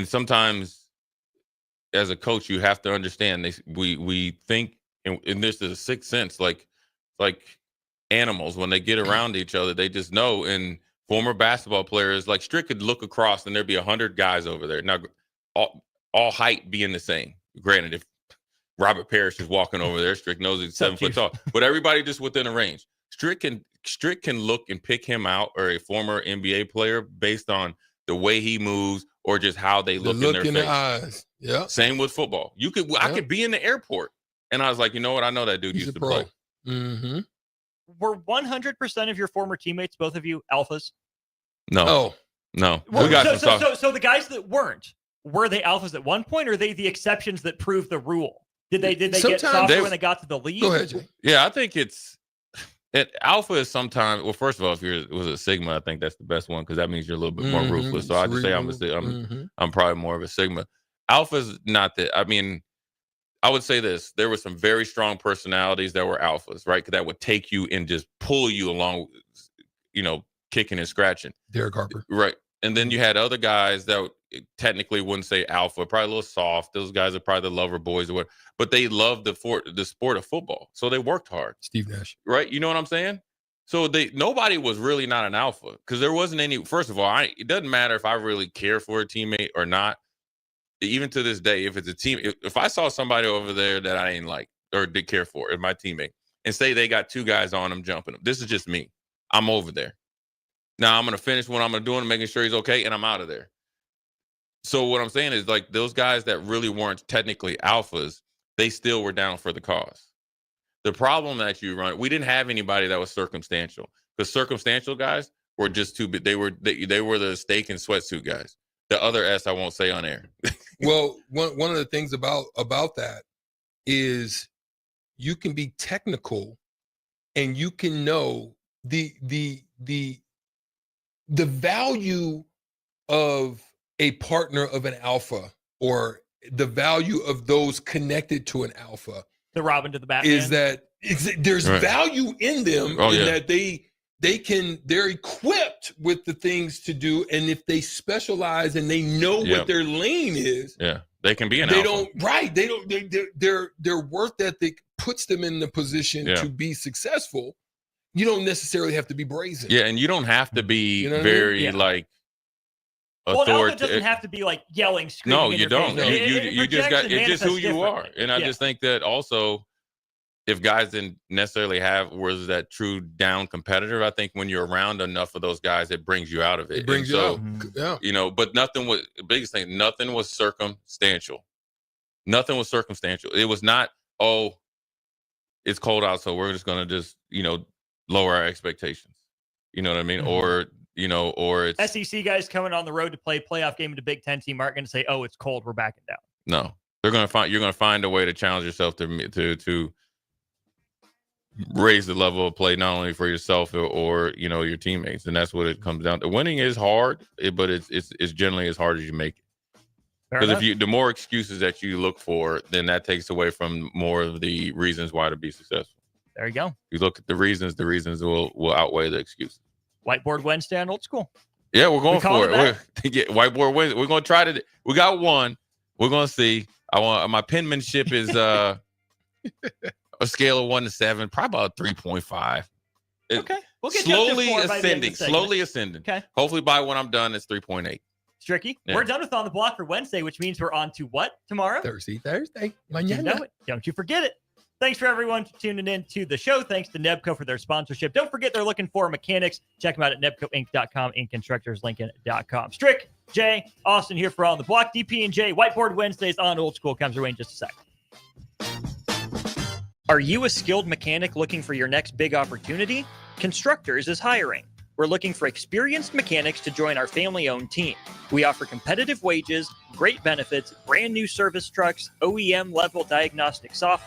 sometimes as a coach, you have to understand we think, and this is a sixth sense, like animals when they get around each other, they just know. And former basketball players like Strick could look across and there'd be 100 guys over there. Now, all height being the same. Granted, if Robert Parrish is walking over there, Strick knows he's 7 foot tall, but everybody just within a range. Strick can look and pick him out, or a former NBA player, based on the way he moves or just how they look in their face. The eyes. Yeah. Same with football. I could be in the airport and I was like, you know what? I know that dude used to play. Mm-hmm. Were 100% of your former teammates, both of you, alphas? No. No. Well, so the guys that weren't, were they alphas at one point, or are they the exceptions that prove the rule? Did they get softer when they got to the league? Go ahead, Jay. Yeah, I think alpha is sometimes, well, first of all, if it was a sigma, I think that's the best one because that means you're a little bit more ruthless. So I just say I'm probably more of a sigma. Alpha is not that. I mean, I would say this: there were some very strong personalities that were alphas, right? That would take you and just pull you along, kicking and scratching. Derek Harper, right? And then you had other guys that technically wouldn't say alpha, probably a little soft. Those guys are probably the lover boys or whatever, but they loved the sport of football. So they worked hard. Steve Nash. Right? You know what I'm saying? So nobody was really not an alpha because there wasn't any. First of all, it doesn't matter if I really care for a teammate or not. Even to this day, if it's a team, if I saw somebody over there that I didn't like or did care for, as my teammate, and say they got two guys on them jumping them, this is just me. I'm over there. Now I'm going to finish what I'm going to do and making sure he's okay, and I'm out of there. So what I'm saying is, like, those guys that really weren't technically alphas, they still were down for the cause. The problem that you run, we didn't have anybody that was circumstantial, because circumstantial guys were just too big. They were the steak and sweatsuit guys. The other S I won't say on air. Well, one of the things about that is you can be technical and you can know the value of a partner of an alpha, or the value of those connected to an alpha. The Robin to the Batman. Is that there's Right. value in them that they're equipped with the things to do, and if they specialize and they know what their lane is, they can be an they alpha. their work ethic puts them in the position to be successful. You don't necessarily have to be brazen. Yeah, and you don't have to be You know what I mean? very Yeah. like Well, an alpha authoritative. doesn't have to be like yelling, screaming. No, in you your don't. face. You just got. projects and It's just who manifests you are, differently. and I Yeah. just think that also, if guys didn't necessarily was that true down competitor, I think when you're around enough of those guys, it brings you out of it. It brings And you so, out. Yeah. you know, but nothing was the biggest thing. Nothing was circumstantial. Nothing was circumstantial. It was not. Oh, it's cold out, so we're just gonna lower our expectations. You know what I mean? Mhm. Or it's SEC guys coming on the road to play playoff game with a Big Ten team aren't going to say, "Oh, it's cold, we're backing down." no. You're gonna find a way to challenge yourself to raise the level of play, not only for yourself or your teammates, and that's what it comes down to. Winning is hard, but it's generally as hard as you make it. Fair Because enough. the more excuses that you look for, then that takes away from more of the reasons why to be successful. There you go. You look at the reasons will outweigh the excuses. Whiteboard Wednesday on Old School. Yeah, we're going We call for it it. Whiteboard Wednesday. We're going to try to. We got one. We're going to see. My penmanship is a scale of 1 to 7, probably about 3.5. Okay, we'll get you up to slowly 4 by the end of the ascending. segment. Slowly ascending. Okay. Hopefully, by when I'm done, it's 3.8. Stricky, Yeah. we're done with On the Block for Wednesday, which means we're on to what tomorrow? Thursday. You Mañana. know it. Don't you forget it. Thanks for everyone for tuning in to the show. Thanks to Nebco for their sponsorship. Don't forget they're looking for mechanics. Check them out at nebcoinc.com and constructorslincoln.com. Strick, Jay, Austin here for On the Block. DP and J, Whiteboard Wednesdays on Old School comes your way in just a sec. Are you a skilled mechanic looking for your next big opportunity? Constructors is hiring. We're looking for experienced mechanics to join our family-owned team. We offer competitive wages, great benefits, brand new service trucks, OEM-level diagnostic software,